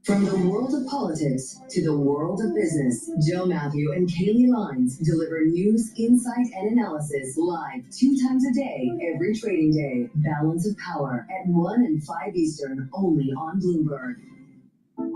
From the world of politics to the world of business, Joe Matthew and Kaylee Lines deliver news, insight, and analysis live 2 times a day, every trading day. Balance of Power at 1 and 5 Eastern, only on Bloomberg.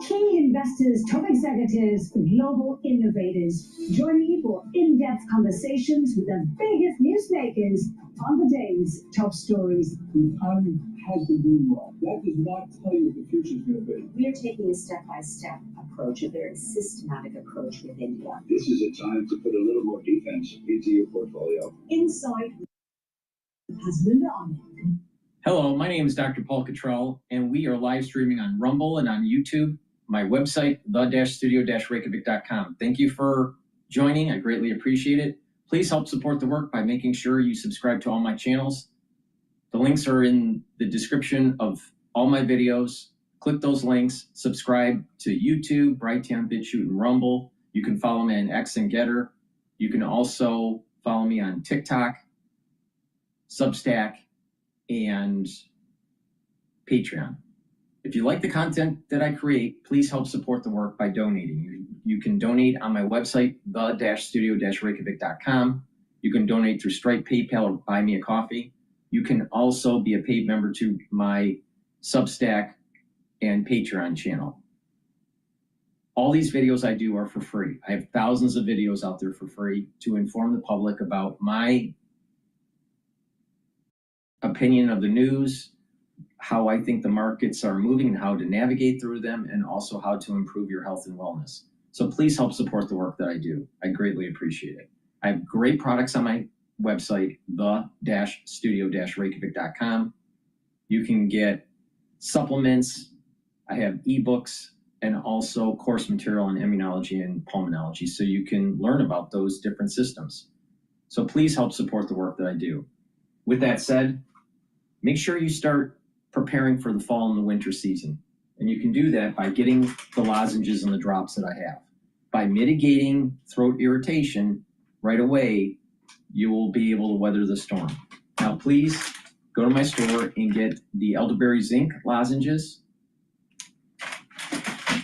Key investors, top executives, global innovators. Join me for in-depth conversations with the biggest newsmakers on the day's top stories. The economy has been doing well. That does not tell you what the future is going to be. We are taking a step-by-step approach, a very systematic approach with India. This is a time to put a little more defense into your portfolio. Inside has Linda on it. Hello, my name is Dr. Paul Cottrell, and we are live streaming on Rumble and on YouTube. My website, the-studio-reykjavik.com. Thank you for joining. I greatly appreciate it. Please help support the work by making sure you subscribe to all my channels. The links are in the description of all my videos. Click those links, subscribe to YouTube, Brighteon, Bitchute, and Rumble. You can follow me on X and GETTR. You can also follow me on TikTok, Substack, and Patreon. If you like the content that I create, please help support the work by donating. You can donate on my website, the-studio-reykjavik.com. You can donate through Stripe, PayPal, or Buy Me a Coffee. You can also be a paid member to my Substack and Patreon channel. All these videos I do are for free. I have thousands of videos out there for free to inform the public about my opinion of the news, how I think the markets are moving and how to navigate through them, and also how to improve your health and wellness. So please help support the work that I do. I greatly appreciate it. I have great products on my website, the-studio-reykjavik.com. You can get supplements. I have ebooks and also course material on immunology and pulmonology, so you can learn about those different systems. So please help support the work that I do. With that said, make sure you start preparing for the fall and the winter season. And you can do that by getting the lozenges and the drops that I have. By mitigating throat irritation right away, you will be able to weather the storm. Now, please go to my store and get the elderberry zinc lozenges,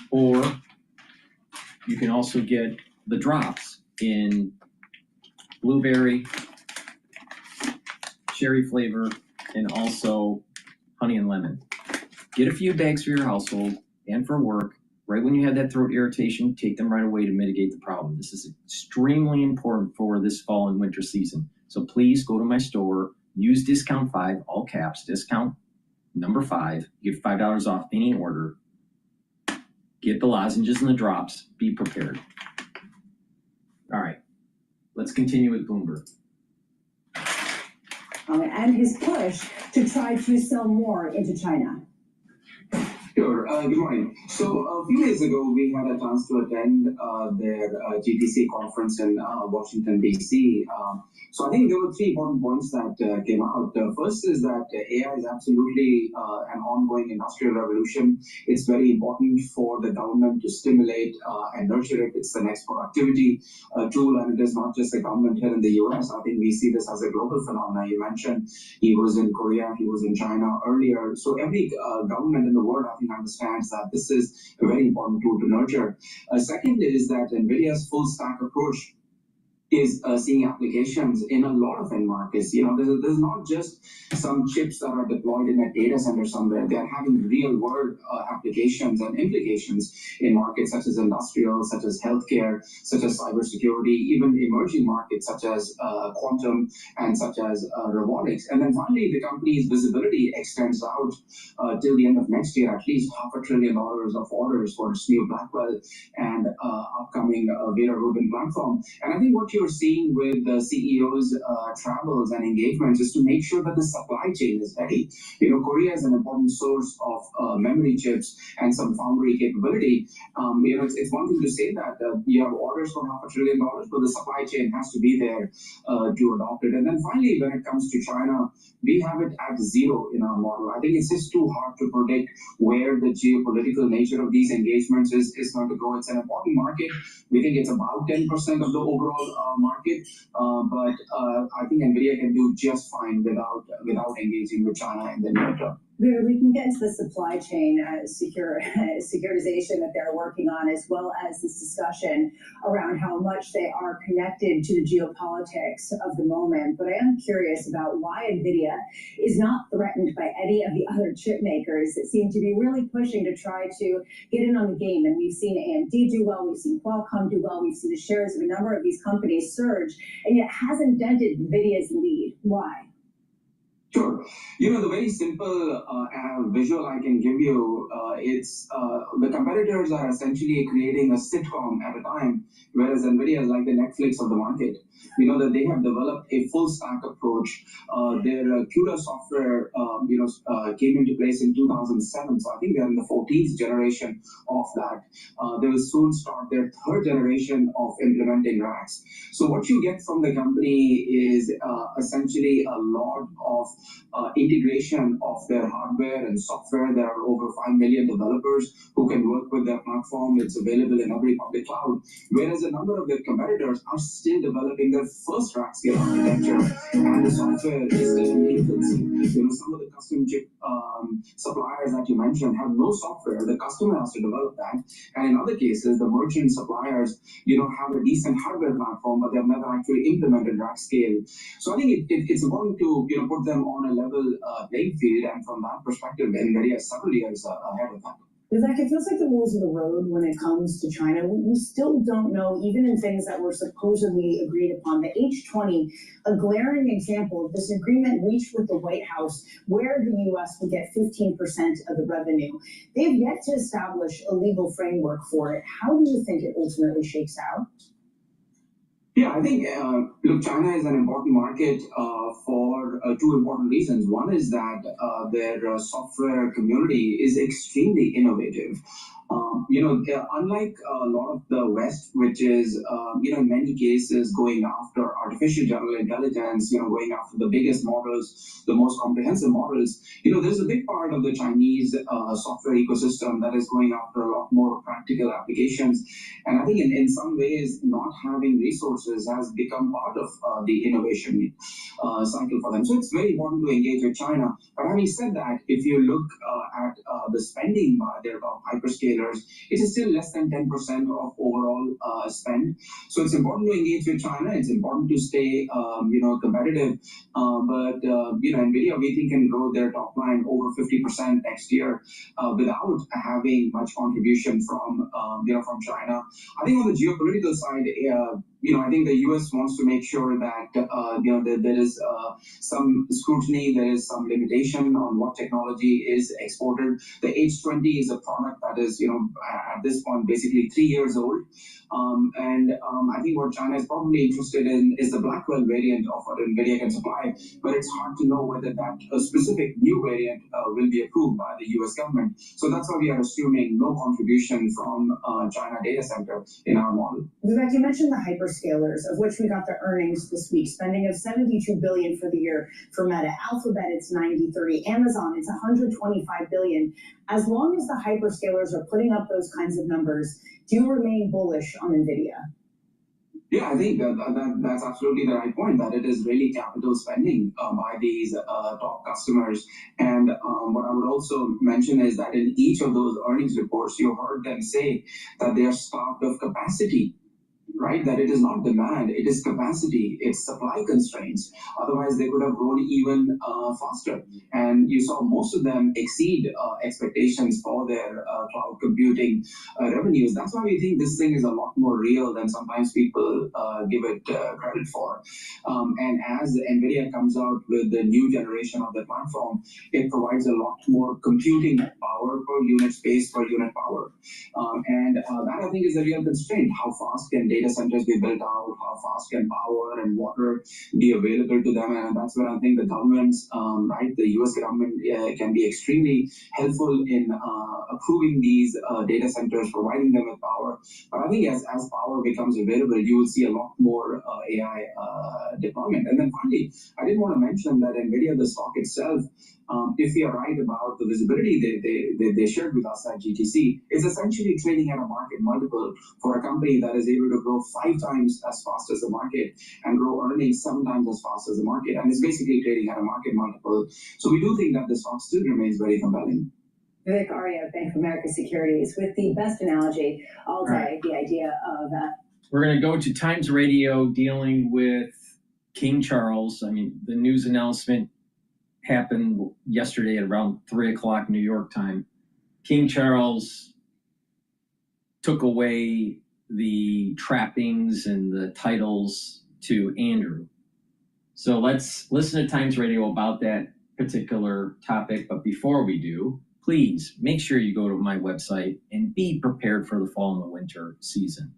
or you can also get the drops in blueberry, cherry flavor, and also honey and lemon. Get a few bags for your household and for work. Right when you have that throat irritation, take them right away to mitigate the problem. This is extremely important for this fall and winter season. So please go to my store, use discount 5, all caps, discount number 5, get $5 off any order. Get the lozenges and the drops, be prepared. All right, let's continue with Bloomberg. And his push to try to sell more into China. Sure. Good morning. So a few days ago, we had a chance to attend their GTC conference in Washington, D.C. So I think there were 3 important points that came out. First is that AI is absolutely an ongoing industrial revolution. It's very important for the government to stimulate and nurture it. It's the next productivity tool, and it is not just a government here in the U.S. I think we see this as a global phenomenon. You mentioned he was in Korea, he was in China earlier. So every government in the world, I think, understands that this is a very important tool to nurture. Second is that NVIDIA's full stack approach is seeing applications in a lot of end markets. There's not just some chips that are deployed in a data center somewhere. They are having real world applications and implications in markets such as industrial, such as healthcare, such as cybersecurity, even emerging markets such as quantum and such as robotics. And then finally, the company's visibility extends out till the end of next year, at least $500 billion of orders for its new Blackwell and upcoming Vera Rubin platform. And I think what you're seeing with the CEOs' travels and engagements is to make sure that the supply chain is ready. Korea is an important source of memory chips and some foundry capability. It's one thing to say that you have orders for $500 billion, but the supply chain has to be there to adopt it. And then finally, when it comes to China, we have it at zero in our model. I think it's just too hard to predict where the geopolitical nature of these engagements is going to go. It's an important market. We think it's about 10% of the overall market, but I think NVIDIA can do just fine without engaging with China in the near term. We can get into the supply chain securitization that they're working on, as well as this discussion around how much they are connected to the geopolitics of the moment. But I am curious about why NVIDIA is not threatened by any of the other chip makers that seem to be really pushing to try to get in on the game. And we've seen AMD do well, we've seen Qualcomm do well, we've seen the shares of a number of these companies surge, and yet hasn't dented NVIDIA's lead. Why? Sure. The very simple visual I can give you, it's the competitors are essentially creating a sitcom at a time, whereas NVIDIA is like the Netflix of the market. That they have developed a full stack approach. Their CUDA software, came into place in 2007. So I think they're in the 14th generation of that. They will soon start their third generation of implementing racks. So what you get from the company is essentially a lot of integration of their hardware and software. There are over 5 million developers who can work with their platform. It's available in every public cloud. Whereas a number of their competitors are still developing their first rack scale architecture, and the software is still in infancy. Some of the custom chip suppliers that you mentioned have no software. The customer has to develop that. And in other cases, the merchant suppliers, have a decent hardware platform, but they've never actually implemented rack scale. So I think it's important to put them on a level playing field, and from that perspective, NVIDIA is several years ahead of that. Vivek, it feels like the rules of the road when it comes to China. We still don't know, even in things that were supposedly agreed upon. The H20, a glaring example of this agreement reached with the White House, where the U.S. would get 15% of the revenue. They've yet to establish a legal framework for it. How do you think it ultimately shakes out? Yeah, I think, China is an important market for two important reasons. One is that their software community is extremely innovative. Unlike a lot of the West, which is, in many cases going after artificial general intelligence, going after the biggest models, the most comprehensive models, there's a big part of the Chinese software ecosystem that is going after a lot more practical applications. And I think in some ways, not having resources has become part of the innovation cycle for them. So it's very important to engage with China. But having said that, if you look at the spending by their top hyperscalers, it is still less than 10% of overall spend. So it's important to engage with China. It's important to stay, competitive. But NVIDIA, we think, can grow their top line over 50% next year without having much contribution from China. I think on the geopolitical side, I think the U.S. wants to make sure that there is some scrutiny, there is some limitation on what technology is exported. The H20 is a product that is, at this point, basically 3 years old. I think what China is probably interested in is the Blackwell variant of what NVIDIA can supply, but it's hard to know whether that specific new variant will be approved by the U.S. government. So that's why we are assuming no contribution from China data center in our model. Vivek, you mentioned the hyperscalers, of which we got the earnings this week, spending of $72 billion for the year for Meta. Alphabet, it's 90-30. Amazon, it's $125 billion. As long as the hyperscalers are putting up those kinds of numbers, do you remain bullish on NVIDIA? Yeah, I think that's absolutely the right point, that it is really capital spending by these top customers. And what I would also mention is that in each of those earnings reports, you heard them say that they are starved of capacity. Right? right? That it is not demand, it is capacity, it's supply constraints. Otherwise, they could have grown even faster. And you saw most of them exceed expectations for their cloud computing revenues. That's why we think this thing is a lot more real than sometimes people give it credit for. And as NVIDIA comes out with the new generation of the platform, it provides a lot more computing power per unit space, per unit power. And that I think is a real constraint. How fast can data centers be built out? How fast can power and water be available to them? And that's where I think the governments, right, the US government can be extremely helpful in approving these data centers, providing them with power. But I think as power becomes available, you will see a lot more AI deployment. And then finally, I did want to mention that NVIDIA, the stock itself, if we are right about the visibility they shared with us at GTC, is essentially trading at a market multiple for a company that is able to grow 5 times as fast as the market and grow earnings 7 times as fast as the market. And it's basically trading at a market multiple. So we do think that the stock still remains very compelling. Vivek Arya, Bank of America Securities, with the best analogy all day, right. The idea of... We're going to go to Times Radio dealing with King Charles. I mean, the news announcement happened yesterday at around 3 o'clock New York time. King Charles took away the trappings and the titles to Andrew. So let's listen to Times Radio about that particular topic. But before we do, please make sure you go to my website and be prepared for the fall and the winter season.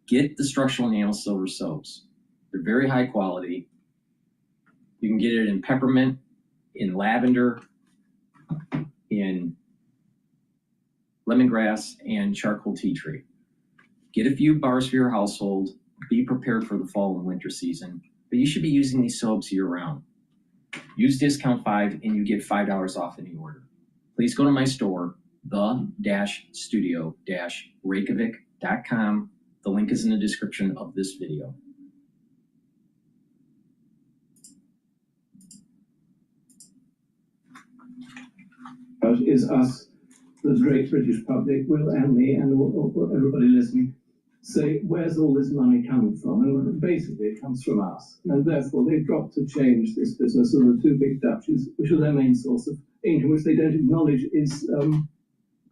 Get the structural enamel silver soaps. They're very high quality. You can get it in peppermint, in lavender, in lemongrass, and charcoal tea tree. Get a few bars for your household. Be prepared for the fall and winter season. But you should be using these soaps year-round. Use discount 5 and you get $5 off any order. Please go to my store, the-studio-reykjavik.com. The link is in the description of this video. Is us, the great British public, Will and me, and everybody listening, say, where's all this money coming from? And basically it comes from us. And therefore they've got to change this business of the 2 big duchies, which are their main source of income, which they don't acknowledge is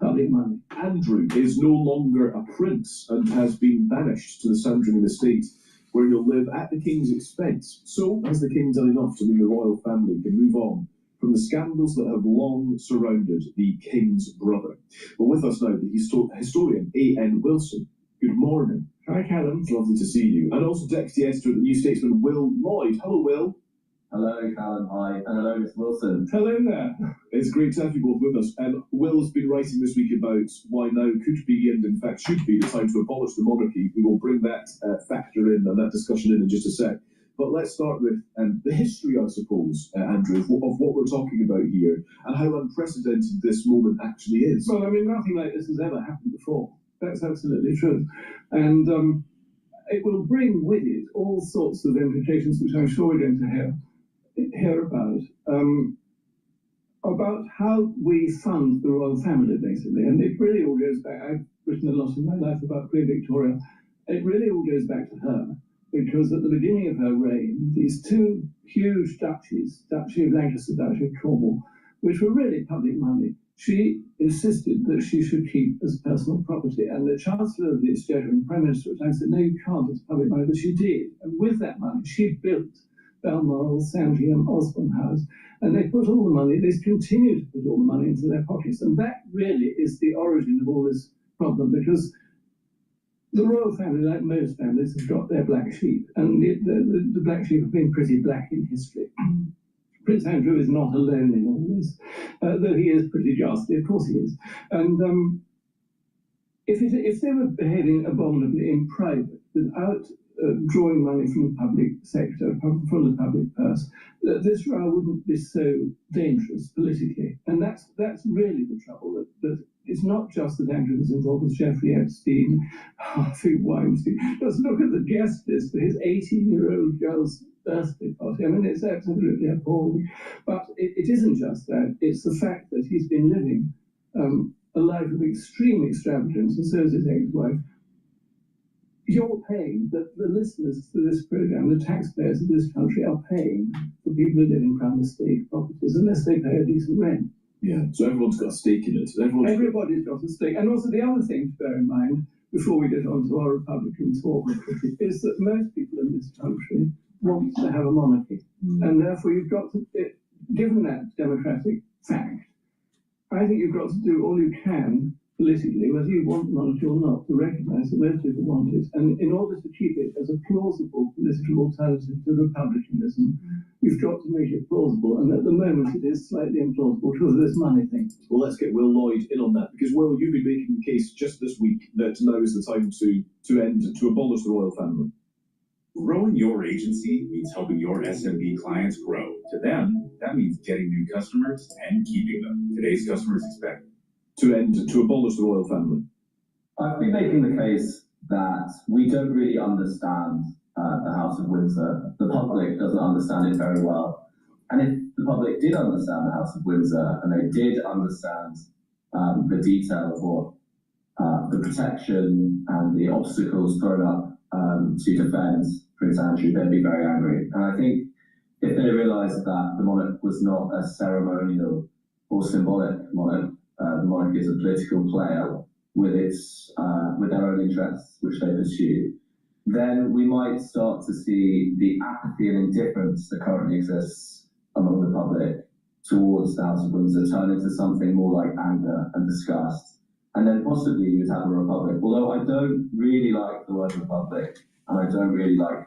public money. Andrew is no longer a prince and has been banished to the Sandringham estate, where he'll live at the king's expense. So has the king done enough to mean the royal family can move on from the scandals that have long surrounded the king's brother? But with us now, the historian A.N. Wilson. Good morning. Hi, Callum. It's lovely to see you. And also deputy editor of the New Statesman, Will Lloyd. Hello, Will. Hello, Callum. Hi. And hello, Miss Wilson. Hello there. It's great to have you both with us. Will's been writing this week about why now could be, and in fact should be, the time to abolish the monarchy. We will bring that factor in and that discussion in just a sec. But let's start with the history, I suppose, Andrew, of what we're talking about here and how unprecedented this moment actually is. Well, I mean, nothing like this has ever happened before. That's absolutely true. And it will bring with it all sorts of implications, which I'm sure we're going to hear about how we fund the royal family, basically. And it really all goes back. I've written a lot in my life about Queen Victoria. It really all goes back to her, because at the beginning of her reign, these 2 huge duchies, Duchy of Lancaster, Duchy of Cornwall, which were really public money, she insisted that she should keep as personal property. And the Chancellor of the Exchequer and Prime Minister at the time said, no, you can't, it's public money. But she did. And with that money, she built Balmoral, Sandringham, Osborne House. And they put all the money, they continue to put all the money into their pockets. And that really is the origin of all this problem, because the royal family, like most families, has got their black sheep. And the black sheep have been pretty black in history. Prince Andrew is not alone in all this, though he is pretty ghastly, of course he is. And if they were behaving abominably in private, without drawing money from the public sector, from the public purse, this row wouldn't be so dangerous politically. And that's really the trouble, that it's not just that Andrew was involved with Jeffrey Epstein, Harvey Weinstein. Just look at the guest list for his 18-year-old girl's birthday party. I mean, it's absolutely appalling. But it isn't just that. It's the fact that he's been living a life of extreme extravagance, and so is his ex-wife, you're paying, the listeners to this program, the taxpayers of this country are paying for people who live in Crown estate properties unless they pay a decent rent. Yeah, so everyone's got a stake in it. Everybody's got a stake. And also the other thing to bear in mind, before we get on to our Republican talk, is that most people in this country want to have a monarchy. And therefore you've got to, given that democratic fact, I think you've got to do all you can politically, whether you want monarchy or not, to recognise that most people want it. And in order to keep it as a plausible political alternative to republicanism, you've got to make it plausible. And at the moment, it is slightly implausible because of this money thing. Well, let's get Will Lloyd in on that, because, Will, you've been making the case just this week that now is the time to abolish the royal family. Growing your agency means helping your SMB clients grow. To them, that means getting new customers and keeping them. Today's customers expect to abolish the royal family. I've been making the case that we don't really understand the House of Windsor. The public doesn't understand it very well. And if the public did understand the House of Windsor, and they did understand the detail of what the protection and the obstacles thrown up to defend Prince Andrew, they'd be very angry. And I think if they realised that the monarch was not a ceremonial or symbolic monarch, the monarch is a political player with their own interests, which they pursue, then we might start to see the apathy and indifference that currently exists among the public towards the House of Windsor turn into something more like anger and disgust. And then possibly you would have a republic. Although I don't really like the word republic, and I don't really like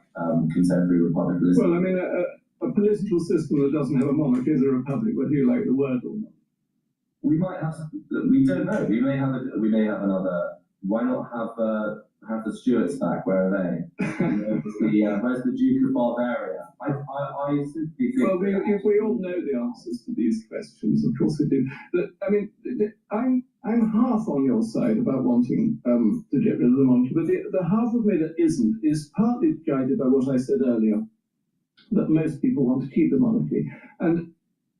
contemporary republicanism. Well, I mean, a political system that doesn't have a monarchy is a republic, whether you like the word or not. We might have. We don't know. We may have another. Why not have the Stuarts back? Where are they? Where's the Duke of Bavaria? I simply think. Well, we all know the answers to these questions. Of course we do. But I mean, I'm half on your side about wanting to get rid of the monarchy, but the half of me that isn't is partly guided by what I said earlier, that most people want to keep the monarchy. And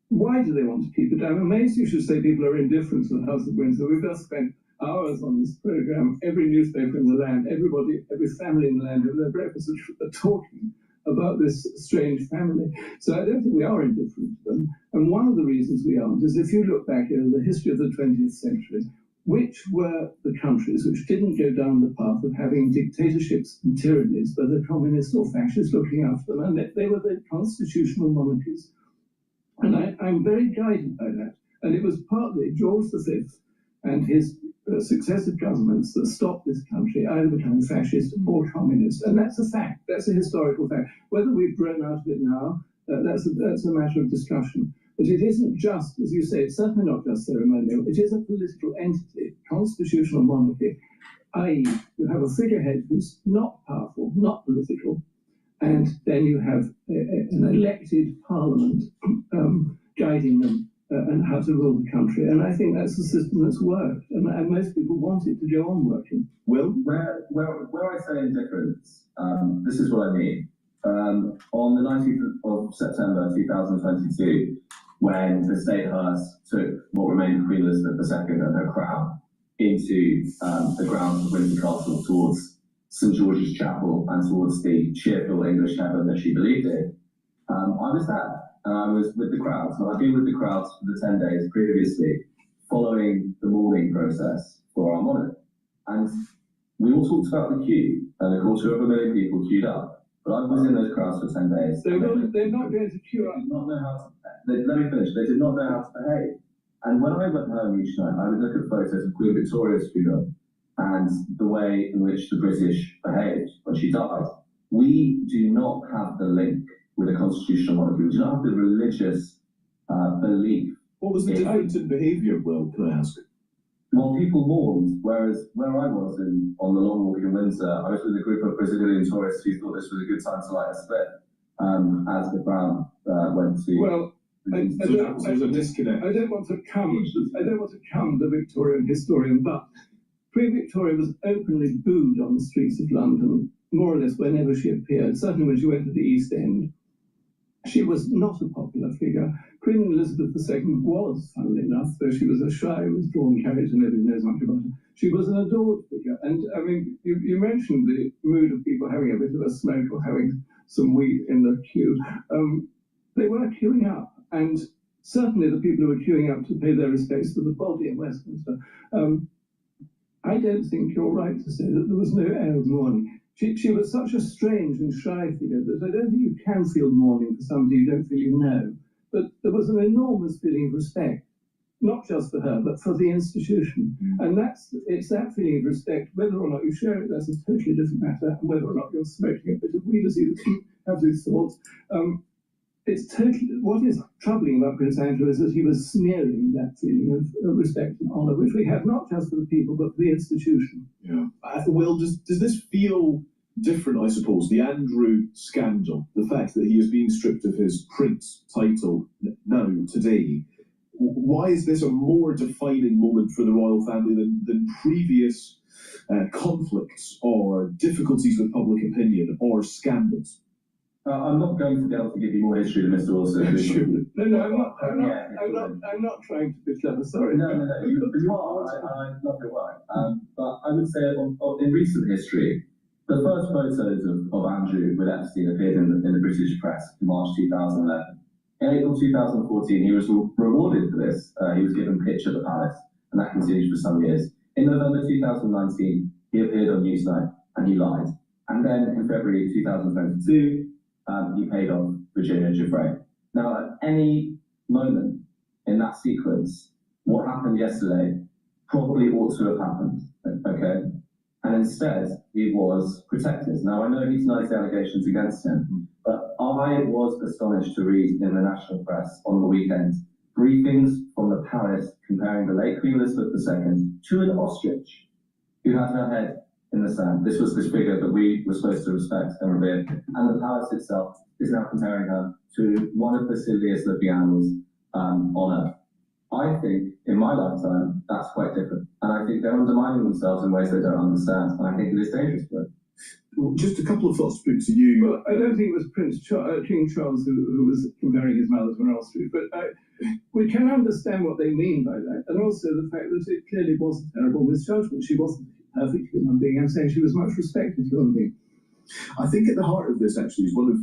why do they want to keep it? I'm amazed you should say people are indifferent to the House of Windsor. We've just spent hours on this program. Every newspaper in the land, everybody, every family in the land, over their breakfast are talking about this strange family. So I don't think we are indifferent to them. And one of the reasons we aren't is if you look back over the history of the 20th century, which were the countries which didn't go down the path of having dictatorships and tyrannies, whether communists or fascists looking after them, and they were the constitutional monarchies. And I'm very guided by that. And it was partly George V and his successive governments that stopped this country either becoming fascist or communist. And that's a fact. That's a historical fact. Whether we've grown out of it now, that's a matter of discussion. But it isn't just, as you say, it's certainly not just ceremonial. It is a political entity, constitutional monarchy, i.e. you have a figurehead who's not powerful, not political, and then you have an elected parliament guiding them and how to rule the country. And I think that's the system that's worked. And most people want it to go on working. Well, where I say indifference, this is what I mean. On the 19th of September 2022, when the State Hearse took what remained of Queen Elizabeth II and her crown into the grounds of Windsor Castle towards St George's Chapel and towards the cheerful English heaven that she believed in, I was there. And I was with the crowds. And I've been with the crowds for the 10 days previously, following the mourning process for our monarch. And we all talked about the queue, and 250,000 people queued up. But I was in those crowds for 10 days. They're not going to queue up. They did not know how to, let me finish. They did not know how to behave. And when I went home each night, I would look at photos of Queen Victoria's funeral and the way in which the British behaved when she died. We do not have the link with a constitutional monarchy. We do not have the religious belief. What was the difference in behaviour, Will, can I ask? Well, people mourned, whereas where I was on the long walk in Windsor, I was with a group of Brazilian tourists who thought this was a good time to light a split as the crown went to... Well, there's a disconnect. I don't want to come the Victorian historian, but Queen Victoria was openly booed on the streets of London, more or less whenever she appeared, certainly when she went to the East End. she was not a popular figure. Queen Elizabeth II was, funnily enough, though she was a shy, withdrawn character, nobody knows much about her. She was an adored figure. And I mean, you mentioned the mood of people having a bit of a smoke or having some wheat in the queue. They were queuing up, and certainly the people who were queuing up to pay their respects to the body in Westminster. I don't think you're right to say that there was no air of mourning. She was such a strange and shy figure that I don't think you can feel mourning for somebody you don't feel you know. But there was an enormous feeling of respect, not just for her, but for the institution. And it's that feeling of respect, whether or not you share it, that's a totally different matter, and whether or not you're smoking a bit of weed as you have these thoughts. It's totally, what is troubling about Prince Andrew is that he was smearing that feeling of respect and honour, which we have not just for the people, but for the institution. Yeah. Will, does this feel different, I suppose? The Andrew scandal, the fact that he is being stripped of his prince title now, today, why is this a more defining moment for the royal family than previous conflicts or difficulties with public opinion or scandals? I'm not going to be able to give you more history than Mr. Wilson. Sure. No, I'm not trying to be clever. Sorry. No. You are. I love your work. But I would say in recent history, the first photos of Andrew with Epstein appeared in the British press in March 2011. In April 2014, he was rewarded for this. He was given pitch at the palace, and that continued for some years. In November 2019, he appeared on Newsnight, and he lied. And then in February 2022, he paid off Virginia Giuffre. Now, at any moment in that sequence, what happened yesterday probably ought to have happened, okay? And instead, he was protected. Now, I know he denies the allegations against him, but I was astonished to read in the national press on the weekend briefings from the palace comparing the late Queen Elizabeth II to an ostrich who had her head in the sand. This was this figure that we were supposed to respect and revere. And the palace itself is now comparing her to one of the silliest living animals on Earth. I think, in my lifetime, that's quite different. And I think they're undermining themselves in ways they don't understand. And I think it is dangerous for them. Well, just a couple of thoughts to you. Well, I don't think it was King Charles who was comparing his mother to an ostrich, but we can understand what they mean by that. And also the fact that it clearly was a terrible misjudgment. She wasn't a perfect human being. I'm saying she was much respected human being. I think at the heart of this, actually, is one of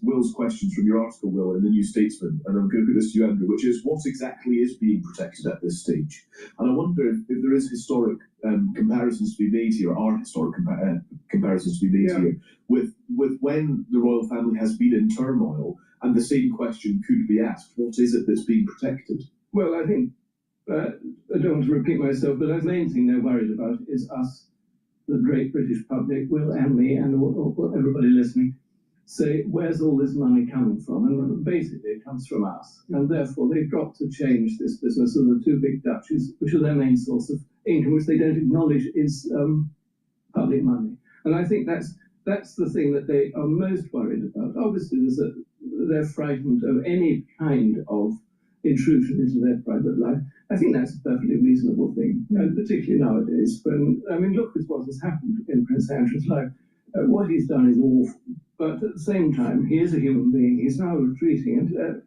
Will's questions from your article, Will, in the New Statesman, and I'm going to put this to you, Andrew, which is what exactly is being protected at this stage? And I wonder if there is historic comparisons to be made here, or are historic comparisons to be made here, with when the royal family has been in turmoil, and the same question could be asked, what is it that's being protected? Well, I think, I don't want to repeat myself, but the main thing they're worried about is us, the great British public, Will and me, and everybody listening, say, where's all this money coming from? And basically it comes from us. And therefore they've got to change this business of the two big duchies, which are their main source of income, which they don't acknowledge is public money. And I think that's the thing that they are most worried about. Obviously, they're frightened of any kind of intrusion into their private life. I think that's a perfectly reasonable thing, and particularly nowadays. When look at what has happened in Prince Andrew's life. What he's done is awful, but at the same time, he is a human being. He's now retreating, and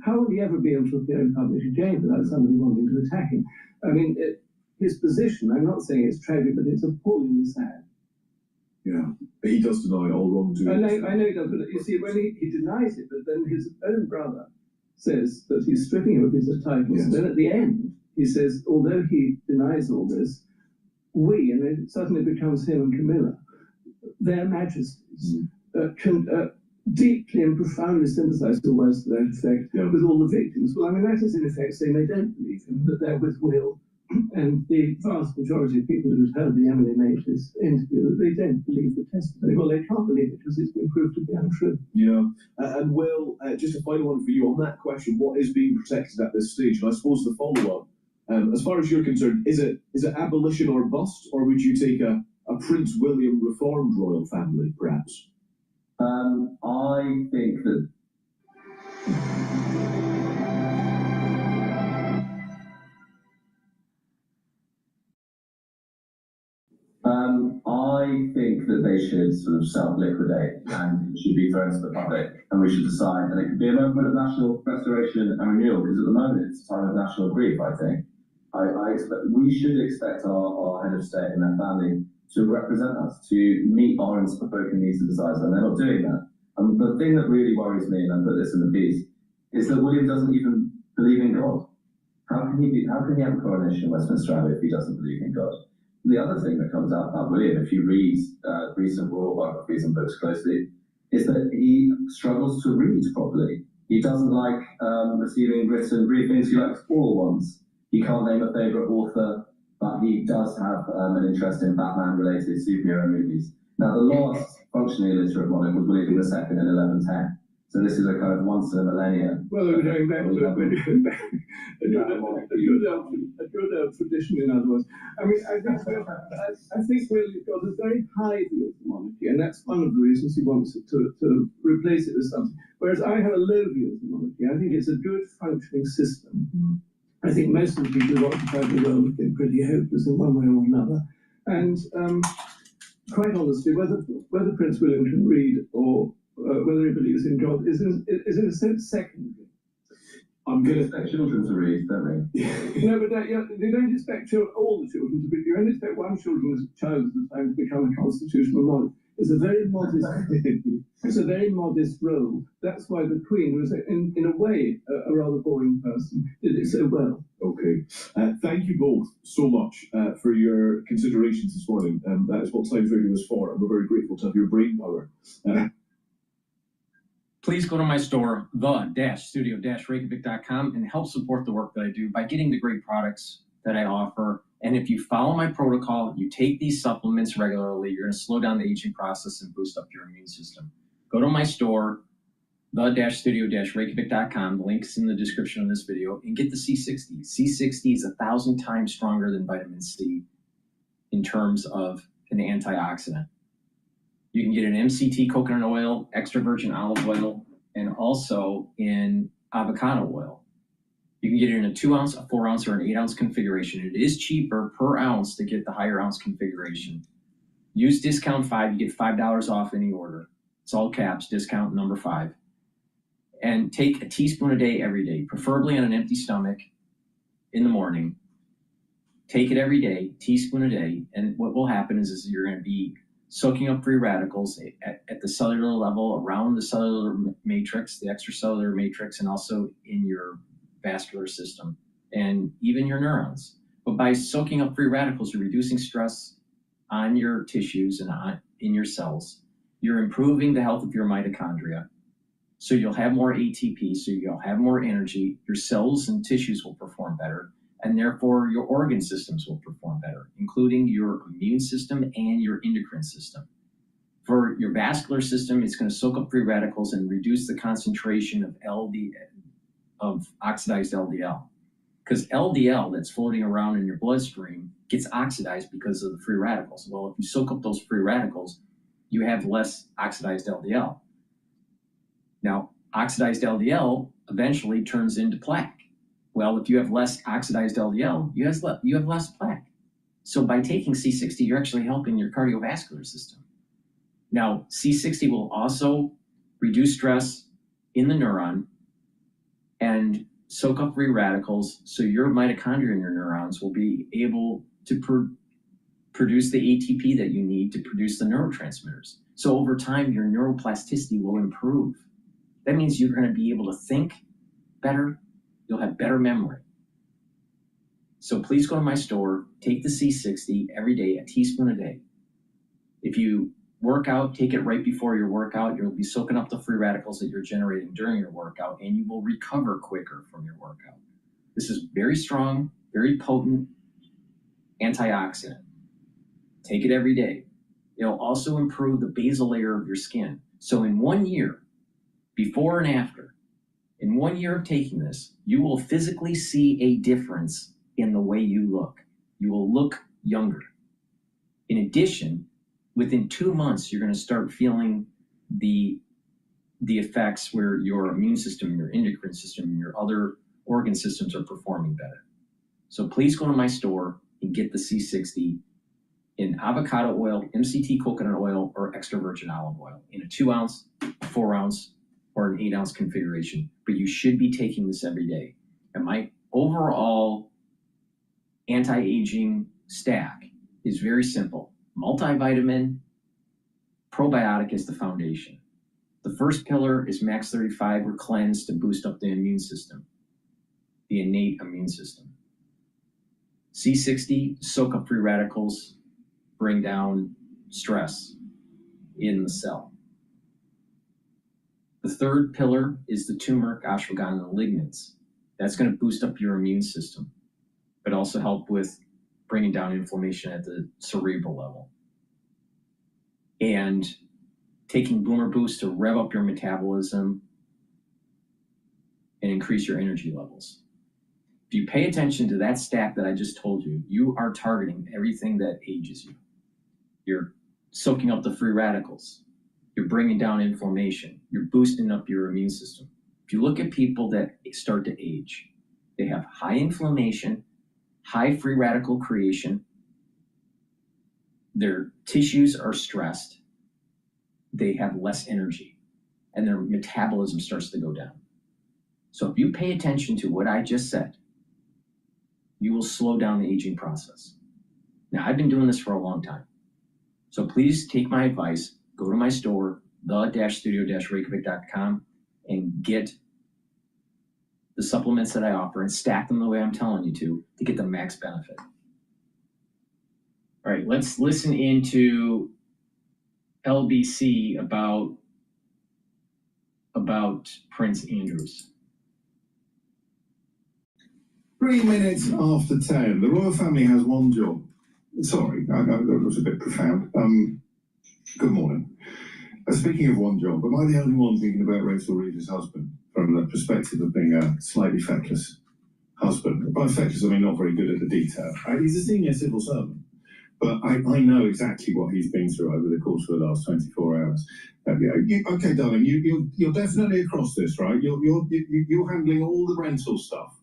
how will he ever be able to appear in public again without somebody wanting to attack him? His position, I'm not saying it's tragic, but it's appallingly sad. Yeah, but he does deny all wrongdoing. I know he does, but you see, when he denies it, but then his own brother says that he's stripping him of his titles. Yes. Then at the end, he says, although he denies all this, we, and it suddenly becomes him and Camilla, their majesties, deeply and profoundly sympathise to words to that effect with all the victims. Well, that is in effect saying they don't believe him, that they're with Will. And the vast majority of people who've heard the Emily Maitlis interview, they don't believe the testimony. Well, they can't believe it because it's been proved to be untrue. Yeah. And Will, just a final one for you on that question, what is being protected at this stage? And I suppose the follow-up, as far as you're concerned, is it abolition or bust, or would you take a Prince William reformed royal family, perhaps? I think that... I think that they should sort of self-liquidate and it should be thrown to the public. and we should decide. And it could be a moment of national restoration and renewal, because at the moment it's a time of national grief, I think. We should expect our head of state and their family to represent us, to meet our unspoken needs and desires, and they're not doing that. And the thing that really worries me, and I put this in the piece, is that William doesn't even believe in God. How can he have a coronation in Westminster Abbey if he doesn't believe in God? The other thing that comes out about William, if you read recent royal biographies and books closely, is that he struggles to read properly. He doesn't like receiving written briefings. He likes oral ones. He can't name a favourite author, but he does have an interest in Batman-related superhero movies. Now, the last functionally illiterate monarch was William II in 1110. So this is a kind of once in a millennia. Well, we're going back to a good tradition, in other words. I mean, I think William's got a very high view of the monarchy, and that's one of the reasons he wants to replace it with something. Whereas I have a low view of the monarchy. I think it's a good functioning system. I think most of the people who occupied the world have been pretty hopeless in one way or another. And quite honestly, whether Prince William can read or whether he believes in God is in a sense secondary. I'm going to expect children to read, don't we? No, but they don't expect all the children to read. You only expect one child at a time to become a constitutional monarch. It's a very modest. It's a very modest role. That's why the Queen was, in a way, a rather boring person. Did it so well. Okay. Thank you both so much for your considerations this morning. That is what Times Radio is for, and we're very grateful to have your brain power. Please go to my store, the-studio-reykjavik.com, and help support the work that I do by getting the great products that I offer. And if you follow my protocol, you take these supplements regularly, you're going to slow down the aging process and boost up your immune system. Go to my store, the-studio-reykjavik.com. The link is in the description of this video, and get the C60. C60 is 1,000 times stronger than vitamin C in terms of an antioxidant. You can get an MCT coconut oil, extra virgin olive oil, and also in avocado oil. You can get it in a 2-ounce, a 4-ounce, or an 8-ounce configuration. It is cheaper per ounce to get the higher ounce configuration. Use discount 5, you get $5 off any order. It's all caps, discount number 5. And take a teaspoon a day every day, preferably on an empty stomach in the morning. Take it every day, teaspoon a day, and what will happen is you're going to be soaking up free radicals at the cellular level, around the cellular matrix, the extracellular matrix, and also in your vascular system and even your neurons. But by soaking up free radicals, you're reducing stress on your tissues and in your cells. You're improving the health of your mitochondria. So you'll have more ATP, so you'll have more energy. Your cells and tissues will perform better, and therefore your organ systems will perform better, including your immune system and your endocrine system. For your vascular system, it's going to soak up free radicals and reduce the concentration of oxidized LDL. Because LDL that's floating around in your bloodstream gets oxidized because of the free radicals. Well, if you soak up those free radicals, you have less oxidized LDL. Now, oxidized LDL eventually turns into plaque. Well, if you have less oxidized LDL, you have less plaque. So by taking C60, you're actually helping your cardiovascular system. Now, C60 will also reduce stress in the neuron and soak up free radicals, so your mitochondria in your neurons will be able to produce the ATP that you need to produce the neurotransmitters. So over time, your neuroplasticity will improve. That means you're going to be able to think better. You'll have better memory. So please go to my store, take the C60 every day, a teaspoon a day. If you work out, take it right before your workout. You'll be soaking up the free radicals that you're generating during your workout, and you will recover quicker from your workout. This is very strong, very potent antioxidant. Take it every day. It'll also improve the basal layer of your skin. So in 1 year, before and after, in 1 year of taking this, you will physically see a difference in the way you look. You will look younger. In addition, within 2 months, you're going to start feeling the effects where your immune system, your endocrine system, and your other organ systems are performing better. So please go to my store and get the C60 in avocado oil, MCT coconut oil, or extra virgin olive oil in a 2-ounce, a 4-ounce, or an 8-ounce configuration, but you should be taking this every day. And my overall anti-aging stack is very simple. Multivitamin, probiotic is the foundation. The first pillar is Max 35 or Cleanse to boost up the immune system, the innate immune system. C60, soak up free radicals, bring down stress in the cell. The third pillar is the turmeric, ashwagandha, and lignans. That's going to boost up your immune system, but also help with bringing down inflammation at the cerebral level. And taking Boomer Boost to rev up your metabolism and increase your energy levels. If you pay attention to that stack that I just told you, you are targeting everything that ages you. You're soaking up the free radicals. You're bringing down inflammation. You're boosting up your immune system. If you look at people that start to age, they have high inflammation, high free radical creation, their tissues are stressed, they have less energy, and their metabolism starts to go down. So if you pay attention to what I just said, you will slow down the aging process. Now, I've been doing this for a long time. So please take my advice, go to my store, the-studio-reykjavik.com, and get the supplements that I offer and stack them the way I'm telling you to get the max benefit. All right, let's listen into LBC about Prince Andrew's. 3 minutes after 10. The royal family has one job. Sorry, I know that was a bit profound. Good morning. Speaking of one job, am I the only one thinking about Rachel Reeves' husband from the perspective of being a slightly feckless husband? By feckless, I mean not very good at the detail. He's a senior civil servant, but I know exactly what he's been through over the course of the last 24 hours. Okay, darling, you're definitely across this, right? You're handling all the rental stuff.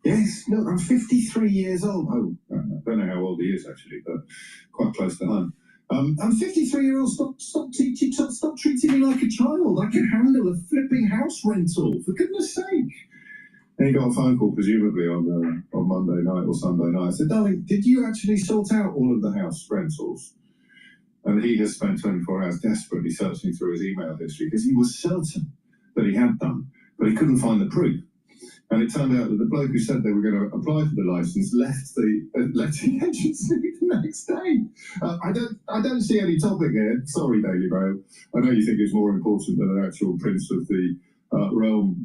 Yes, look, I'm 53 years old. Oh, I don't know how old he is actually, but quite close to home. I'm 53-year-old. Stop treating me like a child. I can handle a flipping house rental, for goodness sake. And he got a phone call, presumably on Monday night or Sunday night. I said, darling, did you actually sort out all of the house rentals? And he has spent 24 hours desperately searching through his email history because he was certain that he had done, but he couldn't find the proof. And it turned out that the bloke who said they were going to apply for the license left the letting agency the next day. I don't see any topic here. Sorry, Daily Mail. I know you think it's more important than an actual prince of the realm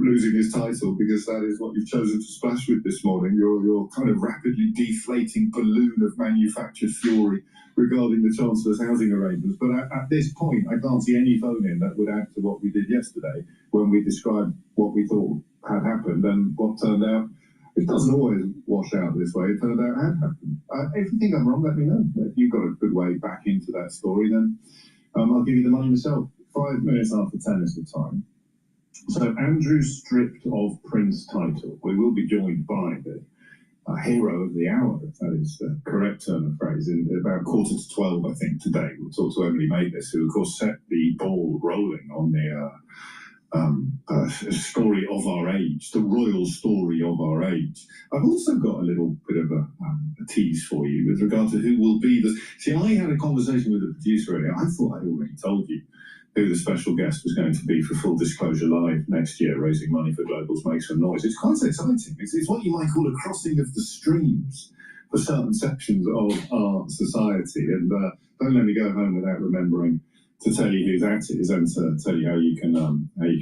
losing his title, because that is what you've chosen to splash with this morning. Your kind of rapidly deflating balloon of manufactured fury regarding the Chancellor's housing arrangements. But at this point, I can't see any phone-in that would add to what we did yesterday when we described what we thought had happened and what turned out. It doesn't always wash out this way. It turned out had happened. If you think I'm wrong, let me know. If you've got a good way back into that story, then I'll give you the money myself. 5 minutes after 10 is the time. So Andrew stripped of Prince title. We will be joined by the hero of the hour, if that is the correct turn of phrase, in about 11:45, I think, today. We'll talk to Emily Mavis, who, of course, set the ball rolling on the story of our age, the royal story of our age. I've also got a little bit of a tease for you with regard to who will be the... See, I had a conversation with the producer earlier. I thought I'd already told you who the special guest was going to be for Full Disclosure Live next year, raising money for Global's Make Some Noise. It's quite exciting. It's what you might call a crossing of the streams for certain sections of our society. And don't let me go home without remembering to tell you who that is and to tell you how you can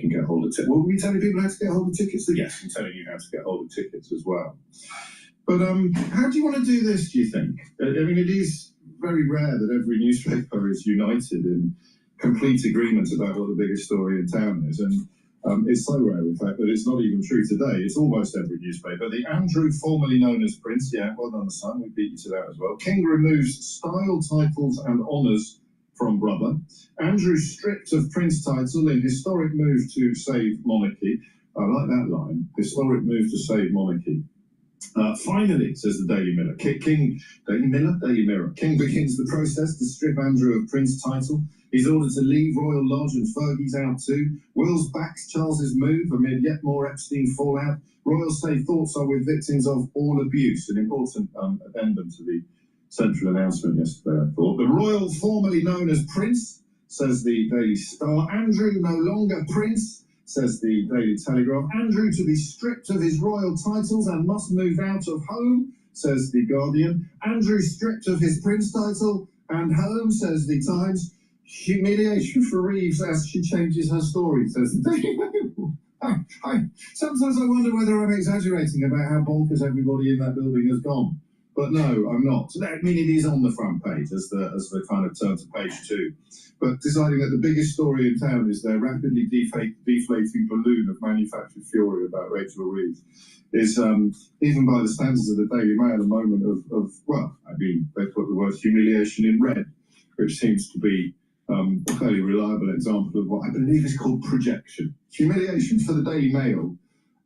get hold of tickets. Well, we telling people how to get hold of tickets? Yes, I'm telling you how to get hold of tickets as well. But how do you want to do this, do you think? I mean, it is very rare that every newspaper is united in complete agreement about what the biggest story in town is. And it's so rare, in fact, that it's not even true today. It's almost every newspaper. The Andrew, formerly known as Prince, yeah, well done, son, we beat you to that as well. King removes style, titles and honours from brother. Andrew stripped of Prince title in historic move to save monarchy. I like that line. Historic move to save monarchy. Finally, says the Daily Mirror, Daily Mirror. King begins the process to strip Andrew of Prince title. He's ordered to leave Royal Lodge and Fergie's out too. Wills backs Charles's move amid yet more Epstein fallout. Royals say thoughts are with victims of all abuse. An important addendum to the central announcement yesterday, I thought. The Royal, formerly known as Prince, says the Daily Star. Andrew no longer Prince, says the Daily Telegraph. Andrew to be stripped of his royal titles and must move out of home, says the Guardian. Andrew stripped of his Prince title and home, says the Times. Humiliation for Reeves as she changes her story, says the Daily Mail. Sometimes I wonder whether I'm exaggerating about how bonkers everybody in that building has gone. But no, I'm not. I mean, it is on the front page as the kind of turn to page 2. But deciding that the biggest story in town is their rapidly deflating balloon of manufactured fury about Rachel Reeves is, even by the standards of the Daily Mail, a moment of well, I mean, they put the word humiliation in red, which seems to be a fairly reliable example of what I believe is called projection. Humiliation for the Daily Mail.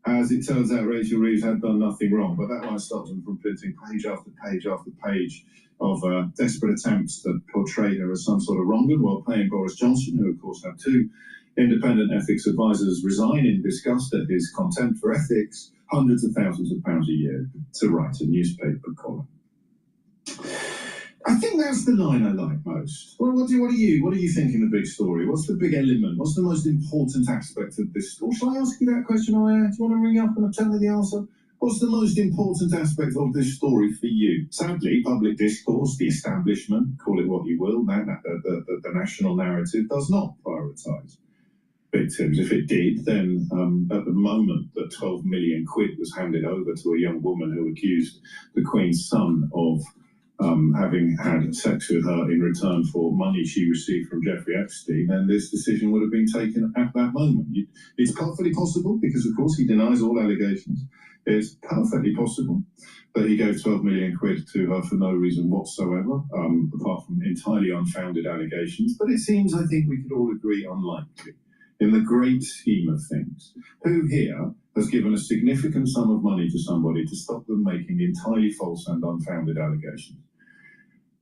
As it turns out, Rachel Reeves had done nothing wrong, but that might stop them from printing page after page after page of desperate attempts to portray her as some sort of wrong'un, while paying Boris Johnson, who of course had 2 independent ethics advisors resign in disgust at his contempt for ethics, hundreds of thousands of pounds a year to write a newspaper column. I think that's the line I like most. What do you think in the big story? What's the big element? What's the most important aspect of this story? Shall I ask you that question, Aya? Do you want to ring up and tell me the answer? What's the most important aspect of this story for you? Sadly, public discourse, the establishment, call it what you will, the national narrative does not prioritise victims. If it did, then at the moment that 12 million quid was handed over to a young woman who accused the Queen's son of having had sex with her in return for money she received from Jeffrey Epstein, then this decision would have been taken at that moment. It's perfectly possible, because of course he denies all allegations, it's perfectly possible that he gave 12 million quid to her for no reason whatsoever, apart from entirely unfounded allegations. But it seems, I think we could all agree, unlikely. In the great scheme of things, who here has given a significant sum of money to somebody to stop them making entirely false and unfounded allegations?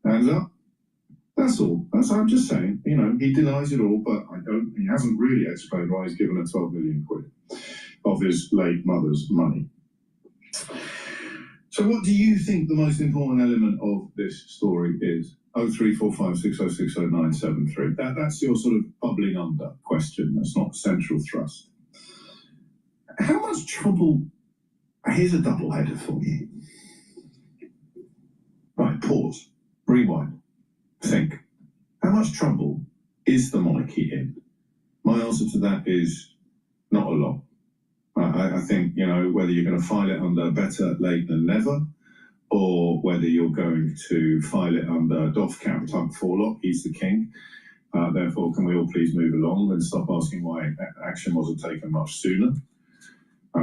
Hands up. That's all. I'm just saying, he denies it all, but he hasn't really explained why he's given her 12 million quid of his late mother's money. So what do you think the most important element of this story is? 03456060973. That's your sort of bubbling under question. That's not central thrust. How much trouble? Here's a double header for you. Right, pause. Rewind. Think. How much trouble is the monarchy in? My answer to that is not a lot. I think, whether you're going to file it under better late than never, or whether you're going to file it under doff cap tuck forelock, he's the king. Therefore, can we all please move along and stop asking why action wasn't taken much sooner?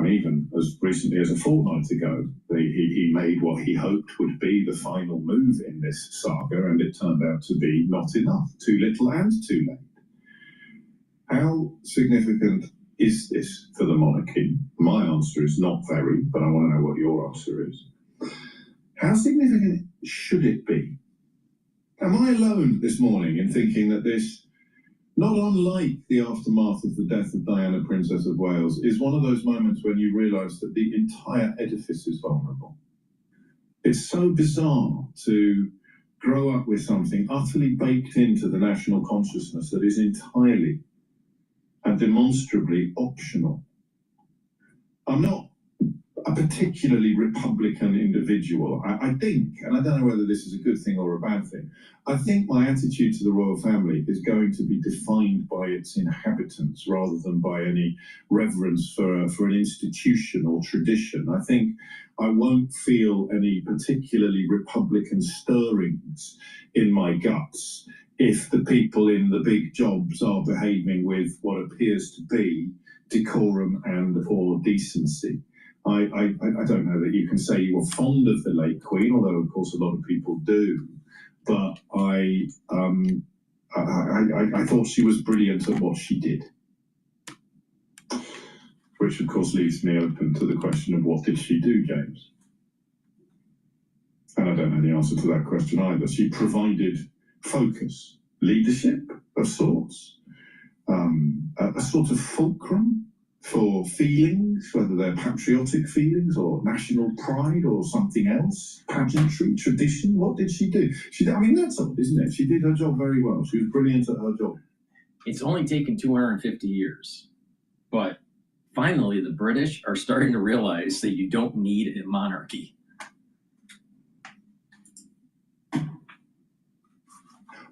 Even as recently as a fortnight ago, he made what he hoped would be the final move in this saga, and it turned out to be not enough, too little and too late. How significant is this for the monarchy? My answer is not very, but I want to know what your answer is. How significant should it be? Am I alone this morning in thinking that this, not unlike the aftermath of the death of Diana, Princess of Wales, is one of those moments when you realise that the entire edifice is vulnerable? It's so bizarre to grow up with something utterly baked into the national consciousness that is entirely and demonstrably optional. I'm not a particularly Republican individual. I think, and I don't know whether this is a good thing or a bad thing, I think my attitude to the royal family is going to be defined by its inhabitants rather than by any reverence for an institution or tradition. I think I won't feel any particularly Republican stirrings in my guts if the people in the big jobs are behaving with what appears to be decorum and or decency. I don't know that you can say you were fond of the late Queen, although of course a lot of people do. But I thought she was brilliant at what she did, which of course leaves me open to the question of what did she do, James? and I don't know the answer to that question either. She provided focus, leadership of sorts, a sort of fulcrum for feelings, whether they're patriotic feelings or national pride or something else, pageantry, tradition. What did she do? I mean, that's odd, isn't it? She did her job very well. She was brilliant at her job. It's only taken 250 years, but finally the British are starting to realize that you don't need a monarchy.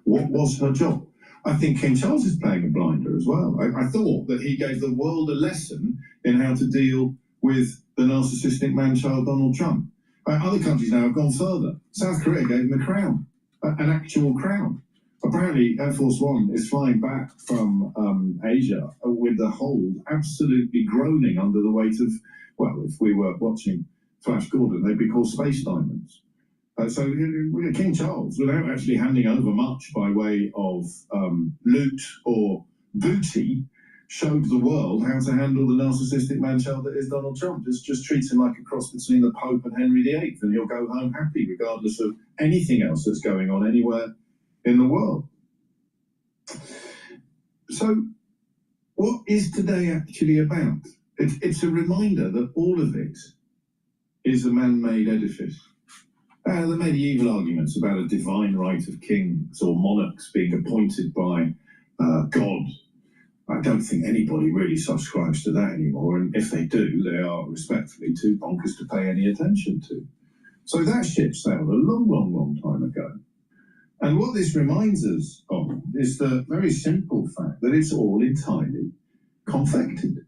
What was her job? I think King Charles is playing a blinder as well. I thought that he gave the world a lesson in how to deal with the narcissistic man-child Donald Trump. Other countries now have gone further. South Korea gave him a crown, an actual crown. Apparently, Air Force One is flying back from Asia with the hold absolutely groaning under the weight of, well, if we were watching Flash Gordon, they'd be called space diamonds. So King Charles, without actually handing over much by way of loot or booty, showed the world how to handle the narcissistic man-child that is Donald Trump. Just treats him like a cross between the Pope and Henry VIII, and he'll go home happy regardless of anything else that's going on anywhere in the world. So what is today actually about? It's a reminder that all of it is a man-made edifice. The medieval arguments about a divine right of kings or monarchs being appointed by God, I don't think anybody really subscribes to that anymore, and if they do, they are respectfully too bonkers to pay any attention to. So that ship sailed a long time ago. And what this reminds us of is the very simple fact that it's all entirely confected,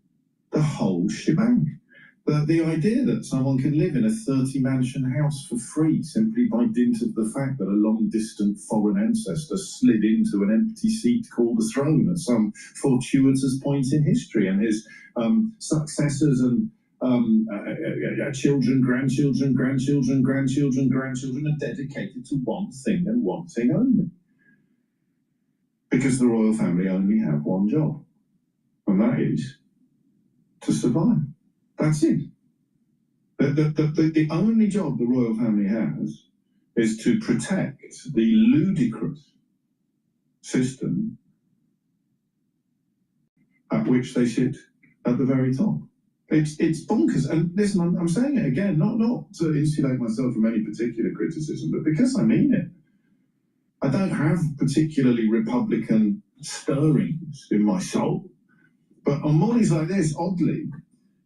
the whole shebang. The idea that someone can live in a 30-mansion house for free simply by dint of the fact that a long-distant foreign ancestor slid into an empty seat called the throne at some fortuitous point in history, and his successors and children, grandchildren are dedicated to one thing and one thing only. Because the royal family only have one job, and that is to survive. That's it. The only job the royal family has is to protect the ludicrous system at which they sit at the very top. It's bonkers. And listen, I'm saying it again, not to insulate myself from any particular criticism, but because I mean it. I don't have particularly Republican stirrings in my soul. But on mornings like this, oddly,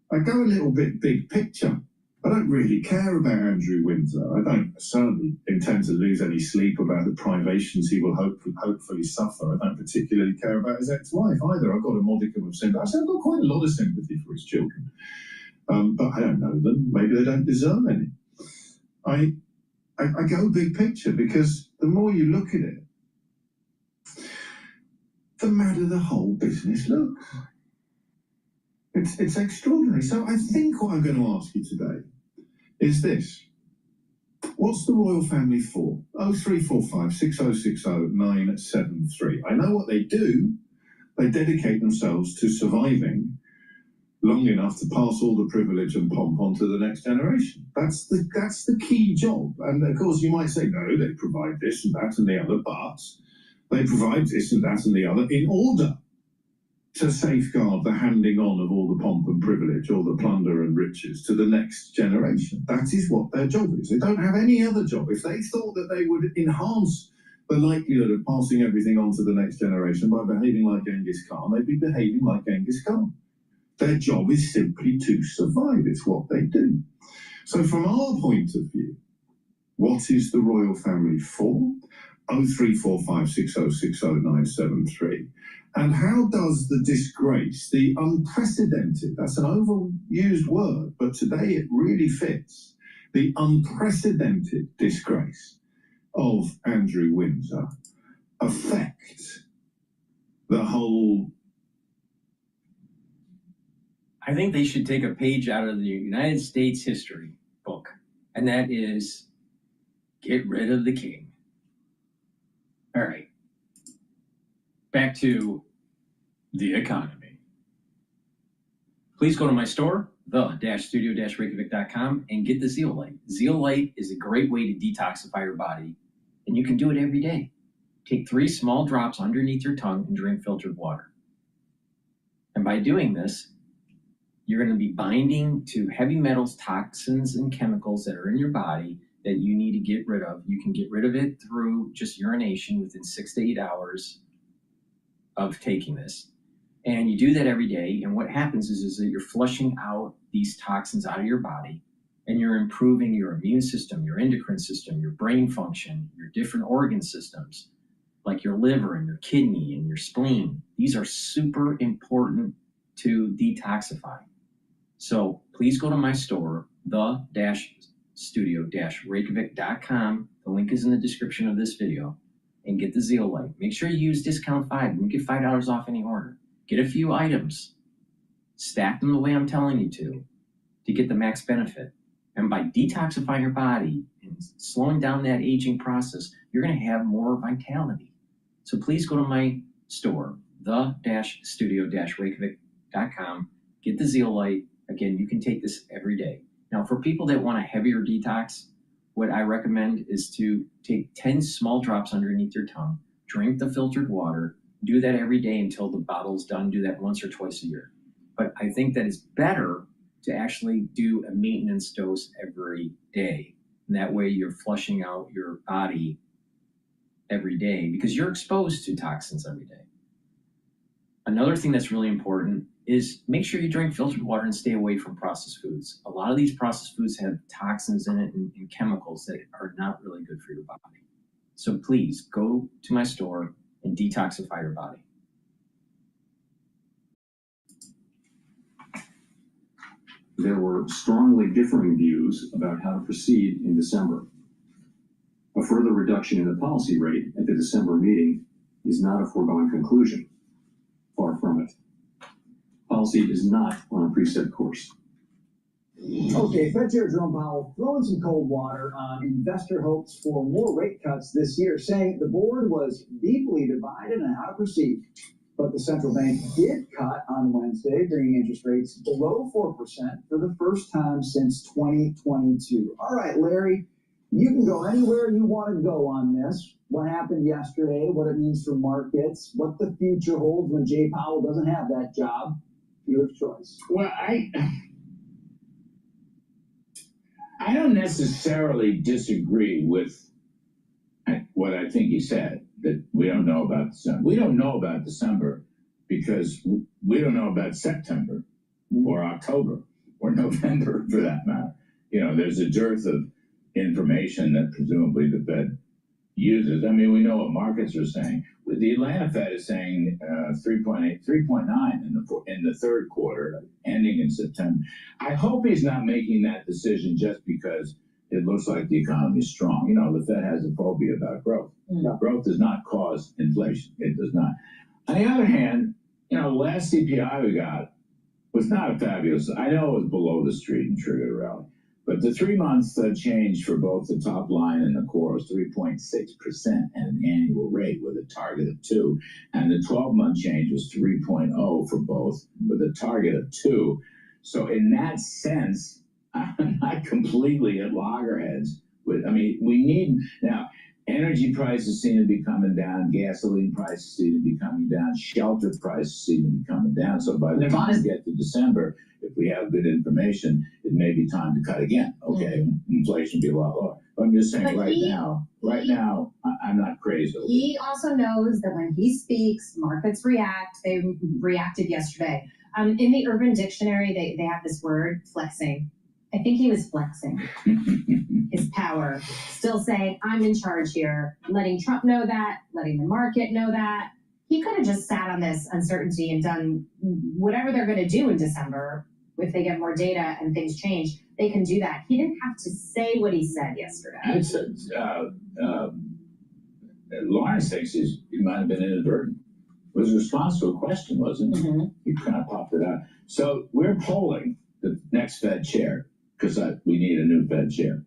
I go a little bit big picture. I don't really care about Andrew Windsor. I don't certainly intend to lose any sleep about the privations he will hopefully suffer. I don't particularly care about his ex-wife either. I've got a modicum of sympathy. Actually, I've got quite a lot of sympathy for his children. But I don't know them. Maybe they don't deserve any. I go big picture because the more you look at it, the madder the whole business looks. It's extraordinary. So I think what I'm going to ask you today is this. What's the royal family for? 0345 6060 973. I know what they do. They dedicate themselves to surviving long enough to pass all the privilege and pomp on to the next generation. That's the key job. And of course you might say, no, they provide this and that and the other, but they provide this and that and the other in order to safeguard the handing on of all the pomp and privilege, all the plunder and riches to the next generation. That is what their job is. They don't have any other job. If they thought that they would enhance the likelihood of passing everything on to the next generation by behaving like Genghis Khan, they'd be behaving like Genghis Khan. Their job is simply to survive. It's what they do. So from our point of view, what is the royal family for? 0345 6060 973. And how does the disgrace, the unprecedented, that's an overused word, but today it really fits, the unprecedented disgrace of Andrew Windsor affect the whole? I think they should take a page out of the United States history book, and that is get rid of the king. All right. Back to the economy. Please go to my store, the-studio-reykjavik.com and get the zeolite. Zeolite is a great way to detoxify your body, and you can do it every day. Take 3 small drops underneath your tongue and drink filtered water. And by doing this, you're going to be binding to heavy metals, toxins, and chemicals that are in your body that you need to get rid of. You can get rid of it through just urination within 6 to 8 hours of taking this. And you do that every day. And what happens is that you're flushing out these toxins out of your body, and you're improving your immune system, your endocrine system, your brain function, your different organ systems, like your liver and your kidney and your spleen. These are super important to detoxify. So please go to my store, the-studio-reykjavik.com. The link is in the description of this video, and get the zeolite. Make sure you use discount 5 and you get $5 off any order. Get a few items, stack them the way I'm telling you to get the max benefit. And by detoxifying your body and slowing down that aging process, you're going to have more vitality. So please go to my store, the-studio-reykjavik.com. Get the zeolite. Again, you can take this every day. Now, for people that want a heavier detox, what I recommend is to take 10 small drops underneath your tongue, drink the filtered water, do that every day until the bottle's done. Do that once or twice a year. But I think that it's better to actually do a maintenance dose every day. And that way you're flushing out your body every day because you're exposed to toxins every day. Another thing that's really important is make sure you drink filtered water and stay away from processed foods. A lot of these processed foods have toxins in it and chemicals that are not really good for your body. So please go to my store and detoxify your body. There were strongly differing views about how to proceed in December. A further reduction in the policy rate at the December meeting is not a foregone conclusion. Far from it. Policy is not on a preset course. Okay, Fed Chair Jerome Powell throwing some cold water on investor hopes for more rate cuts this year, saying the board was deeply divided on how to proceed. But the central bank did cut on Wednesday, bringing interest rates below 4% for the first time since 2022. All right, Larry, you can go anywhere you want to go on this. What happened yesterday, what it means for markets, what the future holds when Jay Powell doesn't have that job. Your choice. Well, I don't necessarily disagree with what I think he said, that we don't know about December. We don't know about December because we don't know about September or October or November for that matter. You know, there's a dearth of information that presumably the Fed uses. I mean, we know what markets are saying. The Atlanta Fed is saying 3.8, 3.9 in the third quarter, ending in September. I hope he's not making that decision just because it looks like the economy is strong. You know, the Fed has a phobia about growth. Yeah. Growth does not cause inflation. It does not. On the other hand, you know, the last CPI we got was not a fabulous. I know it was below the street and triggered a rally. But the 3 months change for both the top line and the core was 3.6% at an annual rate with a target of 2. And the 12-month change was 3.0 for both with a target of 2. So in that sense, I'm not completely at loggerheads with, I mean, we need, now, energy prices seem to be coming down, gasoline prices seem to be coming down, shelter prices seem to be coming down. So by the time we get to December, if we have good information, it may be time to cut again. Okay, inflation be a lot lower. But I'm just saying, but right now, I'm not crazy. He also knows that when he speaks, markets react. They reacted yesterday. In the Urban Dictionary, they have this word, flexing. I think he was flexing his power, still saying, I'm in charge here, letting Trump know that, letting the market know that. He could have just sat on this uncertainty and done whatever they're going to do in December. If they get more data and things change, they can do that. He didn't have to say what he said yesterday. Lawrence thinks he might have been inadvertent. It was a response to a question, wasn't it? Mm-hmm. He kind of popped it out. So we're polling the next Fed chair because we need a new Fed chair.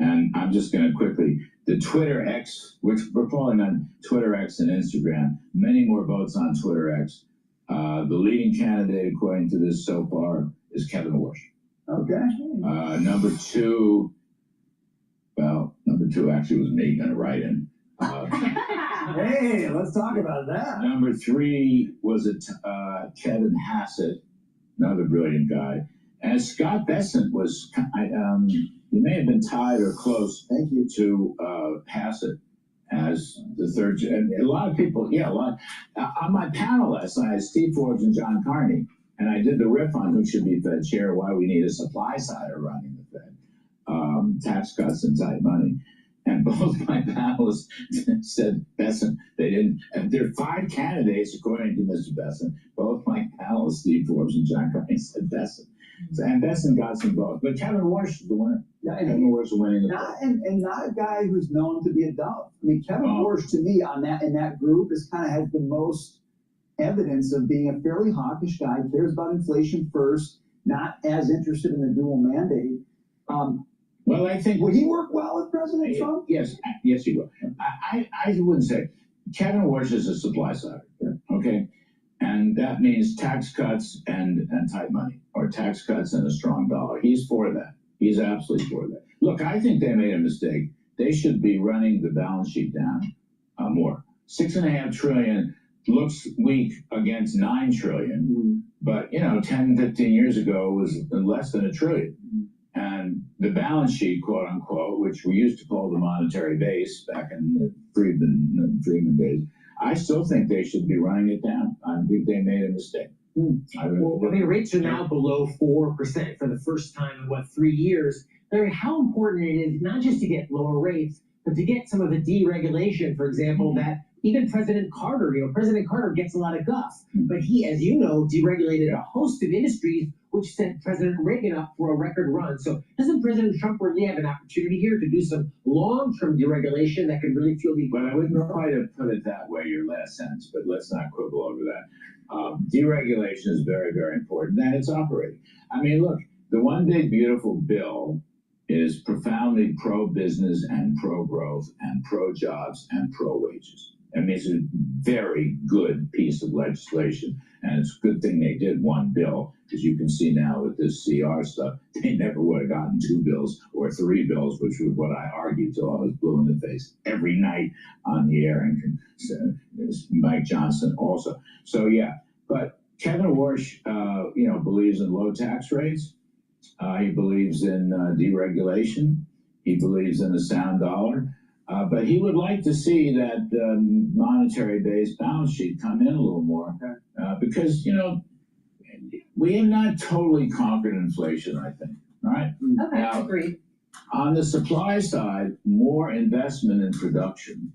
And I'm just going to quickly, the Twitter X, which we're polling on Twitter X and Instagram, many more votes on Twitter X. The leading candidate, according to this so far, is Kevin Warsh. Okay. Number two actually was me going to write in. Hey, let's talk about that. Number three was Kevin Hassett, another brilliant guy. And Scott Bessent was, he may have been tied or close to Hassett as the third. And a lot of people, on my panel last night, I had Steve Forbes and John Carney, and I did the riff on who should be Fed chair, why we need a supply side of running the Fed, tax cuts and tight money. And both my panelists said Bessent. They didn't. And there are 5 candidates, according to Mr. Bessent. Both my panelists, Steve Forbes and John Carney, said Bessent. So, and Bessent got some votes. But Kevin Warsh is the winner. Yeah, and Kevin Warsh is winning the vote. And not a guy who's known to be a dove. I mean, Kevin Warsh, to me, in that group, has the most evidence of being a fairly hawkish guy, cares about inflation first, not as interested in the dual mandate. Well, I think would he work well with President Trump? Yes, he will. I wouldn't say Kevin Warsh is a supply side, okay, and that means tax cuts and tight money, or tax cuts and a strong dollar. He's for that. He's absolutely for that. Look, I think they made a mistake. They should be running the balance sheet down more. $6.5 trillion looks weak against $9 trillion, but 10, 15 years ago was less than $1 trillion. And the balance sheet, quote unquote, which we used to call the monetary base back in the Friedman days, I still think they should be running it down. I think they made a mistake. Rates are now below 4% for the first time in 3 years. Larry, how important it is not just to get lower rates, but to get some of the deregulation, for example, that even President Carter gets a lot of guff, but he, as you know, deregulated a host of industries, which set President Reagan up for a record run. So doesn't President Trump really have an opportunity here to do some long-term deregulation that could really fuel the economy? But I wouldn't quite have put it that way, your last sentence, but let's not quibble over that. Deregulation is very, very important, and it's operating. I mean, look, the one big beautiful bill is profoundly pro-business and pro-growth and pro-jobs and pro-wages. I mean, it's a very good piece of legislation, and it's a good thing they did one bill, because you can see now with this CR stuff, they never would have gotten 2 bills or 3 bills, which was what I argued till I was blue in the face every night on the air, and Mike Johnson also. So yeah, but Kevin Warsh, believes in low tax rates. He believes in deregulation. He believes in a sound dollar. But he would like to see that monetary-based balance sheet come in a little more, because, we have not totally conquered inflation, I think, all right? Okay, now, agreed. On the supply side, more investment in production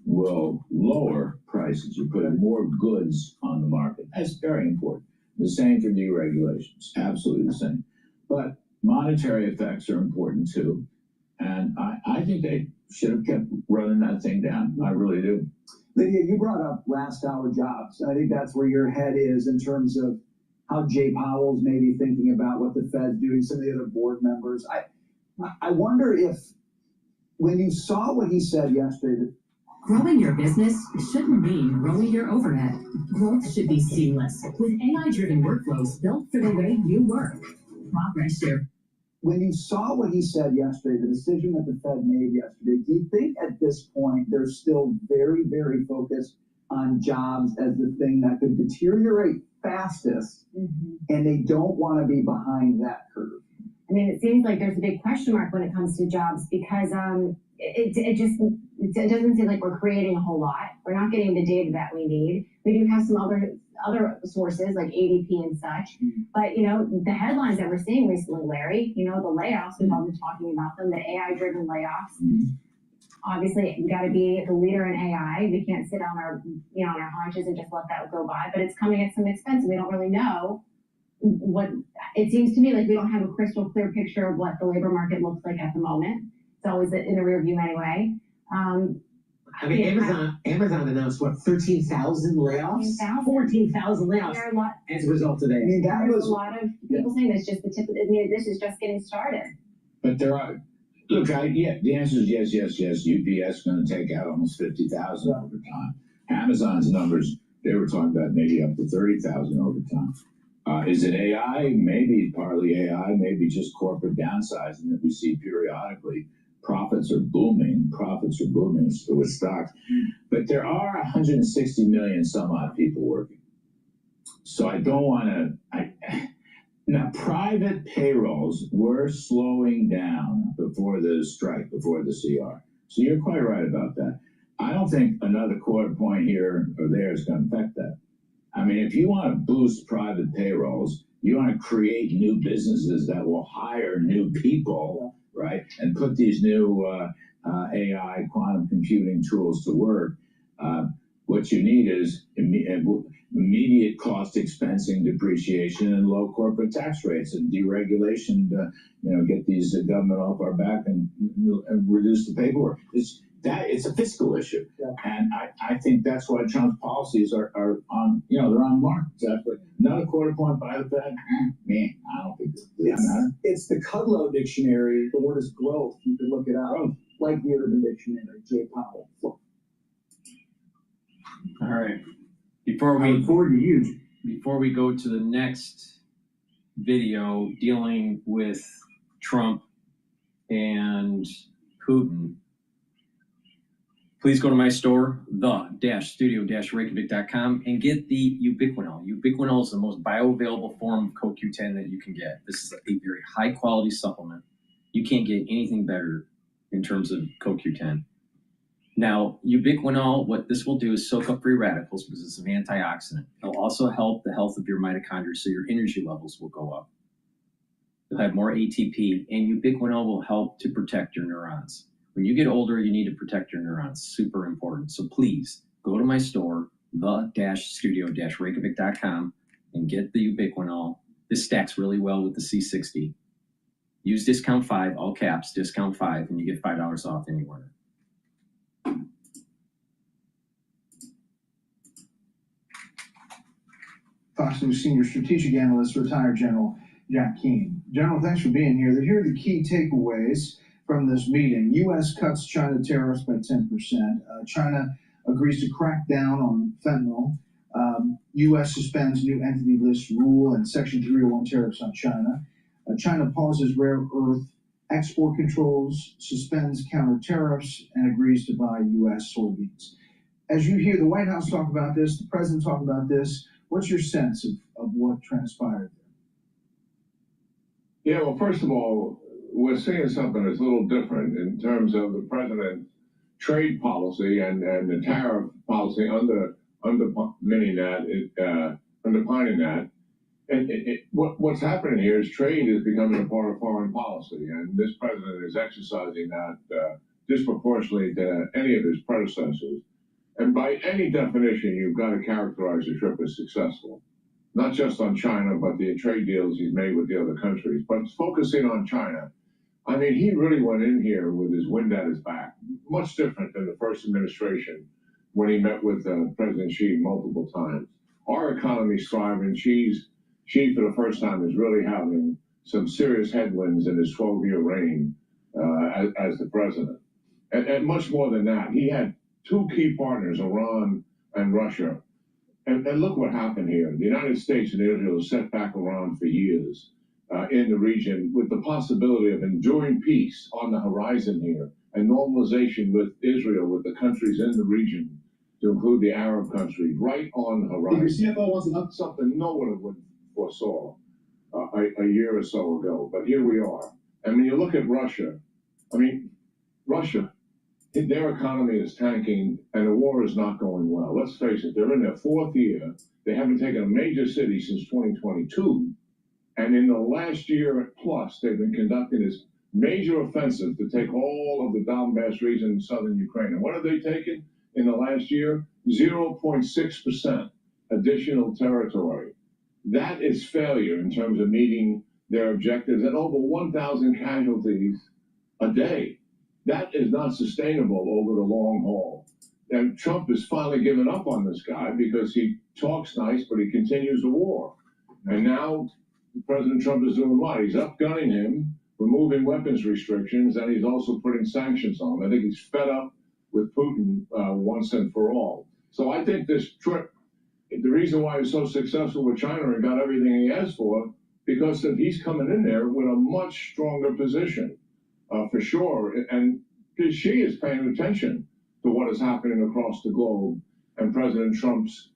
will lower prices. You put more goods on the market. That's very important. The same for deregulations, absolutely the same. But monetary effects are important, too. And I think they should have kept running that thing down. I really do. Lydia, you brought up last hour jobs. I think that's where your head is in terms of how Jay Powell's maybe thinking about what the Fed's doing, some of the other board members. I wonder if, when you saw what he said yesterday, that growing your business shouldn't mean growing your overhead. Growth should be seamless with AI-driven workflows built for the way you work. Progress here. When you saw what he said yesterday, the decision that the Fed made yesterday, do you think at this point they're still very, very focused on jobs as the thing that could deteriorate fastest, and they don't want to be behind that curve? I mean, it seems like there's a big question mark when it comes to jobs, because it doesn't seem like we're creating a whole lot. We're not getting the data that we need. We do have some other sources like ADP and such, but the headlines that we're seeing recently, Larry, the layoffs, we've all been talking about them, the AI-driven layoffs. Obviously, we got to be the leader in AI. We can't sit on our on our haunches and just let that go by. But it's coming at some expense, and we don't really know what. It seems to me like we don't have a crystal clear picture of what the labor market looks like at the moment. It's always in the rear view anyway. I mean, Amazon announced 13,000 layoffs, 14,000 layoffs as a result of that. I mean, There's a lot of people saying that's just the tip of this is just getting started. But there are. Look, the answer is yes. UPS is going to take out almost 50,000 over time. Amazon's numbers, they were talking about maybe up to 30,000 over time. Is it AI? Maybe partly AI, maybe just corporate downsizing that we see periodically. Profits are booming with stocks. But there are 160 million some odd people working. So I don't want to... Now, private payrolls were slowing down before the strike, before the CR. So you're quite right about that. I don't think another quarter point here or there is going to affect that. I mean, if you want to boost private payrolls, you want to create new businesses that will hire new people, right? And put these new AI quantum computing tools to work. What you need is immediate cost expensing, depreciation, and low corporate tax rates and deregulation to, get these government off our back and reduce the paperwork. It's a fiscal issue, and I think that's why Trump's policies are on, they're on mark. Exactly. Another quarter point by the Fed. Man, I don't think that matters. It's the Cottrell dictionary. The word is growth. You can look it up, like the Urban Dictionary. J. Powell. All right. Before we go to the next video dealing with Trump and Putin, please go to my store, the-studio-reykjavik.com, and get the ubiquinol. Ubiquinol is the most bioavailable form of CoQ10 that you can get. This is a very high-quality supplement. You can't get anything better in terms of CoQ10. Now, ubiquinol, what this will do is soak up free radicals because it's an antioxidant. It'll also help the health of your mitochondria, so your energy levels will go up. You'll have more ATP, and ubiquinol will help to protect your neurons. When you get older, you need to protect your neurons. Super important. So please go to my store, the-studio-reykjavik.com, and get the ubiquinol. This stacks really well with the C60. Use discount 5, all caps, discount 5, and you get $5 off any order. Fox News Senior Strategic Analyst, retired General Jack Keane. General, thanks for being here. Here are the key takeaways from this meeting. U.S. cuts China tariffs by 10%. China agrees to crack down on fentanyl. U.S. suspends new entity list rule and Section 301 tariffs on China. China pauses rare earth export controls, suspends counter tariffs, and agrees to buy U.S. soybeans. As you hear the White House talk about this, the president talk about this, what's your sense of what transpired there? Yeah, well, first of all, we're seeing something that's a little different in terms of the president's trade policy and the tariff policy underpinning that. And what's happening here is trade is becoming a part of foreign policy, and this president is exercising that disproportionately to any of his predecessors. And by any definition, you've got to characterize the trip as successful, not just on China, but the trade deals he's made with the other countries. But focusing on China, I mean, he really went in here with his wind at his back, much different than the first administration when he met with President Xi multiple times. Our economy's thriving. Xi, for the first time, is really having some serious headwinds in his 12-year reign as the president. And much more than that, he had two key partners, Iran and Russia. And look what happened here. The United States and Israel set back Iran for years in the region with the possibility of enduring peace on the horizon here and normalization with Israel, with the countries in the region, to include the Arab countries, right on the horizon. Your CFO wasn't up something no one would foresaw a year or so ago. But here we are. And when you look at Russia, I mean, Russia, their economy is tanking, and the war is not going well. Let's face it, they're in their fourth year. They haven't taken a major city since 2022. And in the last year plus, they've been conducting this major offensive to take all of the Donbass region in southern Ukraine. And what have they taken in the last year? 0.6% additional territory. That is failure in terms of meeting their objectives, and over 1,000 casualties a day. That is not sustainable over the long haul. And Trump has finally given up on this guy because he talks nice, but he continues the war. And now President Trump is doing what? He's upgunning him, removing weapons restrictions, and he's also putting sanctions on him. I think he's fed up with Putin once and for all. So I think this trip the reason why he's so successful with China and got everything he asked for, because that he's coming in there with a much stronger position, for sure. And she is paying attention to what is happening across the globe and President Trump's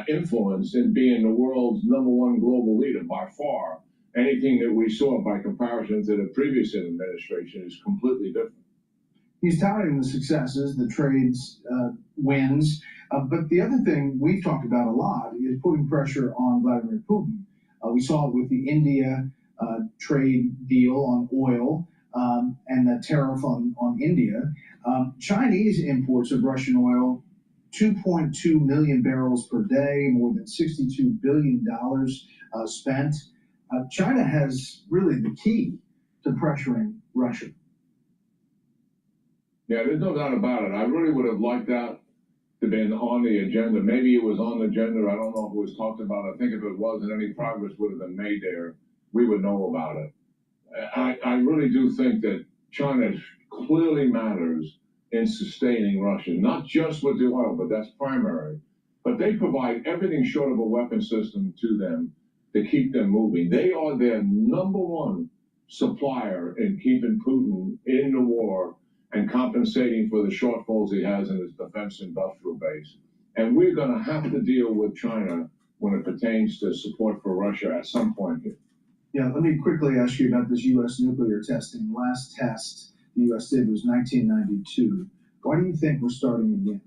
influence in being the world's #1 global leader by far. Anything that we saw by comparison to the previous administration is completely different. He's touting the successes, the trades wins, but the other thing we've talked about a lot is putting pressure on Vladimir Putin. We saw it with the India trade deal on oil and the tariff on India. Chinese imports of Russian oil, 2.2 million barrels per day, more than $62 billion spent. China has really the key to pressuring Russia. Yeah, there's no doubt about it. I really would have liked that to have been on the agenda. Maybe it was on the agenda. I don't know if it was talked about. I think if it wasn't, any progress would have been made there. We would know about it. I really do think that China clearly matters in sustaining Russia, not just with the oil, but that's primary. But they provide everything short of a weapon system to them to keep them moving. They are their #1 supplier in keeping Putin in the war and compensating for the shortfalls he has in his defense industrial base. And we're going to have to deal with China when it pertains to support for Russia at some point here. Yeah, let me quickly ask you about this U.S. nuclear testing. Last test the U.S. did was 1992. Why do you think we're starting again?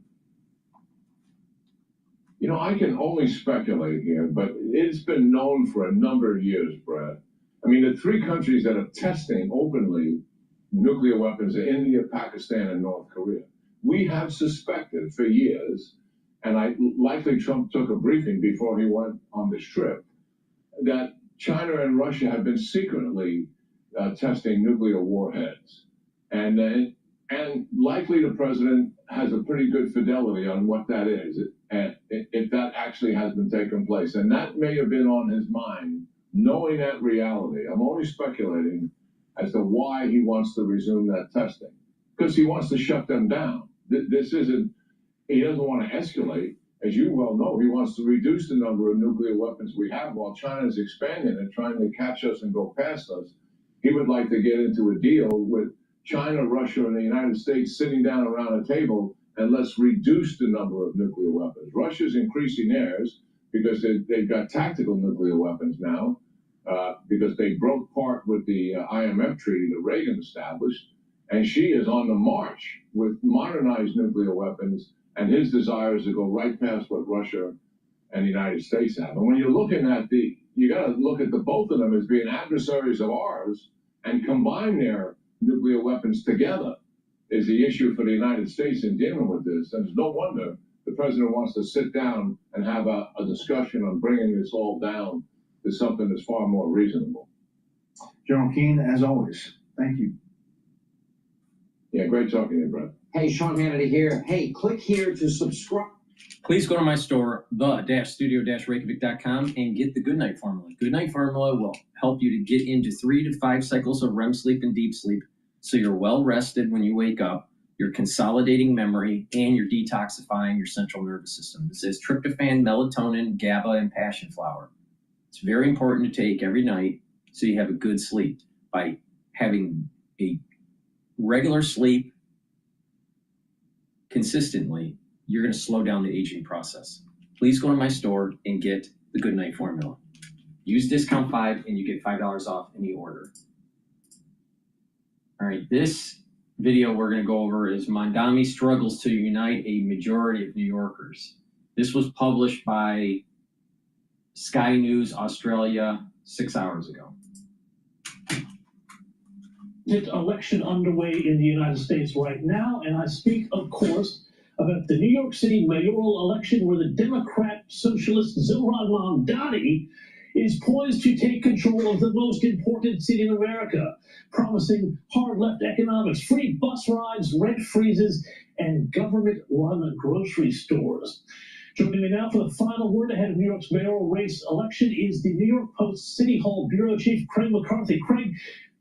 You know, I can only speculate here, but it's been known for a number of years, Brad. I mean, the 3 countries that are testing openly nuclear weapons are India, Pakistan, and North Korea. We have suspected for years, and likely Trump took a briefing before he went on this trip, that China and Russia have been secretly testing nuclear warheads. And likely the president has a pretty good fidelity on what that is, and if that actually has been taking place. And that may have been on his mind, knowing that reality. I'm only speculating as to why he wants to resume that testing. Because he wants to shut them down. This isn't, he doesn't want to escalate. As you well know, he wants to reduce the number of nuclear weapons we have while China is expanding and trying to catch us and go past us. He would like to get into a deal with China, Russia, and the United States sitting down around a table and let's reduce the number of nuclear weapons. Russia's increasing theirs because they've got tactical nuclear weapons now, because they broke part with the IMF treaty that Reagan established, and Xi is on the march with modernized nuclear weapons, and his desire is to go right past what Russia and the United States have. And when you're looking at you got to look at the both of them as being adversaries of ours and combine their nuclear weapons together is the issue for the United States in dealing with this. And it's no wonder the president wants to sit down and have a discussion on bringing this all down to something that's far more reasonable. General Keane, as always, thank you. Yeah, great talking to you, Brett. Hey, Sean Hannity here. Hey, click here to subscribe. Please go to my store, the-studio-reykjavik.com, and get the Goodnight Formula. Goodnight Formula will help you to get into 3 to 5 cycles of REM sleep and deep sleep, so you're well rested when you wake up, you're consolidating memory, and you're detoxifying your central nervous system. This is tryptophan, melatonin, GABA, and passion flower. It's very important to take every night so you have a good sleep. By having a regular sleep consistently, you're going to slow down the aging process. Please go to my store and get the Goodnight Formula. Use discount 5 and you get $5 off any order. All right, this video we're going to go over is Mamdani struggles to unite a majority of New Yorkers. This was published by Sky News Australia 6 hours ago. Election underway in the United States right now, and I speak, of course, about the New York City mayoral election where the Democrat socialist Zohran Mamdani is poised to take control of the most important city in America, promising hard-left economics, free bus rides, rent freezes, and government-run grocery stores. Joining me now for the final word ahead of New York's mayoral race election is the New York Post City Hall bureau chief, Craig McCarthy. Craig,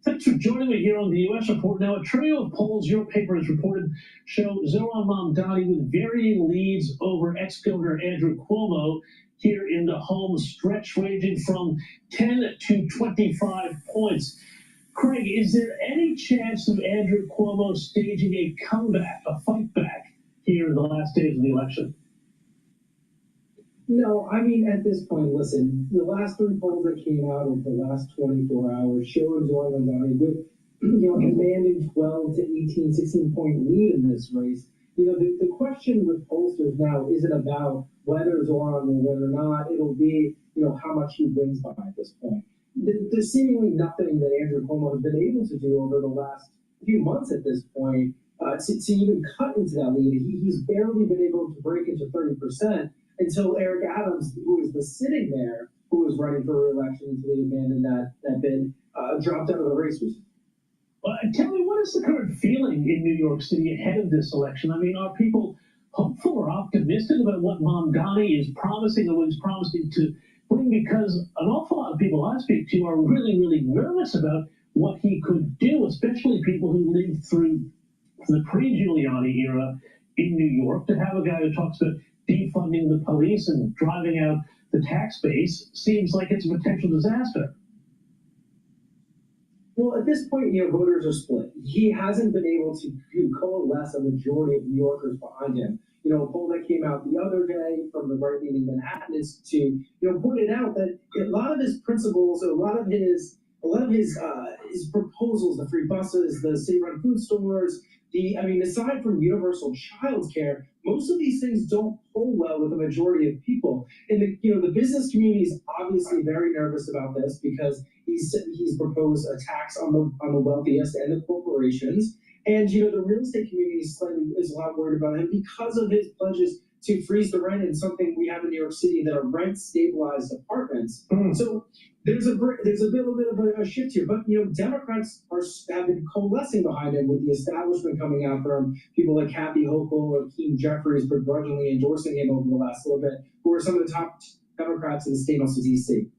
Thanks for joining me here on the U.S. Report. Now, a trio of polls your paper has reported show Zohran Mamdani with varying leads over ex-Governor Andrew Cuomo here in the home stretch, ranging from 10 to 25 points. Craig, is there any chance of Andrew Cuomo staging a comeback, a fight back here in the last days of the election? No, I mean, at this point, listen, the last three polls that came out over the last 24 hours showed Zohran Mamdani with, a commanding 12 to 18, 16-point lead in this race. The question with pollsters now isn't about whether Zohran will win or not. It'll be, how much he wins by at this point. There's seemingly nothing that Andrew Cuomo has been able to do over the last few months at this point to even cut into that lead. He's barely been able to break into 30%. Until Eric Adams, who was the sitting there, who was running for re-election until he abandoned that bid, dropped out of the race recently. Well, tell me, what is the current feeling in New York City ahead of this election? I mean, are people hopeful or optimistic about what Mamdani is promising or what he's promising to bring? Because an awful lot of people I speak to are really, really nervous about what he could do, especially people who lived through the pre-Giuliani era in New York. To have a guy who talks about defunding the police and driving out the tax base seems like it's a potential disaster. Well, at this point, voters are split. He hasn't been able to coalesce a majority of New Yorkers behind him. A poll that came out the other day from the Right Leaning Manhattan Institute, pointed out that a lot of his principles, a lot of his proposals, the free buses, the city-run food stores, aside from universal child care, most of these things don't poll well with the majority of people. And the business community is obviously very nervous about this because he's proposed a tax on the wealthiest and the corporations. And the real estate community is a lot worried about him because of his pledges to freeze the rent in something we have in New York City that are rent stabilized apartments. So there's a little bit of a shift here, but Democrats have been coalescing behind him with the establishment coming out from people like Kathy Hochul or Keem Jeffries begrudgingly endorsing him over the last little bit, who are some of the top Democrats in the state, also DC.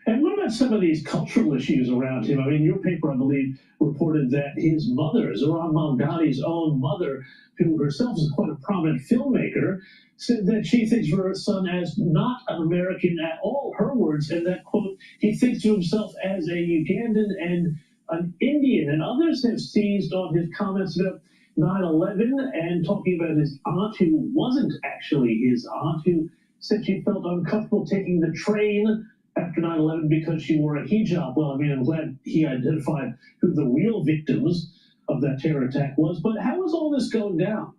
And what about some of these cultural issues around him? I mean, your paper, I believe, reported that his mother, Zohran Mamdani's own mother, who herself is quite a prominent filmmaker, said that she thinks of her son as not an American at all, her words, and that, quote, he thinks of himself as a Ugandan and an Indian. And others have seized on his comments about 9/11 and talking about his aunt, who wasn't actually his aunt, who said she felt uncomfortable taking the train after 9/11 because she wore a hijab. Well, I mean, I'm glad he identified who the real victims of that terror attack was. But how is all this going down?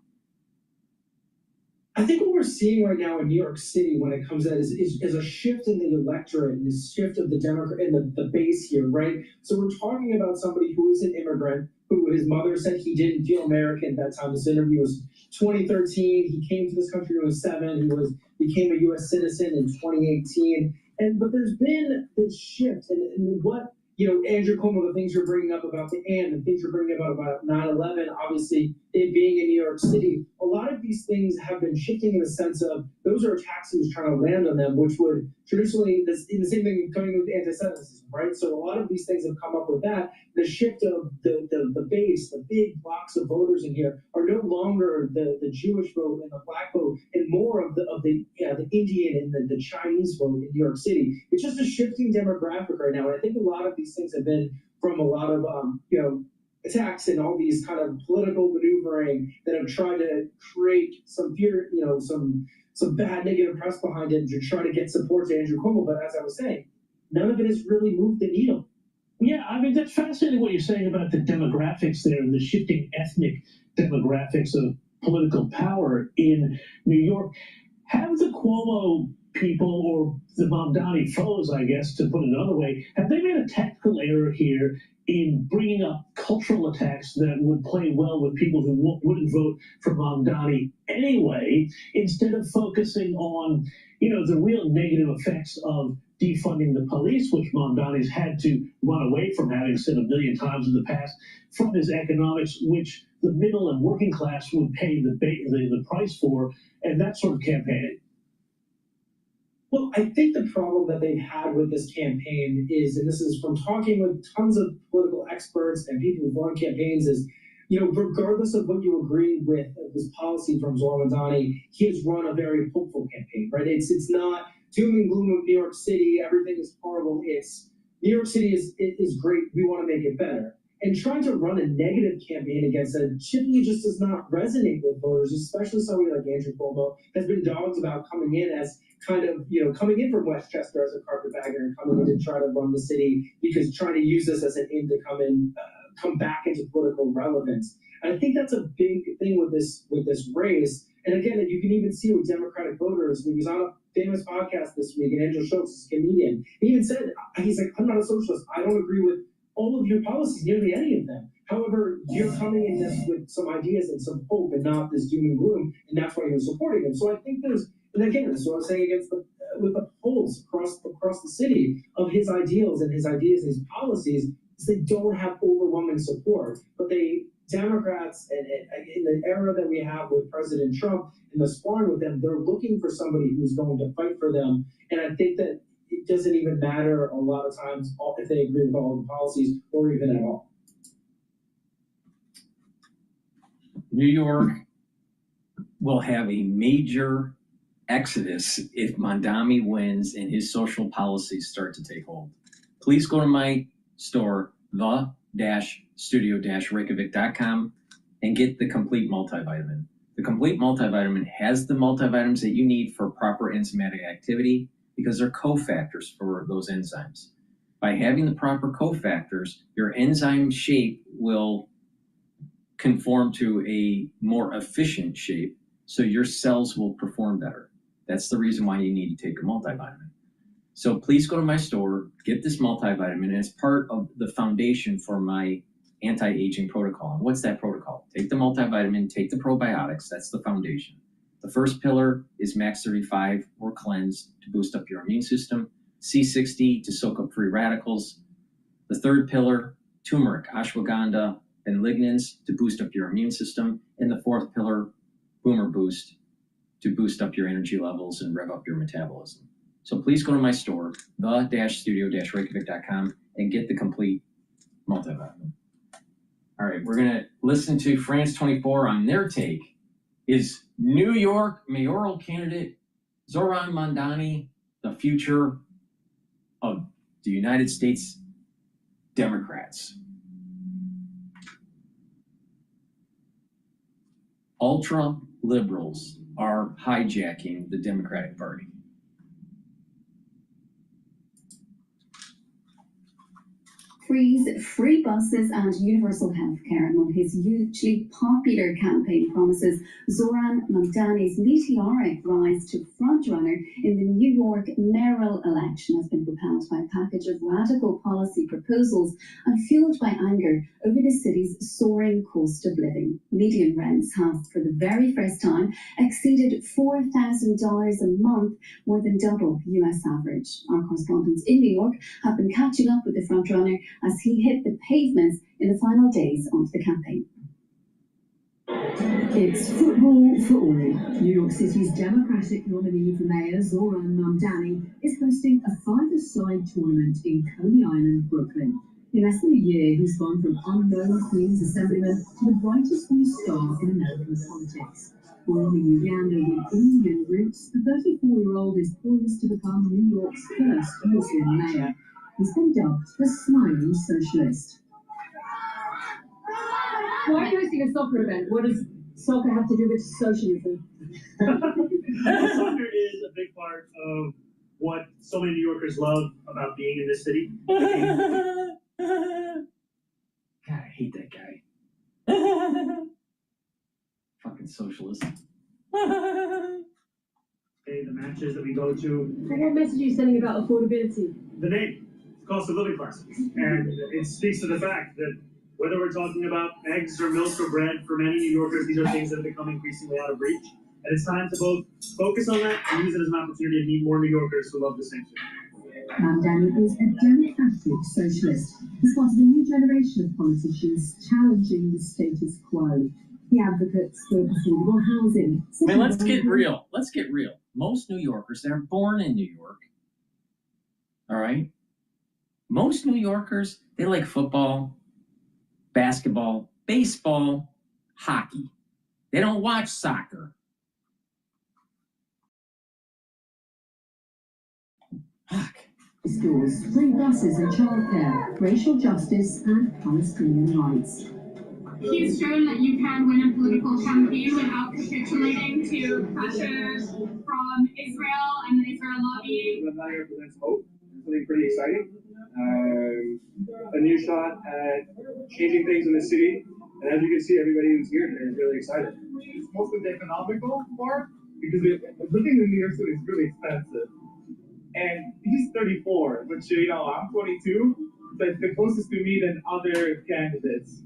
I think what we're seeing right now in New York City when it comes to that is a shift in the electorate and this shift of the Democrat and the base here, right? So we're talking about somebody who is an immigrant, who his mother said he didn't feel American at that time. This interview was 2013. He came to this country when he was 7. He became a U.S. citizen in 2018. But there's been this shift, and what Andrew Cuomo, the things you're bringing up about the things you're bringing up about 9/11, obviously it being in New York City, a lot of these things have been shifting in the sense of those are attacks he was trying to land on them, which would traditionally, the same thing coming with anti-Semitism, right? So a lot of these things have come up with that. The shift of the base, the big blocks of voters in here are no longer the Jewish vote and the black vote, and more of the Indian and the Chinese vote in New York City. It's just a shifting demographic right now. And I think a lot of these things have been from a lot of attacks and all these kind of political maneuvering that have tried to create some fear, some bad negative press behind it to try to get support to Andrew Cuomo. But as I was saying, none of it has really moved the needle. Yeah, I mean, that's fascinating what you're saying about the demographics there and the shifting ethnic demographics of political power in New York. Have the Cuomo people, or the Mamdani foes, I guess, to put it another way, have they made a tactical error here in bringing up cultural attacks that would play well with people who wouldn't vote for Mamdani anyway, instead of focusing on, the real negative effects of defunding the police, which Mamdani's had to run away from, having said a million times in the past, from his economics, which the middle and working class would pay the price for, and that sort of campaigning? Well, I think the problem that they've had with this campaign is, and this is from talking with tons of political experts and people who've run campaigns, is, you know, regardless of what you agree with this policy from Zoran Mamdani, he has run a very hopeful campaign, right? It's not doom and gloom of New York City, everything is horrible. It's New York City is great, we want to make it better. And trying to run a negative campaign against it typically just does not resonate with voters, especially somebody like Andrew Cuomo has been dogged about coming in as kind of, you know, coming in from Westchester as a carpetbagger and coming in to try to run the city because trying to use this as an in to come back into political relevance. And I think that's a big thing with this race. And again, you can even see with Democratic voters. He was on a famous podcast this week, and Andrew Schultz is a comedian. He even said, he's like, I'm not a socialist. I don't agree with all of your policies, nearly any of them. However, you're coming in this with some ideas and some hope and not this doom and gloom, and that's why you're supporting him. So I think there's, and again, this is what I'm saying against with the polls across the city of his ideals and his ideas and his policies, is they don't have overwhelming support. But Democrats, and in the era that we have with President Trump and the sparring with them, they're looking for somebody who's going to fight for them. And I think that it doesn't even matter a lot of times if they agree with all the policies or even at all. New York will have a major exodus if Mamdani wins and his social policies start to take hold. Please go to my store, the-studio-reykjavik.com, and get the complete multivitamin. The complete multivitamin has the multivitamins that you need for proper enzymatic activity because they're cofactors for those enzymes. By having the proper cofactors, your enzyme shape will conform to a more efficient shape, so your cells will perform better. That's the reason why you need to take a multivitamin. So please go to my store, get this multivitamin, and it's part of the foundation for my anti-aging protocol. And what's that protocol? Take the multivitamin, take the probiotics, that's the foundation. The first pillar is Max 35 or Cleanse to boost up your immune system, C60 to soak up free radicals. The third pillar, turmeric, ashwagandha, and lignans to boost up your immune system. And the fourth pillar, Boomer Boost, to boost up your energy levels and rev up your metabolism. So please go to my store, the-studio-reykjavik.com, and get the complete multivitamin. All right, we're gonna listen to France 24 on their take. Is New York mayoral candidate Zoran Mamdani the future of the United States Democrats? Ultra liberals are hijacking the Democratic Party. Freeze free buses and universal healthcare among his hugely popular campaign promises. Zoran Mamdani's meteoric rise to frontrunner in the New York mayoral election has been propelled by a package of radical policy proposals and fueled by anger over the city's soaring cost of living. Median rents have, for the very first time, exceeded $4,000 a month, more than double the US average. Our correspondents in New York have been catching up with the frontrunner as he hit the pavements in the final days of the campaign. It's football for all. New York City's Democratic nominee for mayor, Zoran Mamdani, is hosting a five-a-side tournament in Coney Island, Brooklyn. In less than a year, he's gone from unknown Queens Assemblyman to the brightest new star in American politics. Born in Uganda with Indian roots, the 34-year-old is poised to become New York's first Muslim mayor. He's been dubbed the Smiling Socialist. Why are you hosting a soccer event? What does soccer have to do with socialism? Soccer is a big part of what so many New Yorkers love about being in this city. God, I hate that guy. Fucking socialist. Okay, the matches that we go to. What message are you sending about affordability? The name, cost of living crisis. And it speaks to the fact that whether we're talking about eggs or milk or bread, for many New Yorkers, these are things that have become increasingly out of reach. And it's time to both focus on that and use it as an opportunity to meet more New Yorkers who love the same thing. Mamdani is a democratic socialist. He's part of a new generation of politicians challenging the status quo. He advocates for affordable housing. I mean, let's get real. Let's get real. Most New Yorkers, they're born in New York. All right? Most New Yorkers, they like football, basketball, baseball, hockey. They don't watch soccer. Fuck. Stores, free buses and childcare, racial justice and Palestinian rights. He's shown that you can win a political campaign without capitulating to pressures from Israel and the Israel lobby. Mamdani represents hope, something pretty exciting. A new shot at changing things in the city. And as you can see, everybody who's here today is really excited. It's mostly the economical part, because living in New York City is really expensive. And he's 34, which, I'm 22. That's the closest to me than other candidates.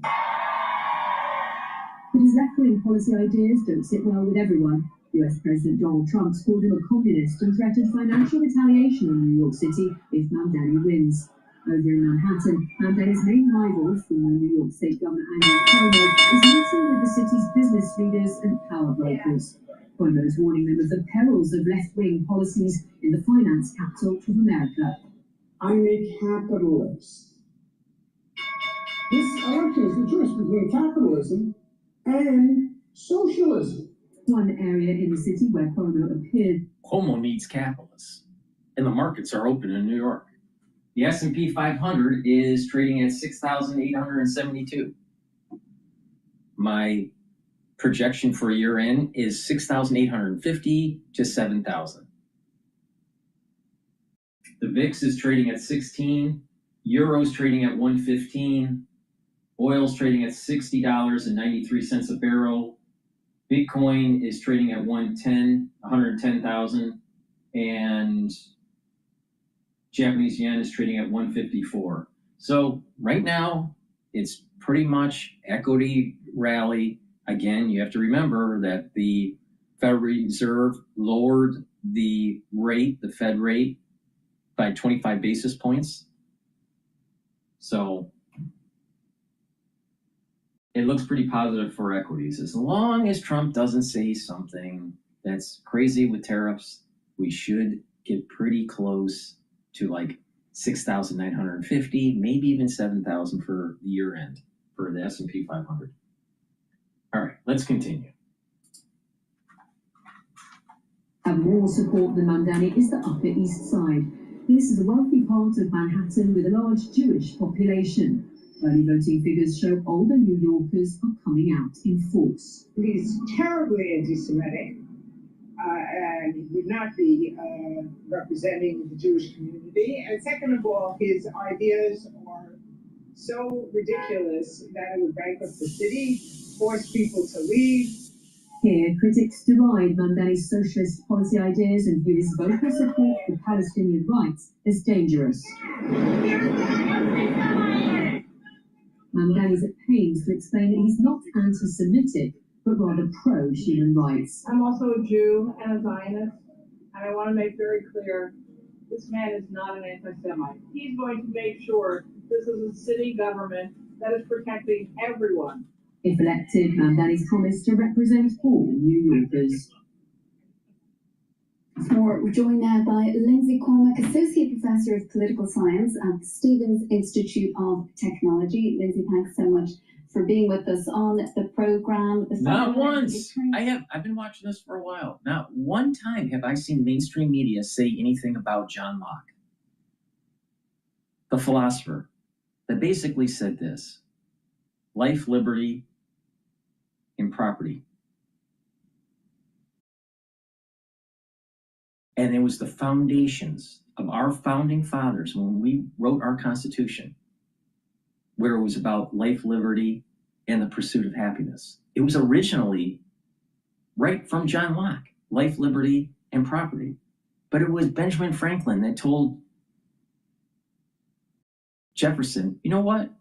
But his left-wing policy ideas don't sit well with everyone. US President Donald Trump called him a communist and threatened financial retaliation in New York City if Mamdani wins. Over in Manhattan, Mamdani's main rival, former New York State Governor Andrew Cuomo, is meeting with the city's business leaders and power brokers. Cuomo is warning them of the perils of left-wing policies in the finance capital of America. I'm a capitalist. This election is the choice between capitalism and socialism. One area in the city where Cuomo appeared. Cuomo needs capitalists, and the markets are open in New York. The S&P 500 is trading at 6,872. My projection for year end is 6,850 to 7,000. The VIX is trading at 16. Euro's trading at 115. Oil's trading at $60.93 a barrel. Bitcoin is trading at 110,000, and Japanese yen is trading at 154. So right now, it's pretty much equity rally. Again, you have to remember that the Federal Reserve lowered the rate, the Fed rate, by 25 basis points. So it looks pretty positive for equities. As long as Trump doesn't say something that's crazy with tariffs, we should get pretty close to like 6,950, maybe even 7,000 for the year end for the S&P 500. All right, let's continue. Have more support than Mamdani is the Upper East Side. This is a wealthy part of Manhattan with a large Jewish population. Early voting figures show older New Yorkers are coming out in force. He's terribly anti-Semitic and he would not be representing the Jewish community. And second of all, his ideas are so ridiculous that it would bankrupt the city, force people to leave. Here, critics deride Mamdani's socialist policy ideas and view his vocal support for Palestinian rights as dangerous. Mamdani is at pains to explain that he's not anti-Semitic, but rather pro-human rights. I'm also a Jew and a Zionist, and I want to make very clear, this man is not an anti-Semite. He's going to make sure this is a city government that is protecting everyone. If elected, Mamdani's promised to represent all New Yorkers. We're joined now by Lindsay Cormack, Associate Professor of Political Science at the Stevens Institute of Technology. Lindsay, thanks so much for being with us on the program. Not once. I've been watching this for a while. Not one time have I seen mainstream media say anything about John Locke, the philosopher, that basically said this: life, liberty, and property. And it was the foundations of our founding fathers when we wrote our Constitution, where it was about life, liberty, and the pursuit of happiness. It was originally right from John Locke, life, liberty, and property. But it was Benjamin Franklin that told Jefferson, you know what?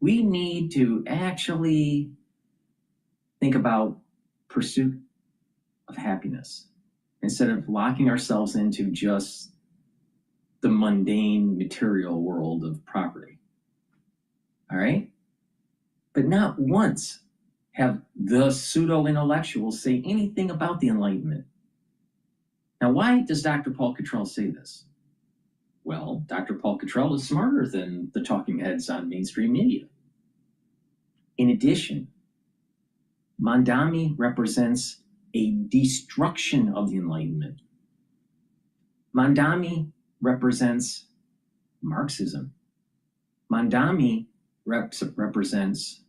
We need to actually think about pursuit of happiness instead of locking ourselves into just the mundane material world of property. All right? But not once have the pseudo-intellectuals say anything about the Enlightenment. Now, why does Dr. Paul Cottrell say this? Well, Dr. Paul Cottrell is smarter than the talking heads on mainstream media. In addition, Mamdani represents a destruction of the Enlightenment. Mamdani represents Marxism. Mamdani represents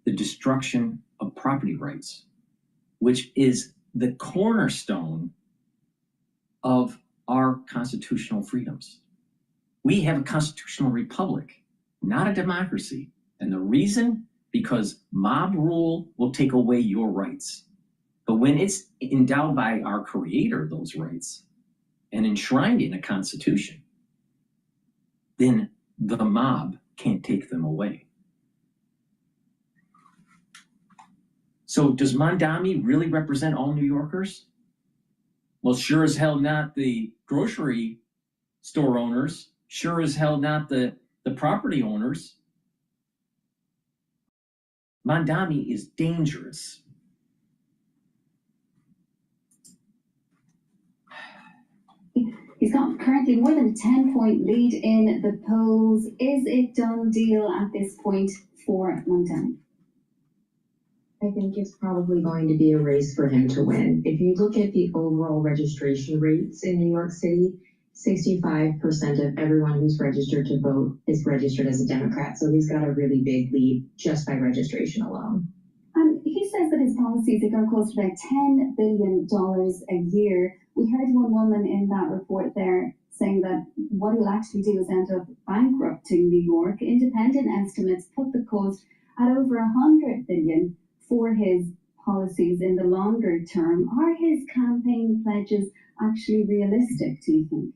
the destruction of property rights, which is the cornerstone of our constitutional freedoms. We have a constitutional republic, not a democracy. And the reason, because mob rule will take away your rights. But when it's endowed by our creator, those rights, and enshrined in a constitution, then the mob can't take them away. So does Mamdani really represent all New Yorkers? Well, sure as hell not the grocery store owners, sure as hell not the property owners. Mamdani is dangerous. He's got currently more than a 10-point lead in the polls. Is it done deal at this point for Mamdani? I think it's probably going to be a race for him to win. If you look at the overall registration rates in New York City, 65% of everyone who's registered to vote is registered as a Democrat. So he's got a really big lead just by registration alone. He says that his policies are going to cost about $10 billion a year. We heard one woman in that report there saying that what he'll actually do is end up bankrupting New York. Independent estimates put the cost at over $100 billion for his policies in the longer term. Are his campaign pledges actually realistic, do you think?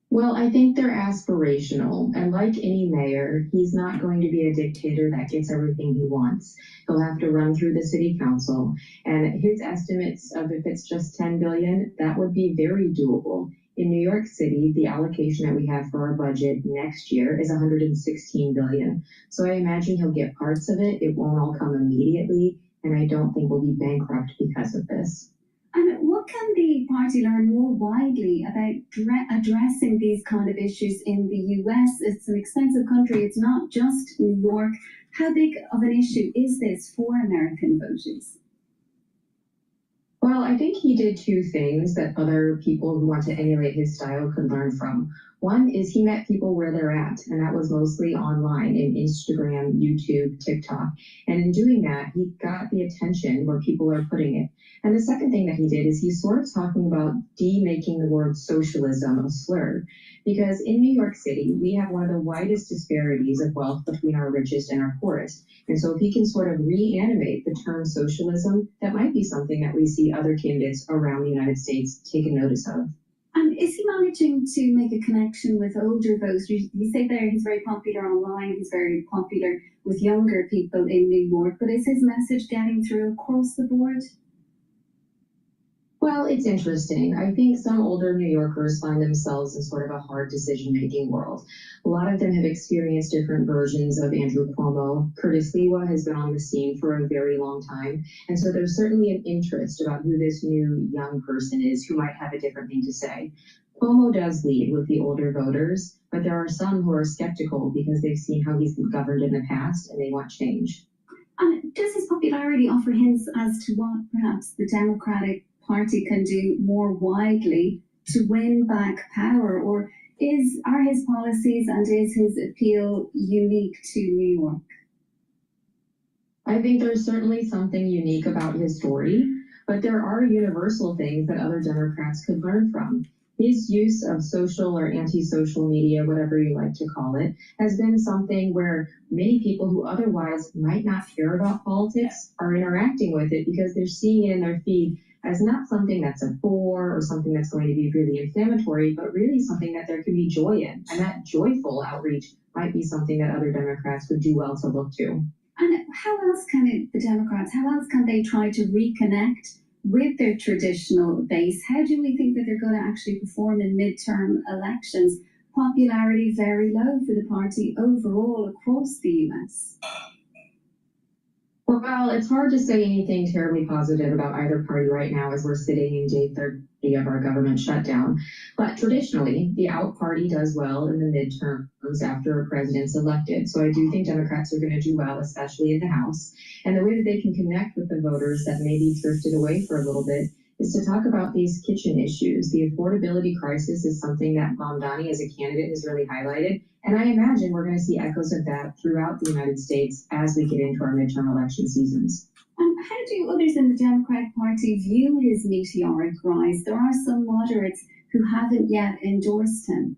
Well, I think they're aspirational, and like any mayor, he's not going to be a dictator that gets everything he wants. He'll have to run through the city council, and his estimates of if it's just $10 billion, that would be very doable. In New York City, the allocation that we have for our budget next year is $116 billion. So I imagine he'll get parts of it. It won't all come immediately, and I don't think we'll be bankrupt because of this. And what can the party learn more widely about addressing these kind of issues in the US? It's an expensive country. It's not just New York. How big of an issue is this for American voters? Well, I think he did two things that other people who want to emulate his style could learn from. One is he met people where they're at, and that was mostly online in Instagram, YouTube, TikTok. And in doing that, he got the attention where people are putting it. And the second thing that he did is he's sort of talking about making the word socialism a slur. Because in New York City, we have one of the widest disparities of wealth between our richest and our poorest. And so if he can sort of reanimate the term socialism, that might be something that we see other candidates around the United States take a notice of. And is he managing to make a connection with older voters? You say there he's very popular online, he's very popular with younger people in New York, but is his message getting through across the board? Well, it's interesting. I think some older New Yorkers find themselves in sort of a hard decision-making world. A lot of them have experienced different versions of Andrew Cuomo. Curtis Lewa has been on the scene for a very long time. And so there's certainly an interest about who this new young person is who might have a different thing to say. Cuomo does lead with the older voters, but there are some who are skeptical because they've seen how he's been governed in the past and they want change. And does his popularity offer hints as to what perhaps the Democratic Party can do more widely to win back power, or are his policies and is his appeal unique to New York? I think there's certainly something unique about his story, but there are universal things that other Democrats could learn from. His use of social or anti-social media, whatever you like to call it, has been something where many people who otherwise might not care about politics are interacting with it because they're seeing it in their feed as not something that's a bore or something that's going to be really inflammatory, but really something that there can be joy in. And that joyful outreach might be something that other Democrats would do well to look to. And how else can how else can they try to reconnect with their traditional base? How do we think that they're going to actually perform in midterm elections? Popularity very low for the party overall across the US. Well, it's hard to say anything terribly positive about either party right now as we're sitting in day 30 of our government shutdown. But traditionally, the out party does well in the midterms after a president's elected. So I do think Democrats are going to do well, especially in the House. And the way that they can connect with the voters that maybe drifted away for a little bit is to talk about these kitchen issues. The affordability crisis is something that Mamdani as a candidate has really highlighted. And I imagine we're going to see echoes of that throughout the United States as we get into our midterm election seasons. How do others in the Democratic Party view his meteoric rise? There are some moderates who haven't yet endorsed him.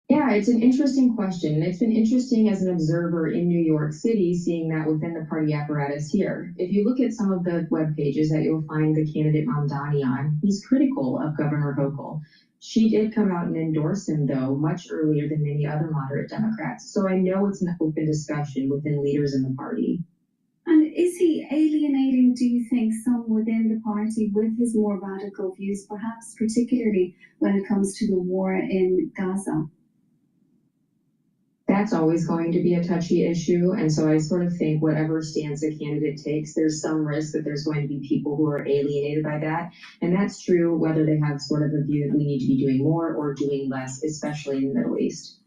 Yeah, it's an interesting question. And it's been interesting as an observer in New York City, seeing that within the party apparatus here. If you look at some of the web pages that you'll find the candidate Mamdani on, he's critical of Governor Hochul. She did come out and endorse him, though, much earlier than many other moderate Democrats. So I know it's an open discussion within leaders in the party. And is he alienating, do you think, some within the party with his more radical views, perhaps particularly when it comes to the war in Gaza? That's always going to be a touchy issue. And so I sort of think whatever stance a candidate takes, there's some risk that there's going to be people who are alienated by that. And that's true whether they have sort of a view that we need to be doing more or doing less, especially in the Middle East.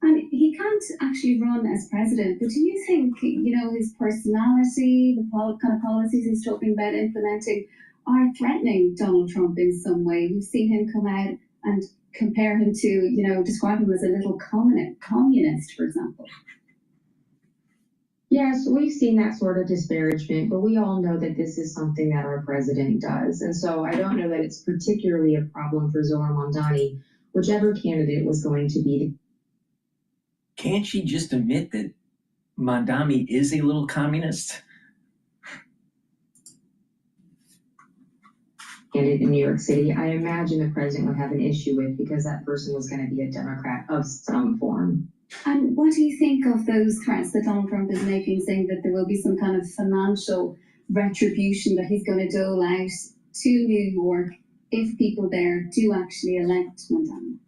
And he can't actually run as president, but do you think, his personality, the kind of policies he's talking about implementing are threatening Donald Trump in some way? We've seen him come out and compare him to, describe him as a little communist, for example. Yes, we've seen that sort of disparagement, but we all know that this is something that our president does. And so I don't know that it's particularly a problem for Zohran Mamdani, whichever candidate was going to be. Can't she just admit that Mamdani is a little communist? Candidate in New York City, I imagine the president would have an issue with because that person was going to be a Democrat of some form. And what do you think of those threats that Donald Trump is making, saying that there will be some kind of financial retribution that he's going to dole out to New York if people there do actually elect Mamdani?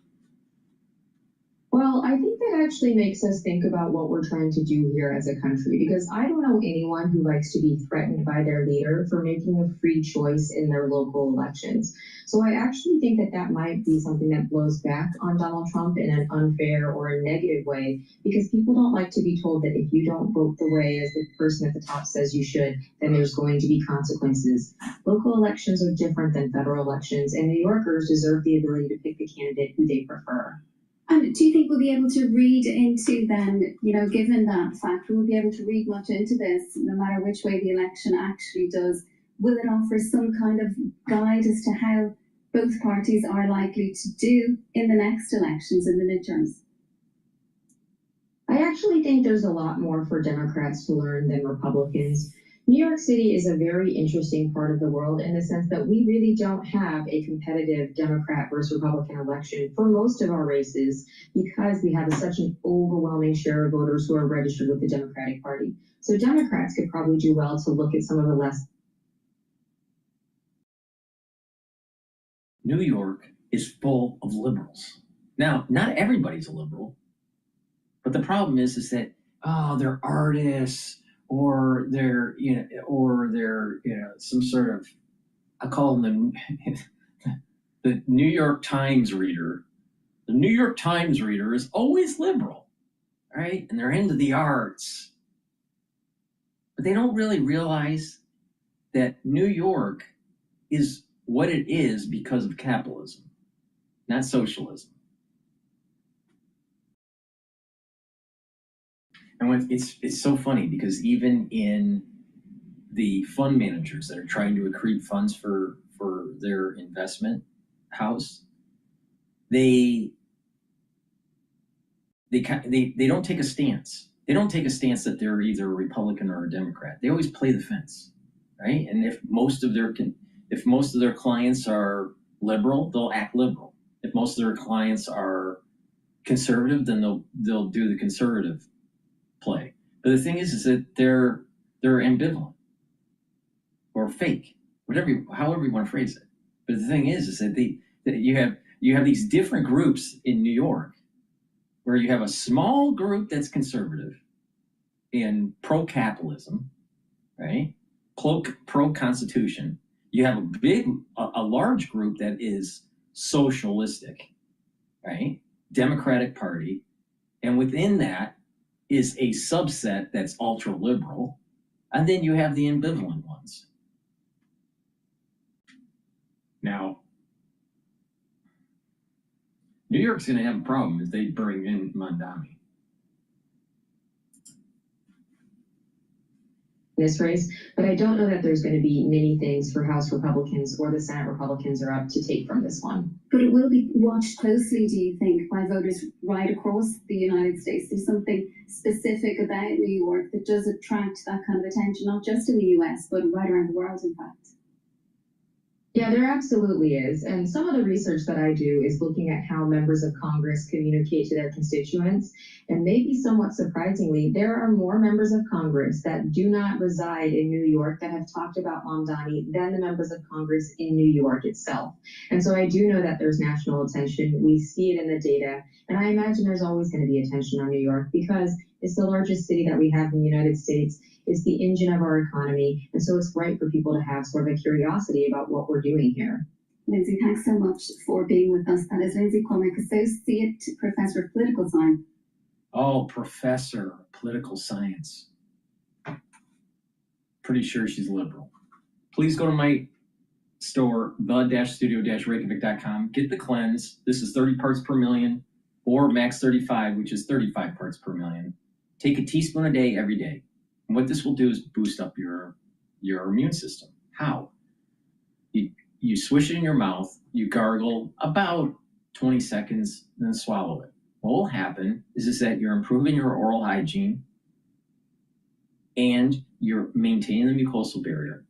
Well, I think that actually makes us think about what we're trying to do here as a country, because I don't know anyone who likes to be threatened by their leader for making a free choice in their local elections. So I actually think that that might be something that blows back on Donald Trump in an unfair or a negative way, because people don't like to be told that if you don't vote the way as the person at the top says you should, then there's going to be consequences. Local elections are different than federal elections, and New Yorkers deserve the ability to pick the candidate who they prefer. And do you think we'll be able to read into then, given that fact, we'll be able to read much into this, no matter which way the election actually does? Will it offer some kind of guide as to how both parties are likely to do in the next elections, in the midterms? I actually think there's a lot more for Democrats to learn than Republicans. New York City is a very interesting part of the world in the sense that we really don't have a competitive Democrat versus Republican election for most of our races because we have such an overwhelming share of voters who are registered with the Democratic Party. So Democrats could probably do well to look at some of the less. New York is full of liberals. Now, not everybody's a liberal, but the problem is that, they're artists, or they're some sort of, I call them the New York Times reader. The New York Times reader is always liberal, right? And they're into the arts. But they don't really realize that New York is what it is because of capitalism, not socialism. And it's so funny because even in the fund managers that are trying to accrete funds for their investment house, they don't take a stance. They don't take a stance that they're either a Republican or a Democrat. They always play the fence, right? And if most of their clients are liberal, they'll act liberal. If most of their clients are conservative, then they'll do the conservative play. But the thing is that they're ambivalent or fake, however you want to phrase it. But the thing is that you have these different groups in New York, where you have a small group that's conservative, and pro-capitalism, right? Pro-constitution. You have a large group that is socialistic, right? Democratic Party. And within that is a subset that's ultra-liberal. And then you have the ambivalent ones. Now, New York's going to have a problem if they bring in Mamdani. This race, but I don't know that there's going to be many things for House Republicans or the Senate Republicans are up to take from this one. But it will be watched closely, do you think, by voters right across the United States? There's something specific about New York that does attract that kind of attention, not just in the US, but right around the world, in fact. Yeah, there absolutely is. And some of the research that I do is looking at how members of Congress communicate to their constituents. And maybe somewhat surprisingly, there are more members of Congress that do not reside in New York that have talked about Mamdani than the members of Congress in New York itself. And so I do know that there's national attention. We see it in the data. And I imagine there's always going to be attention on New York because it's the largest city that we have in the United States. It's the engine of our economy. And so it's right for people to have sort of a curiosity about what we're doing here. Lindsay, thanks so much for being with us. That is Lindsay Cormack, Associate Professor of Political Science. Oh, Professor of Political Science. Pretty sure she's liberal. Please go to my store, the-studio-reykjavik.com. Get the cleanse. This is 30 parts per million, or max 35, which is 35 parts per million. Take a teaspoon a day every day. And what this will do is boost up your immune system. How? You swish it in your mouth, you gargle about 20 seconds, then swallow it. What will happen is that you're improving your oral hygiene and you're maintaining the mucosal barrier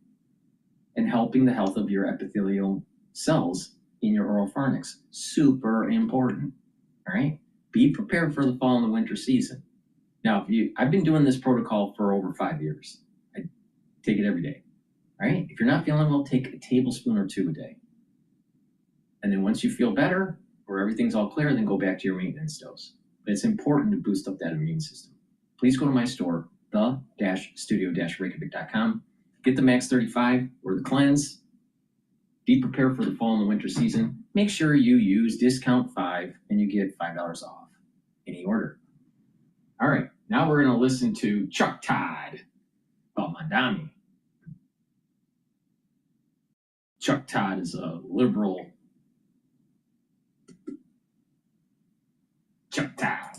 and helping the health of your epithelial cells in your oropharynx. Super important, all right? Be prepared for the fall and the winter season. Now, I've been doing this protocol for over 5 years. I take it every day, all right? If you're not feeling well, take a tablespoon or two a day. And then once you feel better, or everything's all clear, then go back to your maintenance dose. But it's important to boost up that immune system. Please go to my store, the-studio-reykjavik.com. Get the Max 35 or the Cleanse. Be prepared for the fall and the winter season. Make sure you use discount 5 and you get $5 off any order. All right, now we're going to listen to Chuck Todd about Mamdani. Chuck Todd is a liberal. Chuck Todd.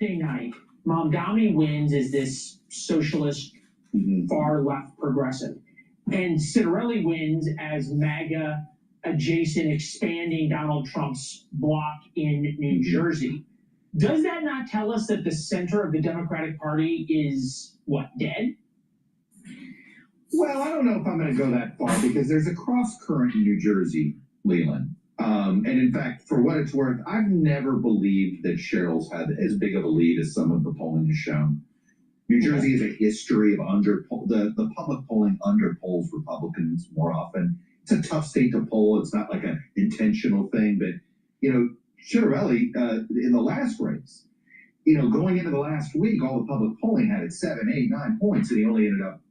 Day night, Mamdani wins as this socialist, far left progressive, and Cottrell wins as MAGA adjacent, expanding Donald Trump's bloc in New Jersey. Does that not tell us that the center of the Democratic Party is, what, dead? Well, I don't know if I'm going to go that far because there's a cross current in New Jersey, Leland. And in fact, for what it's worth, I've never believed that Cheryl's had as big of a lead as some of the polling has shown. New Jersey has a history of the public polling underpolls Republicans more often. It's a tough state to poll. It's not like an intentional thing, but Cottrell in the last race, going into the last week, all the public polling had it 7, 8, 9 points, and he only ended up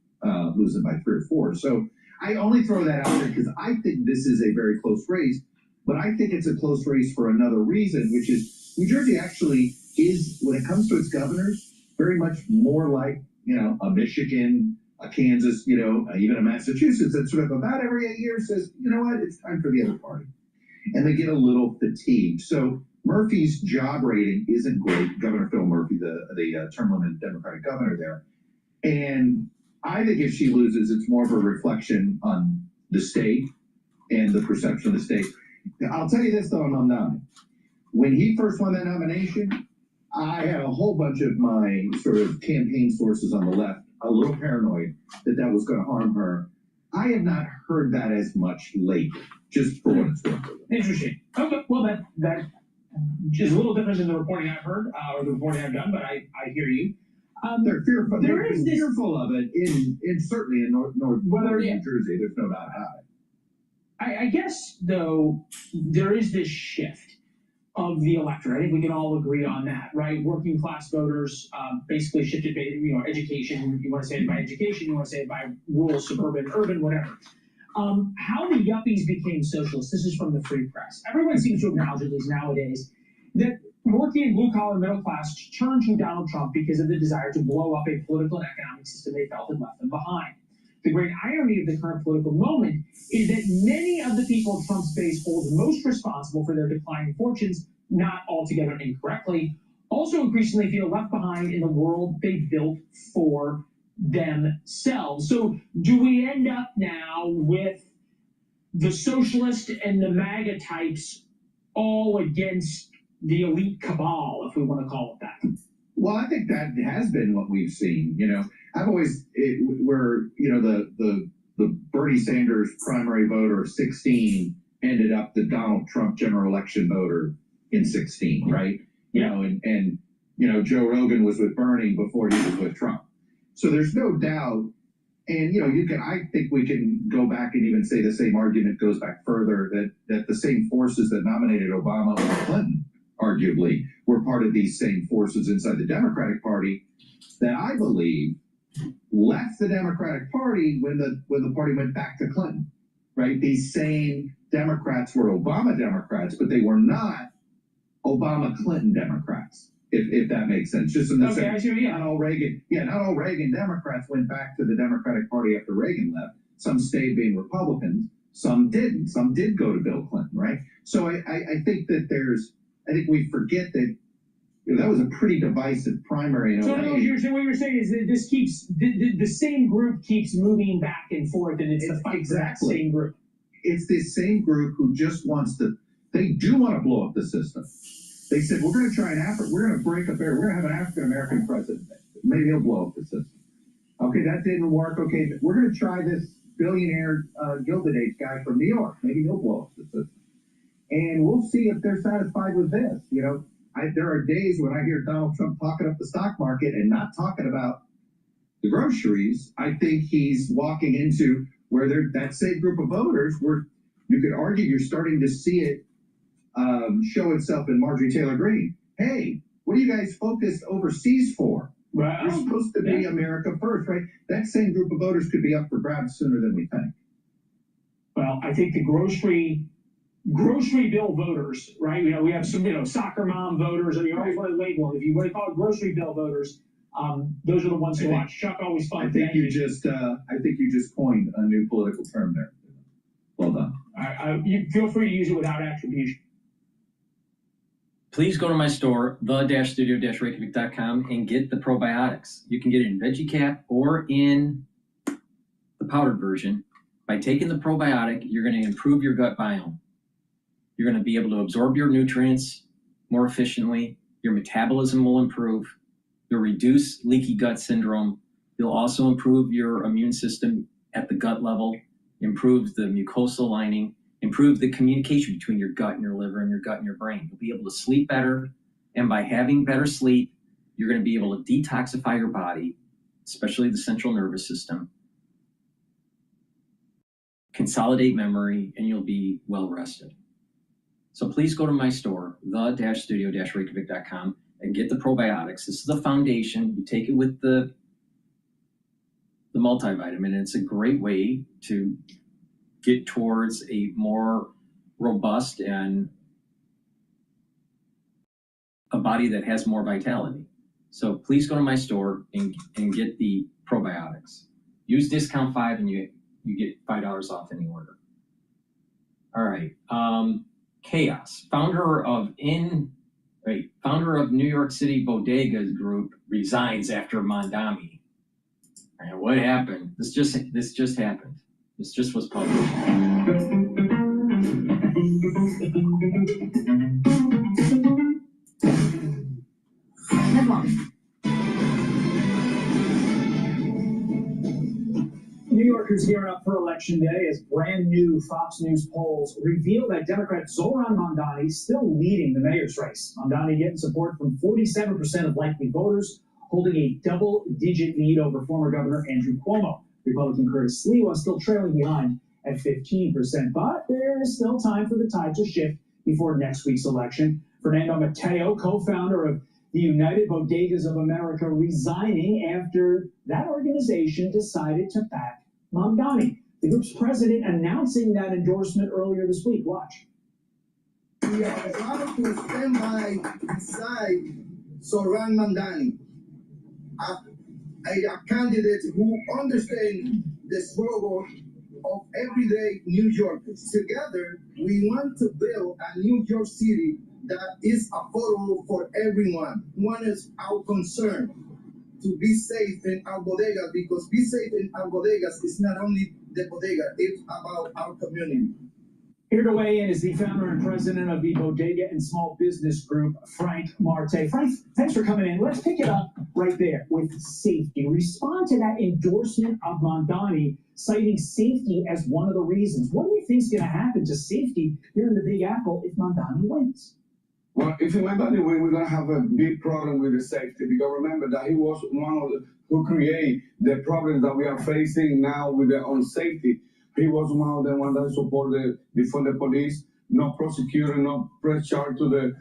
losing by 3 or 4. So I only throw that out there because I think this is a very close race, but I think it's a close race for another reason, which is New Jersey actually is, when it comes to its governors, very much more like, a Michigan, a Kansas, even a Massachusetts that sort of about every 8 years says, you know what, it's time for the other party. And they get a little fatigued. So Murphy's job rating isn't great. Governor Phil Murphy, the term limited Democratic governor there. And I think if she loses, it's more of a reflection on the state and the perception of the state. I'll tell you this, though, on Mamdani. When he first won that nomination, I had a whole bunch of my sort of campaign sources on the left a little paranoid that was going to harm her. I have not heard that as much lately, just for what it's worth. Interesting. Okay, well, that is a little different than the reporting I've heard or the reporting I've done, but I hear you. They're fearful. They're fearful of it certainly in northern New Jersey. There's no doubt about it. I guess, though, there is this shift. of the electorate. I think we can all agree on that, right? Working class voters basically shifted, education. You want to say it by education, you want to say it by rural, suburban, urban, whatever. How the yuppies became socialists. This is from the Free Press. Everyone seems to acknowledge, at least nowadays, that working and blue-collar middle class turned to Donald Trump because of the desire to blow up a political and economic system they felt had left them behind. The great irony of the current political moment is that many of the people Trump's base holds most responsible for their declining fortunes, not altogether incorrectly, also increasingly feel left behind in the world they built for themselves. So do we end up now with the socialist and the MAGA types all against the elite cabal, if we want to call it that? Well, I think that has been what we've seen. I've always the Bernie Sanders primary voter of 16 ended up the Donald Trump general election voter in 16, right? And Joe Rogan was with Bernie before he was with Trump. So there's no doubt. And I think we can go back and even say the same argument goes back further, that the same forces that nominated Obama or Clinton, arguably, were part of these same forces inside the Democratic Party that I believe left the Democratic Party when the party went back to Clinton, right? These same Democrats were Obama Democrats, but they were not Obama-Clinton Democrats, if that makes sense. Just in the sense, not all Reagan Democrats went back to the Democratic Party after Reagan left. Some stayed being Republicans, some didn't. Some did go to Bill Clinton, right? So I think that I think we forget that that was a pretty divisive primary in 08. So what you're saying is that this keeps, the same group keeps moving back and forth, and it's the fight for that same group. It's this same group who just wants they do want to blow up the system. They said, we're going to try we're going to break up we're going to have an African-American president. Maybe he'll blow up the system. Okay, that didn't work. Okay, we're going to try this billionaire Gilded Age guy from New York. Maybe he'll blow up the system. And we'll see if they're satisfied with this. There are days when I hear Donald Trump talking up the stock market and not talking about the groceries. I think he's walking into where that same group of voters, where you could argue you're starting to see it show itself in Marjorie Taylor Greene. Hey, what are you guys focused overseas for? Right. You're supposed to be America first, right? That same group of voters could be up for grabs sooner than we think. Well, I think the grocery bill voters, right? We have some, soccer mom voters, or you always want to label them. If you want to call it grocery bill voters, those are the ones to watch. Chuck, always fun. I think you just coined a new political term there. Well done. You feel free to use it without attribution. Please go to my store, the-studio-reykjavik.com, and get the probiotics. You can get it in veggie cap or in the powdered version. By taking the probiotic, you're going to improve your gut biome. You're going to be able to absorb your nutrients more efficiently. Your metabolism will improve. You'll reduce leaky gut syndrome. You'll also improve your immune system at the gut level, improve the mucosal lining, improve the communication between your gut and your liver and your gut and your brain. You'll be able to sleep better. And by having better sleep, you're going to be able to detoxify your body, especially the central nervous system, consolidate memory, and you'll be well rested. So please go to my store, the-studio-reykjavik.com, and get the probiotics. This is the foundation. You take it with the multivitamin, and it's a great way to get towards a more robust and a body that has more vitality. So please go to my store and get the probiotics. Use discount 5 and you get $5 off any order. All right. Chaos, founder of New York City Bodegas Group, resigns after Mamdani. And what happened? This just happened. This just was published. Headline. New Yorkers gearing up for Election Day as brand new Fox News polls reveal that Democrat Zoran Mamdani still leading the mayor's race. Mamdani getting support from 47% of likely voters, holding a double-digit lead over former Governor Andrew Cuomo. Republican Curtis Sliwa still trailing behind at 15%, but there is still time for the tide to shift before next week's election. Fernando Mateo, co-founder of the United Bodegas of America, resigning after that organization decided to back Mamdani. The group's president announcing that endorsement earlier this week. Watch. We are proud to stand beside Zoran Mamdani, a candidate who understands the struggle of everyday New Yorkers. Together, we want to build a New York City that is affordable for everyone. One is our concern to be safe in our bodegas, because be safe in our bodegas is not only the bodega, it's about our community. Here to weigh in is the founder and president of the Bodega and Small Business Group, Frank Marte. Frank, thanks for coming in. Let's pick it up right there with safety. Respond to that endorsement of Mamdani, citing safety as one of the reasons. What do you think is going to happen to safety here in the Big Apple if Mamdani wins? Well, if Mamdani wins, we're going to have a big problem with the safety, because remember that he was one of the who created the problems that we are facing now with the unsafety. He was one of the ones that supported the police, no prosecutor, no press charge to the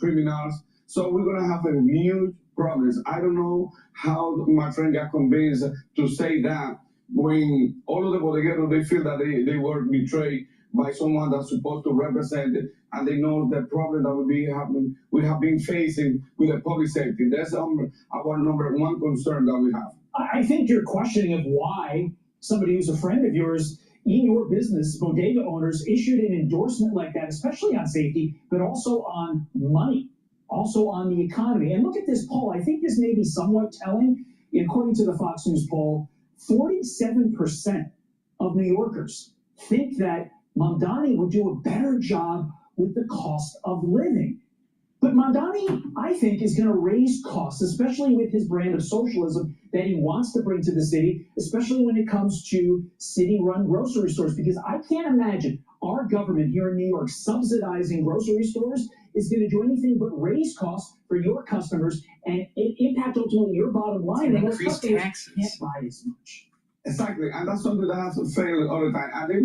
criminals. So we're gonna have a huge problems. I don't know how my friend got convinced to say that when all of the bodegueros, they feel that they were betrayed by someone that's supposed to represent it, and they know the problem that we have been facing with the public safety. That's our number one concern that we have. I think you're questioning of why somebody who's a friend of yours in your business, bodega owners, issued an endorsement like that, especially on safety, but also on money, also on the economy. And look at this poll. I think this may be somewhat telling. According to the Fox News poll, 47% of New Yorkers think that Mamdani would do a better job with the cost of living. But Mamdani, I think, is going to raise costs, especially with his brand of socialism that he wants to bring to the city, especially when it comes to city-run grocery stores, because I can't imagine our government here in New York subsidizing grocery stores is going to do anything but raise costs for your customers and impact ultimately your bottom line. And increase taxes. Can't buy as much. Exactly, and that's something that has to fail all the time. And they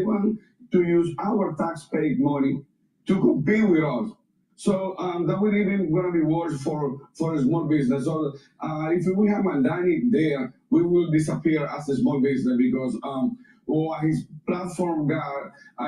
want to use our tax-paid money to compete with us. So that would even going to be worse for a small business. So if we have Mamdani there, we will disappear as a small business, because what his platform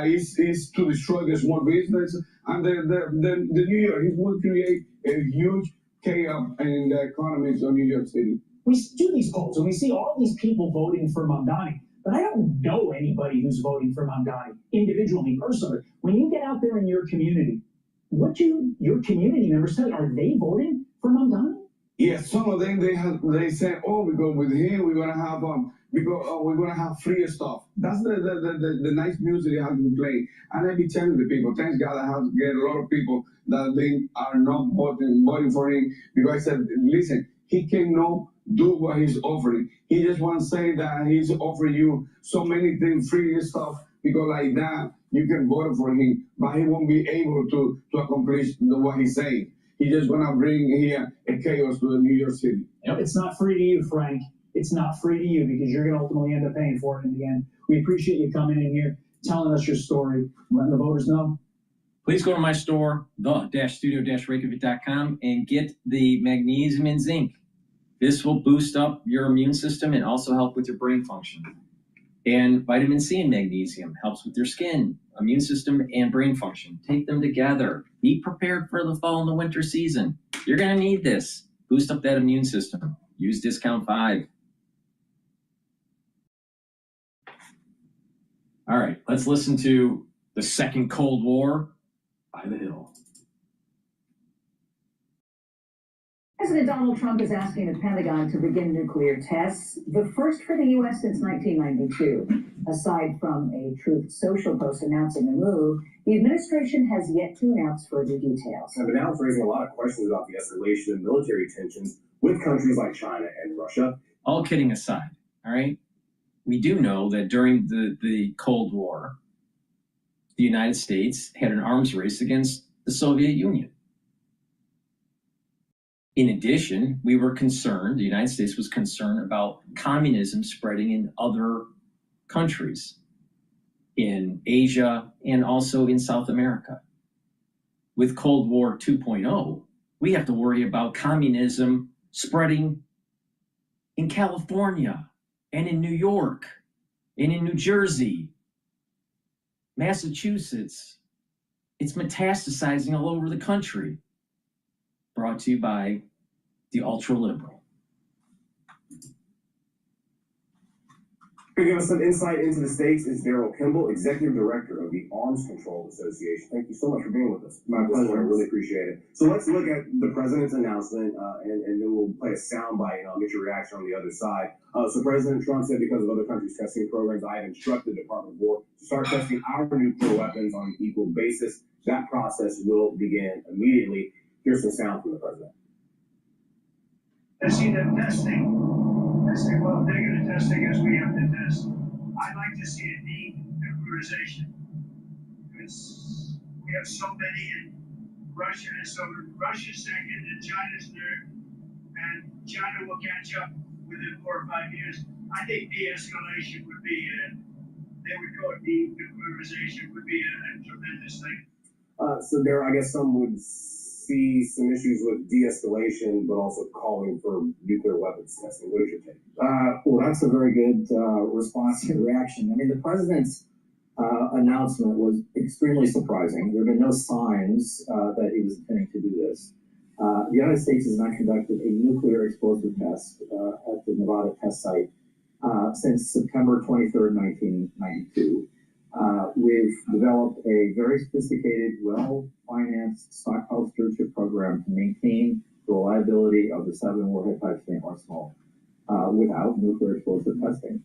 is to destroy the small business, and the New York, he will create a huge chaos in the economies of New York City. We do these polls and we see all these people voting for Mamdani, but I don't know anybody who's voting for Mamdani individually, personally. When you get out there in your community, what do your community members tell you? Are they voting for Mamdani? Yes, some of them they say, oh, because with him we're gonna have we're gonna have free stuff. That's the nice music they have to play. And I be telling the people, thanks God I have get a lot of people that they are not voting for him, because I said, listen, he cannot do what he's offering. He just wants to say that he's offering you so many things, free stuff, because like that you can vote for him, but he won't be able to accomplish what he's saying. He's just gonna bring here a chaos to the New York City. Yep. It's not free to you, Frank. It's not free to you, because you're gonna ultimately end up paying for it in the end. We appreciate you coming in here, telling us your story, letting the voters know. Please go to my store, the-studio-reykjavik.com, and get the magnesium and zinc. This will boost up your immune system and also help with your brain function. And vitamin C and magnesium helps with your skin, immune system, and brain function. Take them together. Be prepared for the fall and the winter season. You're going to need this. Boost up that immune system. Use discount 5. All right, let's listen to The Second Cold War by The Hill. President Donald Trump is asking the Pentagon to begin nuclear tests, the first for the U.S. since 1992. Aside from a Truth Social post announcing the move, the administration has yet to announce further details. But now it's raising a lot of questions about the escalation of military tensions with countries like China and Russia. All kidding aside, all right? We do know that during the Cold War, the United States had an arms race against the Soviet Union. In addition, we were concerned, the United States was concerned about communism spreading in other countries, in Asia and also in South America. with Cold War 2.0. We have to worry about communism spreading in California and in New York and in New Jersey, Massachusetts. It's metastasizing all over the country. Brought to you by the ultra-liberal. To give us some insight into the stakes is Daryl Kimball, Executive Director of the Arms Control Association. Thank you so much for being with us. My pleasure. I really appreciate it. So let's look at the president's announcement, and then we'll play a soundbite, and I'll get your reaction on the other side. So President Trump said, because of other countries' testing programs, I have instructed the Department of War to start testing our nuclear weapons on an equal basis. That process will begin immediately. Here's some sound from the president. I see them testing. I say, well, they're going to test as we have to test. I'd like to see a denuclearization because we have so many in Russia, and so Russia's second, and China's third, and China will catch up within 4 or 5 years. I think de-escalation would be, they would call it denuclearization, would be a tremendous thing. So there, I guess some would see some issues with de-escalation, but also calling for nuclear weapons testing. What is your take? Well, that's a very good response and reaction. I mean, the president's announcement was extremely surprising. There have been no signs that he was intending to do this. The United States has not conducted a nuclear explosive test at the Nevada test site since September 23rd, 1992. We've developed a very sophisticated, well-financed stockpile stewardship program to maintain the reliability of the 7 warhead type state arsenal without nuclear explosive testing.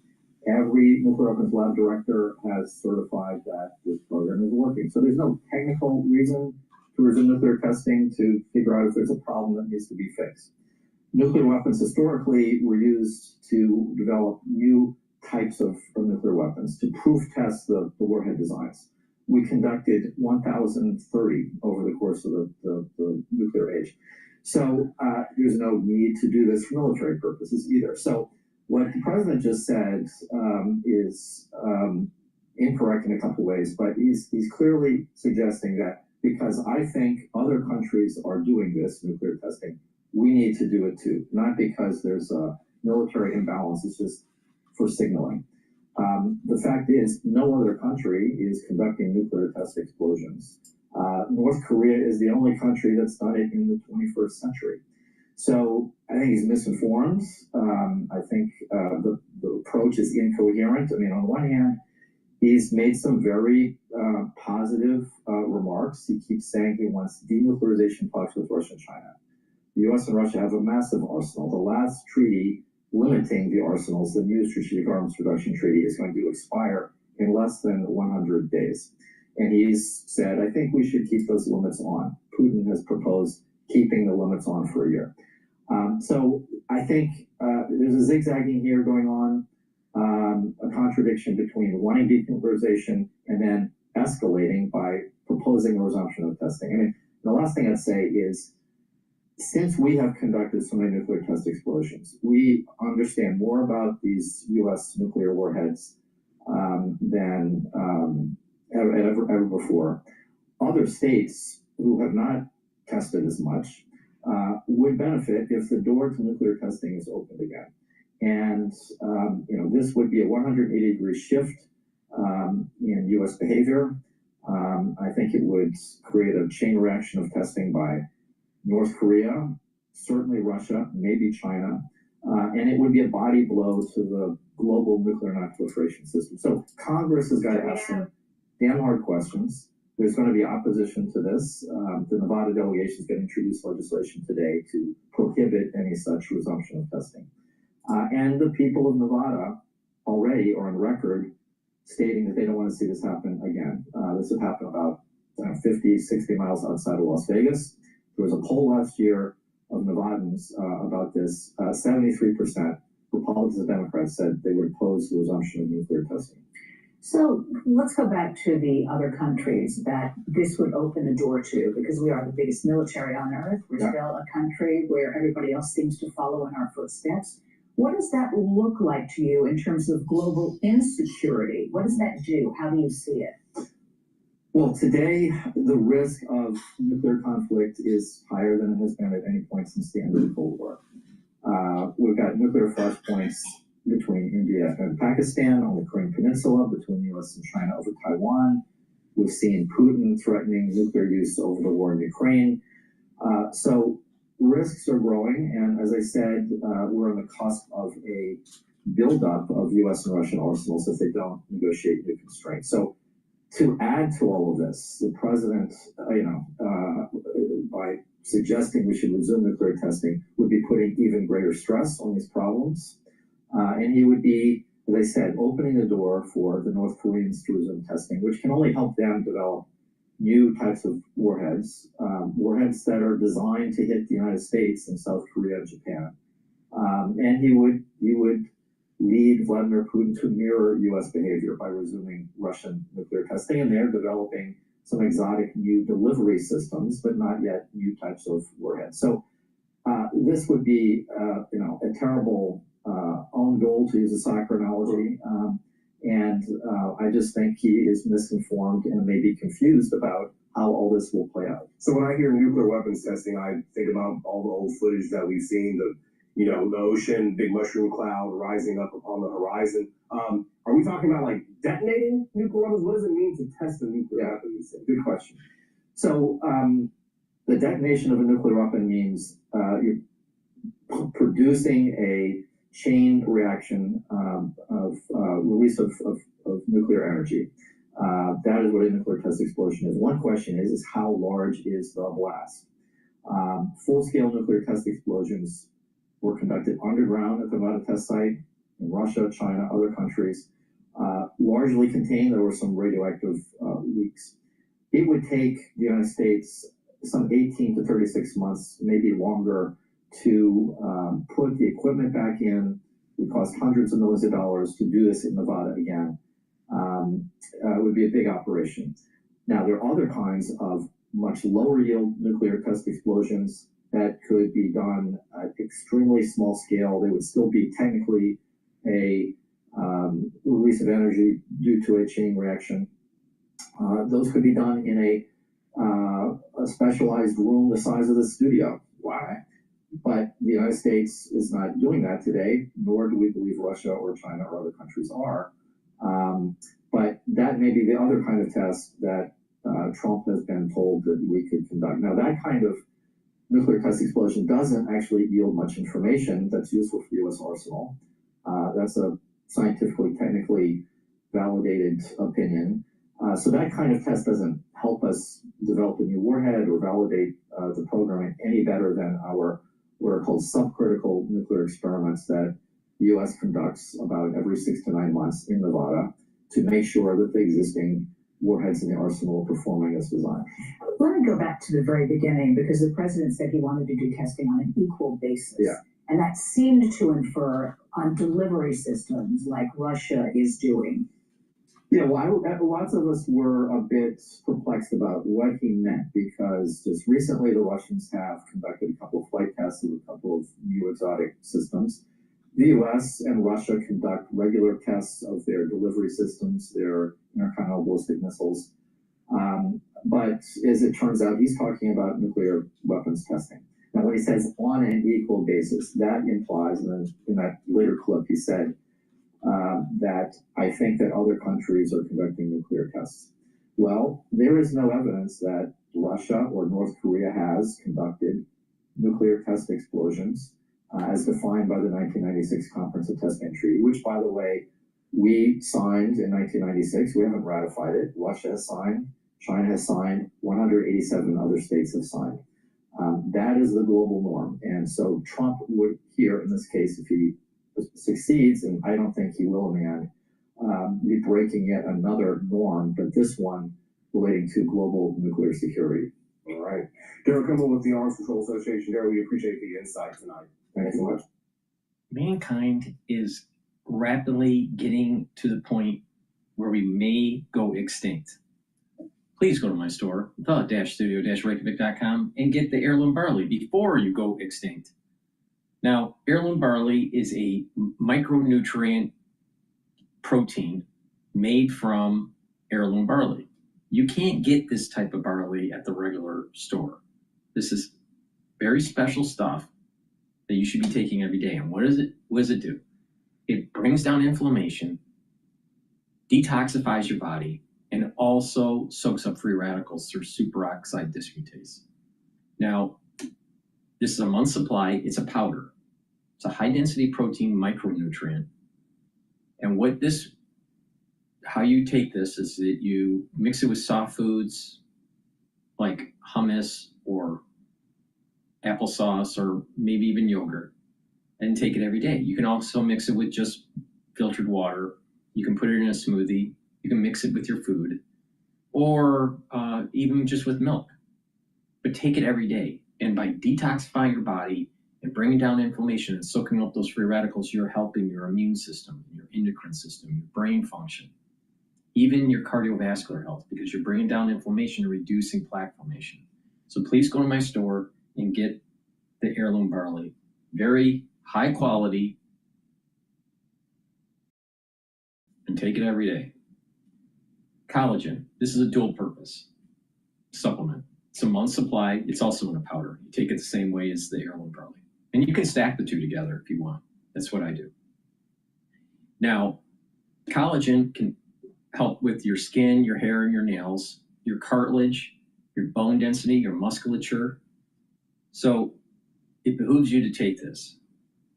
Every nuclear weapons lab director has certified that this program is working. So there's no technical reason to resume nuclear testing to figure out if there's a problem that needs to be fixed. Nuclear weapons historically were used to develop new types of nuclear weapons to proof test the warhead designs. We conducted 1,030 over the course of the nuclear age. So there's no need to do this for military purposes either. So what the president just said is incorrect in a couple ways, but he's clearly suggesting that because I think other countries are doing this nuclear testing, we need to do it too. Not because there's a military imbalance, it's just for signaling. The fact is, no other country is conducting nuclear test explosions. North Korea is the only country that's done it in the 21st century. So I think he's misinformed. I think the approach is incoherent. I mean, on the one hand, he's made some very positive remarks. He keeps saying he wants denuclearization talks with Russia and China. The U.S. and Russia have a massive arsenal. The last treaty limiting the arsenals, the new Strategic Arms Reduction Treaty, is going to expire in less than 100 days. And he's said, I think we should keep those limits on. Putin has proposed keeping the limits on for a year. So I think there's a zigzagging here going on, a contradiction between wanting denuclearization and then escalating by proposing a resumption of testing. I mean, the last thing I'd say is, since we have conducted so many nuclear test explosions, we understand more about these U.S. nuclear warheads than ever before. Other states who have not tested as much would benefit if the door to nuclear testing is opened again. And this would be a 180-degree shift in U.S. behavior. I think it would create a chain reaction of testing by North Korea, certainly Russia, maybe China, and it would be a body blow to the global nuclear non-proliferation system. So Congress has got to ask some damn hard questions. There's going to be opposition to this. The Nevada delegation is going to introduce legislation today to prohibit any such resumption of testing. And the people of Nevada already are on record stating that they don't want to see this happen again. This would happen about 50, 60 miles outside of Las Vegas. There was a poll last year of Nevadans about this. 73% Republicans and Democrats said they would oppose the resumption of nuclear testing. So let's go back to the other countries that this would open the door to, because we are the biggest military on earth. We're still a country where everybody else seems to follow in our footsteps. What does that look like to you in terms of global insecurity? What does that do? How do you see it? Well, today, the risk of nuclear conflict is higher than it has been at any point since the end of the Cold War. We've got nuclear flashpoints between India and Pakistan on the Korean Peninsula, between the US and China over Taiwan. We've seen Putin threatening nuclear use over the war in Ukraine. So risks are growing, and as I said, we're on the cusp of a buildup of US and Russian arsenals if they don't negotiate new constraints. So to add to all of this, the president, by suggesting we should resume nuclear testing, would be putting even greater stress on these problems. And he would be, as I said, opening the door for the North Koreans to resume testing, which can only help them develop new types of warheads, warheads that are designed to hit the United States and South Korea and Japan. And he would lead Vladimir Putin to mirror U.S. behavior by resuming Russian nuclear testing, and they're developing some exotic new delivery systems, but not yet new types of warheads. So this would be, a terrible own goal, to use a soccer analogy. And I just think he is misinformed and maybe confused about how all this will play out. So when I hear nuclear weapons testing, I think about all the old footage that we've seen, the ocean, big mushroom cloud rising up upon the horizon. Are we talking about like detonating nuclear weapons? What does it mean to test a nuclear weapon? Good question. So the detonation of a nuclear weapon means you're producing a chain reaction of release of nuclear energy. That is what a nuclear test explosion is. One question is how large is the blast? Full-scale nuclear test explosions were conducted underground at the Nevada test site in Russia, China, other countries, largely contained. There were some radioactive leaks. It would take the United States some 18 to 36 months, maybe longer, to put the equipment back in. It would cost hundreds of millions of dollars to do this in Nevada again. It would be a big operation. Now, there are other kinds of much lower yield nuclear test explosions that could be done at extremely small scale. They would still be technically a release of energy due to a chain reaction. Those could be done in a specialized room the size of the studio. Why? But the United States is not doing that today, nor do we believe Russia or China or other countries are. But that may be the other kind of test that Trump has been told that we could conduct. Now, that kind of nuclear test explosion doesn't actually yield much information that's useful for the U.S. arsenal. That's a scientifically, technically validated opinion. So that kind of test doesn't help us develop a new warhead or validate the program any better than our what are called subcritical nuclear experiments that the U.S. conducts about every 6 to 9 months in Nevada to make sure that the existing warheads in the arsenal are performing as designed. Let me go back to the very beginning, because the president said he wanted to do testing on an equal basis. Yeah. And that seemed to infer on delivery systems like Russia is doing. Yeah, well, lots of us were a bit perplexed about what he meant, because just recently the Russians have conducted a couple of flight tests of a couple of new exotic systems. The U.S. and Russia conduct regular tests of their delivery systems, their intercontinental ballistic missiles. But as it turns out, he's talking about nuclear weapons testing. Now, when he says on an equal basis, that implies, and then in that later clip, he said that I think that other countries are conducting nuclear tests. Well, there is no evidence that Russia or North Korea has conducted nuclear test explosions as defined by the 1996 Comprehensive Test Ban Treaty, which, by the way, we signed in 1996. We haven't ratified it. Russia has signed. China has signed. 187 other states have signed. That is the global norm. And so Trump would here, in this case, if he succeeds, and I don't think he will in the end, be breaking yet another norm, but this one relating to global nuclear security. All right. Darryl Kimball with the Arms Control Association. Darryl, we appreciate the insight tonight. Thanks so much. Mankind is rapidly getting to the point where we may go extinct. Please go to my store, the-studio-reykjavik.com, and get the heirloom barley before you go extinct. Now, heirloom barley is a micronutrient protein made from heirloom barley. You can't get this type of barley at the regular store. This is very special stuff that you should be taking every day. And what does it do? It brings down inflammation, detoxifies your body, and also soaks up free radicals through superoxide dismutase. Now, this is a month's supply. It's a powder. It's a high-density protein micronutrient. And how you take this is that you mix it with soft foods like hummus or applesauce or maybe even yogurt and take it every day. You can also mix it with just filtered water. You can put it in a smoothie. You can mix it with your food or even just with milk. But take it every day. And by detoxifying your body and bringing down inflammation and soaking up those free radicals, you're helping your immune system, your endocrine system, your brain function, even your cardiovascular health, because you're bringing down inflammation and reducing plaque formation. So please go to my store and get the heirloom barley. Very high quality, and take it every day. Collagen. This is a dual purpose supplement. It's a month's supply. It's also in a powder. You take it the same way as the heirloom barley. And you can stack the two together if you want. That's what I do. Now, collagen can help with your skin, your hair, and your nails, your cartilage, your bone density, your musculature. So it behooves you to take this.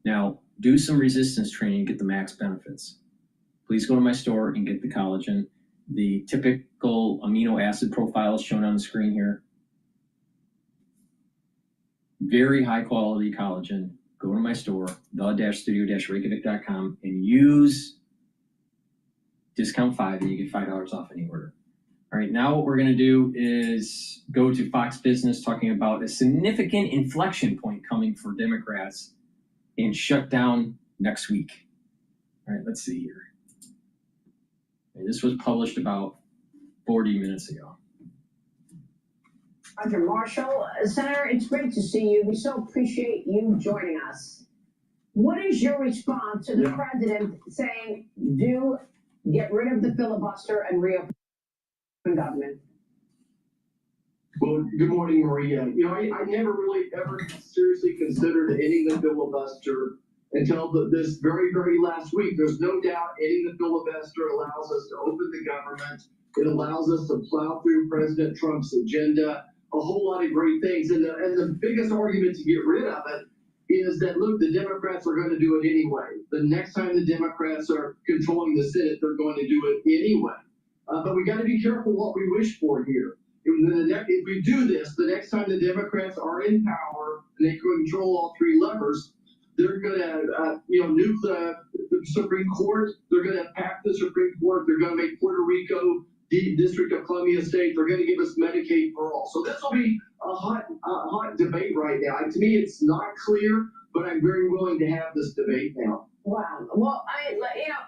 Now, do some resistance training and get the max benefits. Please go to my store and get the collagen. The typical amino acid profile is shown on the screen here. Very high quality collagen. Go to my store, the-studio-reykjavik.com, and use discount 5 and you get $5 off any order. All right, now what we're going to do is go to Fox Business, talking about a significant inflection point coming for Democrats in Shutdown next week. All right, let's see here. Okay, this was published about 40 minutes ago. Roger Marshall. Senator, it's great to see you. We so appreciate you joining us. What is your response to the president saying, get rid of the filibuster and reopen government? Well, good morning, Maria. You know, I never really ever seriously considered ending the filibuster until this very, very last week. There's no doubt ending the filibuster allows us to open the government. It allows us to plow through President Trump's agenda, a whole lot of great things. And the biggest argument to get rid of it is that, look, the Democrats are going to do it anyway. The next time the Democrats are controlling the Senate, they're going to do it anyway. But we got to be careful what we wish for here. If we do this, the next time the Democrats are in power and they control all three levers, they're going to, nuke the Supreme Court. They're going to pack the Supreme Court. They're going to make Puerto Rico the District of Columbia state. They're going to give us Medicaid for all. So this will be a hot debate right now. To me, it's not clear, but I'm very willing to have this debate now. Wow. Well,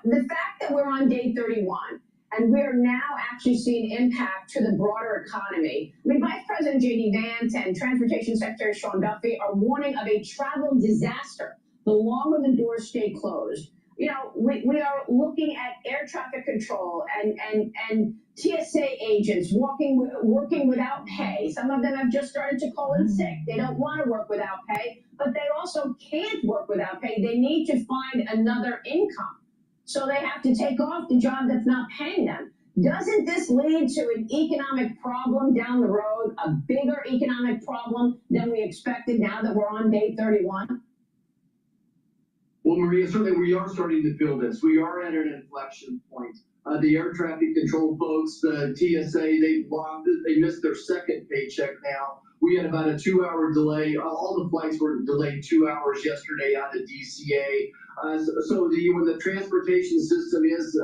the fact that we're on day 31 and we're now actually seeing impact to the broader economy. I mean, Vice President J.D. Vance and Transportation Secretary Sean Duffy are warning of a travel disaster the longer the doors stay closed. You know, we are looking at air traffic control and TSA agents working without pay. Some of them have just started to call in sick. They don't want to work without pay, but they also can't work without pay. They need to find another income. So they have to take off the job that's not paying them. Doesn't this lead to an economic problem down the road, a bigger economic problem than we expected now that we're on day 31? Well, Maria, certainly we are starting to feel this. We are at an inflection point. The air traffic control folks, the TSA, they missed their second paycheck now. We had about a 2-hour delay. All the flights were delayed 2 hours yesterday out of DCA. So when the transportation system is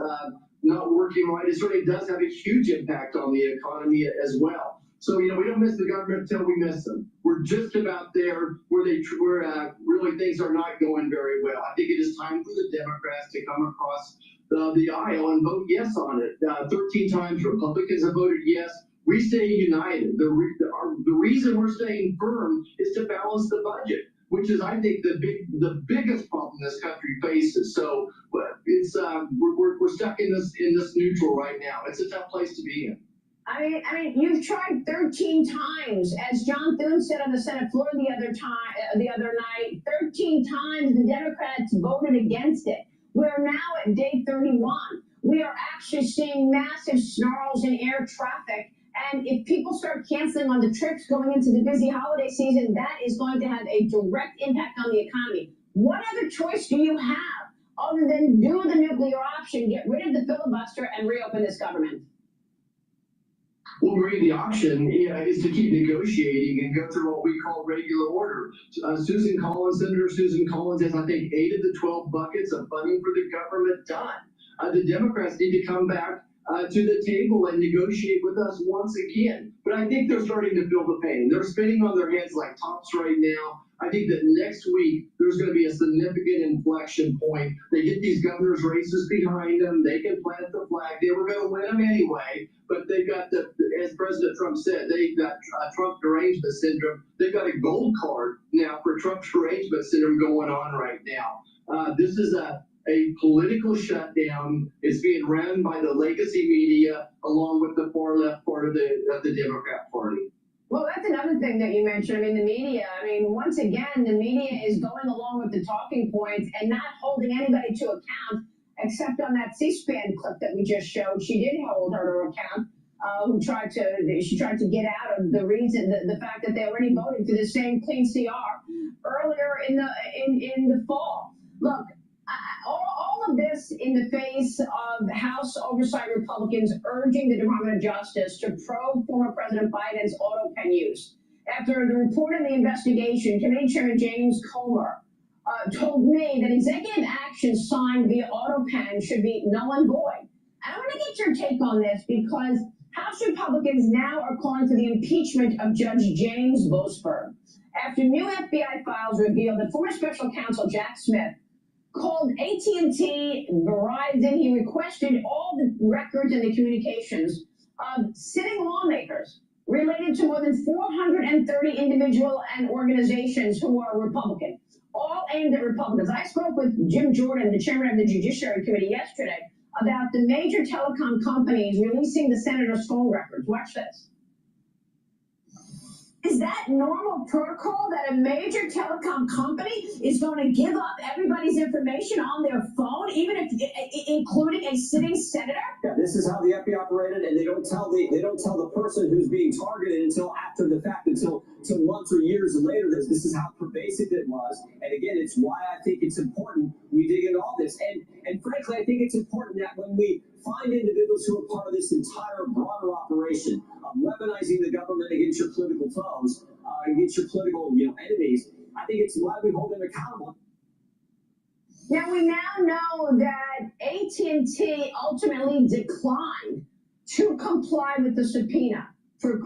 not working right, it certainly does have a huge impact on the economy as well. So, we don't miss the government until we miss them. We're just about there where really things are not going very well. I think it is time for the Democrats to come across the aisle and vote yes on it. 13 times Republicans have voted yes. We stay united. The reason we're staying firm is to balance the budget, which is, I think, the biggest problem this country faces. So it's we're stuck in this neutral right now. It's a tough place to be in. I mean, you've tried 13 times, as John Thune said on the Senate floor the other night. 13 times the Democrats voted against it. We're now at day 31. We are actually seeing massive snarls in air traffic. And if people start canceling on the trips going into the busy holiday season, that is going to have a direct impact on the economy. What other choice do you have other than do the nuclear option, get rid of the filibuster, and reopen this government? Well, Marie, the option is to keep negotiating and go through what we call regular order. Senator Susan Collins has, I think, 8 of the 12 buckets of funding for the government done. The Democrats need to come back to the table and negotiate with us once again. But I think they're starting to feel the pain. They're spinning on their heads like tops right now. I think that next week there's going to be a significant inflection point. They get these governor's races behind them. They can plant the flag. They were going to win them anyway. But they've got as President Trump said, they've got Trump derangement syndrome. They've got a gold card now for Trump derangement syndrome going on right now. This is a political shutdown. It's being run by the legacy media along with the far left part of the Democrat Party. Well, that's another thing that you mentioned. I mean, the media, once again, the media is going along with the talking points and not holding anybody to account, except on that C-SPAN clip that we just showed. She did hold her to account. She tried to get out of the reason, the fact that they already voted for the same clean CR earlier in the fall. Look, all of this in the face of House Oversight Republicans urging the Department of Justice to probe former President Biden's auto pen use. After the report of the investigation, Committee Chairman James Comer told me that executive action signed via auto pen should be null and void. And I want to get your take on this because House Republicans now are calling for the impeachment of Judge James Boasberg after new FBI files revealed that former special counsel Jack Smith called AT&T, Verizon. He requested all the records and the communications of sitting lawmakers related to more than 430 individual and organizations who are Republican, all aimed at Republicans. I spoke with Jim Jordan, the chairman of the Judiciary Committee, yesterday about the major telecom companies releasing the senator's phone records. Watch this. Is that normal protocol that a major telecom company is going to give up everybody's information on their phone, even if including a sitting senator? Yeah, this is how the FBI operated, and they don't tell the person who's being targeted until after the fact, until months or years later. This is how pervasive it was, and again, it's why I think it's important we dig into all this. And frankly, I think it's important that when we find individuals who are part of this entire broader operation of weaponizing the government against your political foes, against your political enemies, I think it's why we hold them accountable. Now, we now know that AT&T ultimately declined to comply with the subpoena for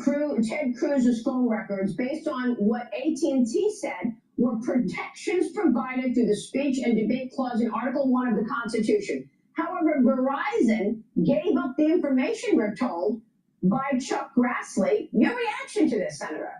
Ted Cruz's phone records based on what AT&T said were protections provided through the speech and debate clause in Article 1 of the Constitution. However, Verizon gave up the information, we're told, by Chuck Grassley. Your reaction to this, Senator?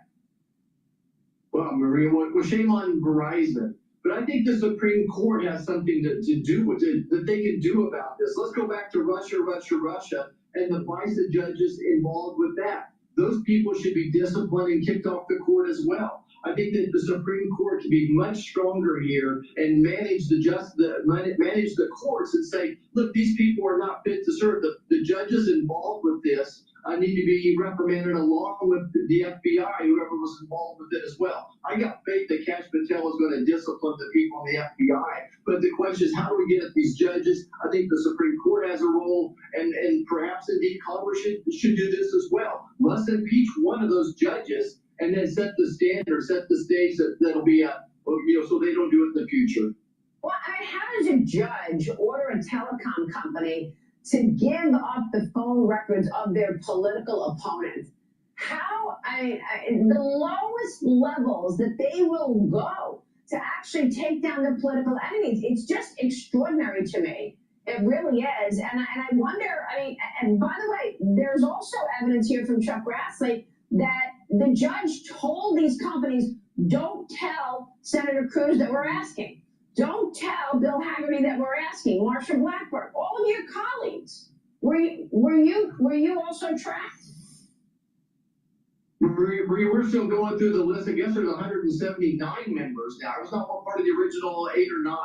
Well, Maria, well, shame on Verizon. But I think the Supreme Court has something to do with it, that they can do about this. Let's go back to Russia, and the FISA judges involved with that. Those people should be disciplined and kicked off the court as well. I think that the Supreme Court can be much stronger here and manage the courts and say, look, these people are not fit to serve. The judges involved with this need to be reprimanded along with the FBI, whoever was involved with it as well. I got faith that Kash Patel is going to discipline the people in the FBI. But the question is, how do we get at these judges? I think the Supreme Court has a role, and perhaps indeed Congress should do this as well. Let's impeach one of those judges and then set the standard, set the stage that'll be so they don't do it in the future. Well, how does a judge order a telecom company to give up the phone records of their political opponents? How, the lowest levels that they will go to actually take down their political enemies, it's just extraordinary to me. It really is. And I wonder, and by the way, there's also evidence here from Chuck Grassley that the judge told these companies, don't tell Senator Cruz that we're asking. Don't tell Bill Hagerty that we're asking. Marsha Blackburn, all of your colleagues. Were you also tracked? we're still going through the list. I guess there's 179 members now. I was not part of the original 8 or 9,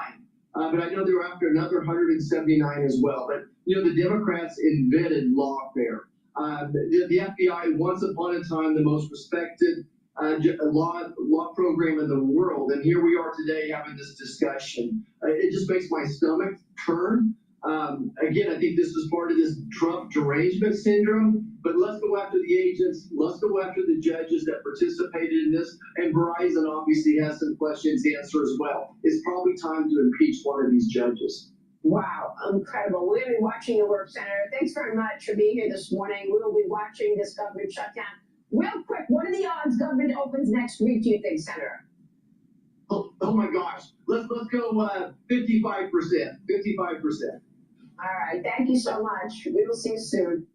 but I know they were after another 179 as well. But the Democrats invented lawfare. The FBI, once upon a time, the most respected law program in the world, and here we are today having this discussion. It just makes my stomach turn. Again, I think this is part of this Trump derangement syndrome, but let's go after the agents, let's go after the judges that participated in this, and Verizon obviously has some questions to answer as well. It's probably time to impeach one of these judges. Wow, incredible. We're going to be watching your work, Senator. Thanks very much for being here this morning. We will be watching this government shutdown. Real quick, what are the odds government opens next week, do you think, Senator? Oh my gosh. Let's go 55%. 55%. All right, thank you so much. We will see you soon.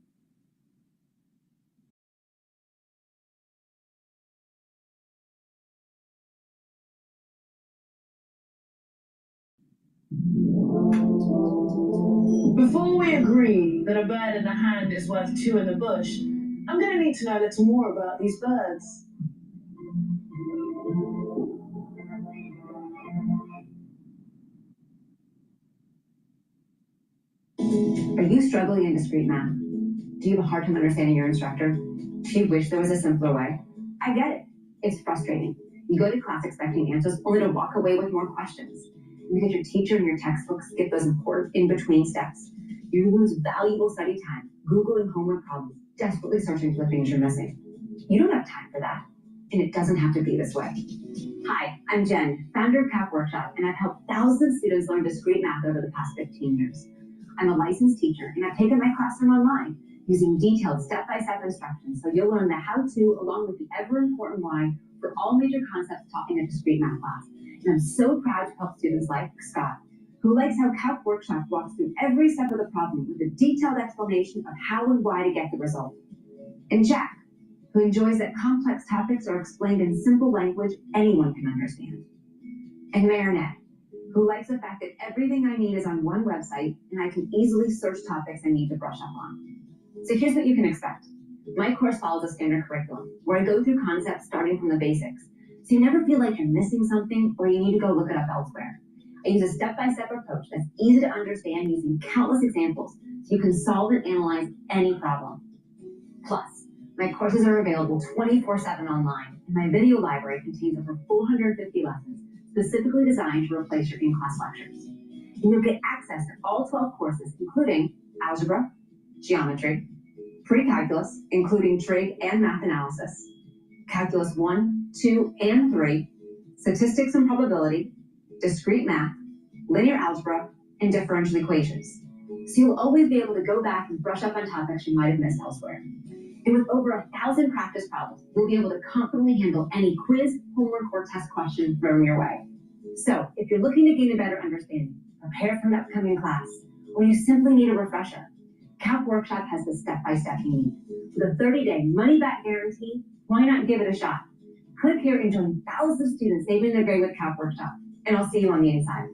Before we agree that a bird in the hand is worth 2 in the bush, I'm going to need to know a little more about these birds. Are you struggling in discrete math? Do you have a hard time understanding your instructor? Do you wish there was a simpler way? I get it. It's frustrating. You go to class expecting answers only to walk away with more questions. And because your teacher and your textbooks skip those important in-between steps, you lose valuable study time, Googling homework problems, desperately searching for the things you're missing. You don't have time for that, and it doesn't have to be this way. Hi, I'm Jen, founder of CAP Workshop, and I've helped thousands of students learn discrete math over the past 15 years. I'm a licensed teacher, and I've taken my classroom online, using detailed step-by-step instructions so you'll learn the how-to along with the ever-important why for all major concepts taught in a discrete math class. And I'm so proud to help students like Scott, who likes how CAP Workshop walks through every step of the problem with a detailed explanation of how and why to get the result. And Jack, who enjoys that complex topics are explained in simple language anyone can understand. And Marinette, who likes the fact that everything I need is on one website and I can easily search topics I need to brush up on. So here's what you can expect. My course follows a standard curriculum where I go through concepts starting from the basics, so you never feel like you're missing something or you need to go look it up elsewhere. I use a step-by-step approach that's easy to understand using countless examples so you can solve and analyze any problem. Plus, my courses are available 24/7 online, and my video library contains over 450 lessons specifically designed to replace your in-class lectures. And you'll get access to all 12 courses, including algebra, geometry, pre-calculus, including trig and math analysis, calculus 1, 2, and 3, statistics and probability, discrete math, linear algebra, and differential equations. So you'll always be able to go back and brush up on topics you might have missed elsewhere. And with over 1,000 practice problems, you'll be able to confidently handle any quiz, homework, or test question thrown your way. So if you're looking to gain a better understanding, prepare for an upcoming class, or you simply need a refresher, CAP Workshop has the step-by-step you need. With a 30-day money-back guarantee, why not give it a shot? Click here and join thousands of students saving their grade with CAP Workshop, and I'll see you on the inside.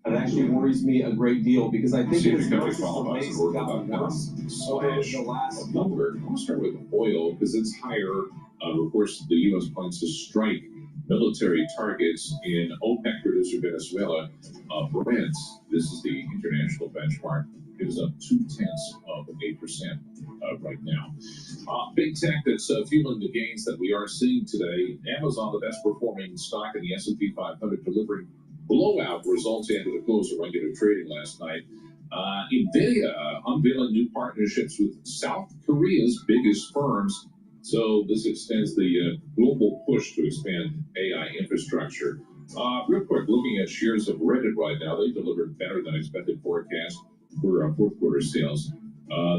It actually worries me a great deal because I think it's not just amazing about over the last number. I'll start with oil because it's higher. Of course, the U.S. plans to strike military targets in OPEC producer Venezuela. Brent, this is the international benchmark, is up 0.2% right now. Big tech that's fueling the gains that we are seeing today. Amazon, the best performing stock in the S&P 500, delivering blowout results after the close of regular trading last night. NVIDIA unveiling new partnerships with South Korea's biggest firms. So this extends the global push to expand AI infrastructure. Real quick, looking at shares of Reddit right now, they delivered better than expected forecast for fourth quarter sales.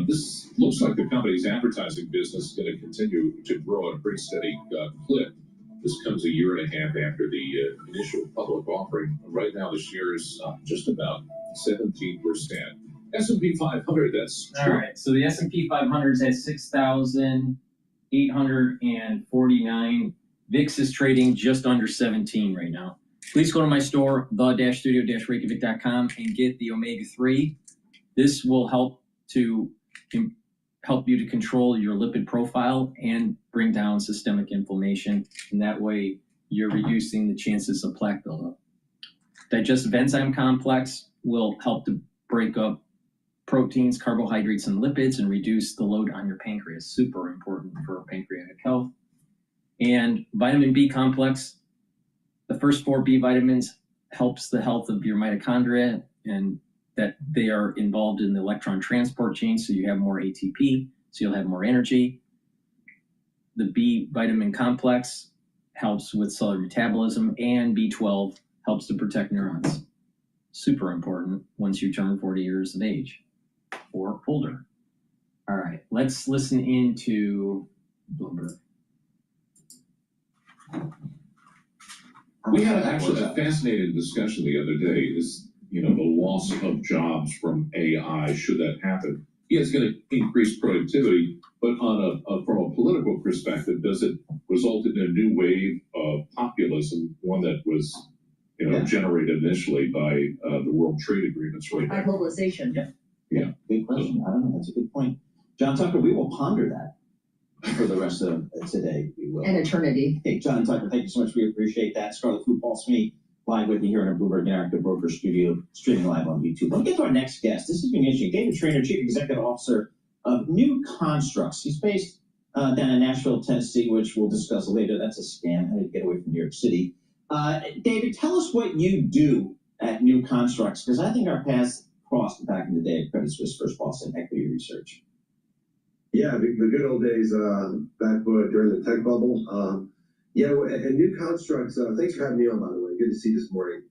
This looks like the company's advertising business is going to continue to grow at a pretty steady clip. This comes a year and a half after the initial public offering. Right now, the share is up just about 17%. S&P 500, that's All right, so the S&P 500 is at 6,849. VIX is trading just under 17 right now. Please go to my store, the-studio-reykjavik.com, and get the omega-3. This will help you to control your lipid profile and bring down systemic inflammation, and that way you're reducing the chances of plaque buildup. Digestive enzyme complex will help to break up proteins, carbohydrates, and lipids and reduce the load on your pancreas. Super important for pancreatic health. And vitamin B complex, the first 4 B vitamins helps the health of your mitochondria, and that they are involved in the electron transport chain, so you have more ATP, so you'll have more energy. The B vitamin complex helps with cellular metabolism, and B12 helps to protect neurons. Super important once you turn 40 years of age or older. All right, let's listen into Bloomberg. We had actually a fascinating discussion the other day, is, the loss of jobs from AI, should that happen. Yeah, it's going to increase productivity, but from a political perspective, does it result in a new wave of populism, one that was generated initially by the World Trade Agreements right By now? globalization. Yeah. Good question. I don't know. That's a good point. John Tucker, we will ponder that for the rest of today. We will. And eternity. Hey, John Tucker, thank you so much. We appreciate that. Scarlet Fu, Paul Smee, live with you here in our Bloomberg Interactive Broker studio, streaming live on YouTube. Let's get to our next guest. This has been interesting. David Traynor, Chief Executive Officer of New Constructs. He's based down in Nashville, Tennessee, which we'll discuss later. That's a scam. How to get away from New York City. David, tell us what you do at New Constructs, because I think our paths crossed back in the day at Credit Suisse First Boston Equity Research. Yeah, the good old days back during the tech bubble. And New Constructs, thanks for having me on, by the way. Good to see you this morning.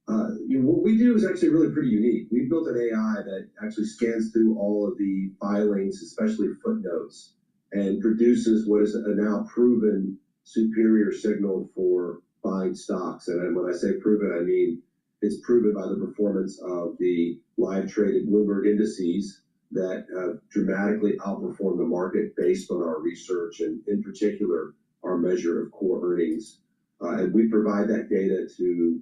What we do is actually really pretty unique. We built an AI that actually scans through all of the filings, especially footnotes, and produces what is a now proven superior signal for buying stocks. And when I say proven, I mean it's proven by the performance of the live traded Bloomberg indices that have dramatically outperformed the market based on our research, and in particular, our measure of core earnings. And we provide that data to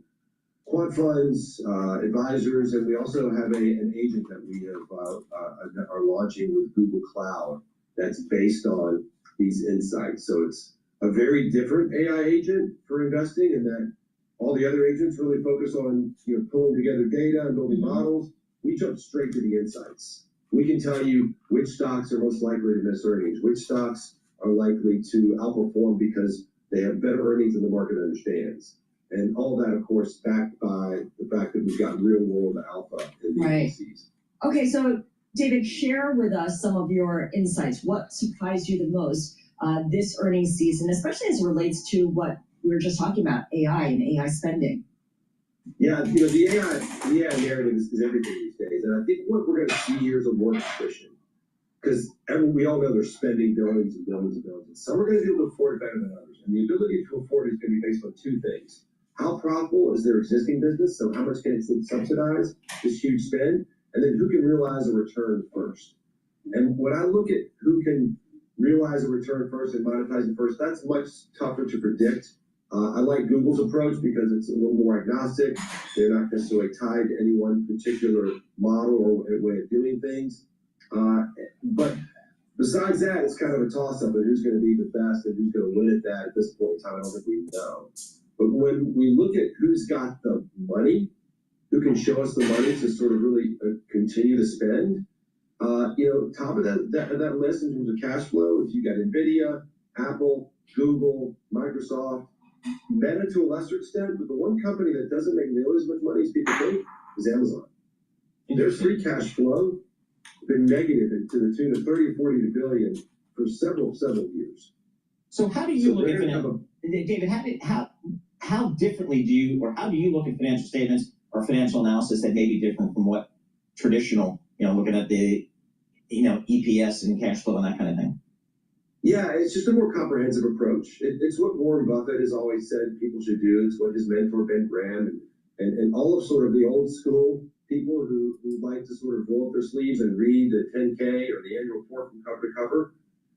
quant funds, advisors, and we also have an agent that we are launching with Google Cloud that's based on these insights. So it's a very different AI agent for investing, in that all the other agents really focus on pulling together data and building models. We jump straight to the insights. We can tell you which stocks are most likely to miss earnings, which stocks are likely to outperform because they have better earnings than the market understands. And all that, of course, backed by the fact that we've got real world alpha in the indices. Okay, so David, share with us some of your insights. What surprised you the most this earnings season, especially as it relates to what we were just talking about, AI and AI spending? Yeah, the AI narrative is everything these days. And I think what we're going to see here is a more attrition. Because we all know they're spending billions and billions and billions. And some are going to be able to afford it better than others. And the ability to afford it is going to be based on two things. How profitable is their existing business? So how much can it subsidize this huge spend? And then who can realize a return first? And when I look at who can realize a return first and monetize it first, that's much tougher to predict. I like Google's approach because it's a little more agnostic. They're not necessarily tied to any one particular model or way of doing things. But besides that, it's kind of a toss-up of who's going to be the best and who's going to win at that. At this point in time, I don't think we know. But when we look at who's got the money, who can show us the money to sort of really continue to spend, top of that list in terms of cash flow, if you got NVIDIA, Apple, Google, Microsoft, Meta to a lesser extent, but the one company that doesn't make nearly as much money as people think is Amazon. Their free cash flow been negative to the tune of 30 to 40 billion for several years. So how do you look at financial, David? How differently do you look at financial statements or financial analysis that may be different from what traditional, looking at the, EPS and cash flow and that kind of thing? Yeah, it's just a more comprehensive approach. It's what Warren Buffett has always said people should do. It's what his mentor Ben Graham and all of sort of the old school people who like to sort of roll up their sleeves and read the 10K or the annual report from cover to cover.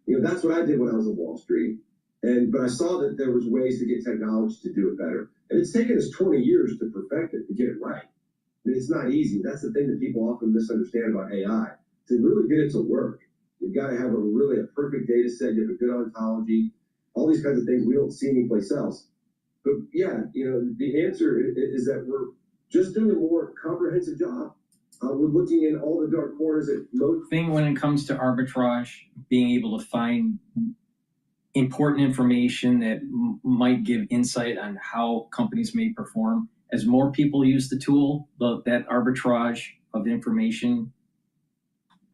That's what I did when I was on Wall Street. But I saw that there was ways to get technology to do it better. And it's taken us 20 years to perfect it, to get it right. It's not easy. That's the thing that people often misunderstand about AI. To really get it to work, you've got to have a perfect data set. You have a good ontology, all these kinds of things we don't see anyplace else. But yeah, the answer is that we're just doing a more comprehensive job. We're looking in all the dark corners at most. Thing when it comes to arbitrage, being able to find important information that might give insight on how companies may perform. As more people use the tool, that arbitrage of information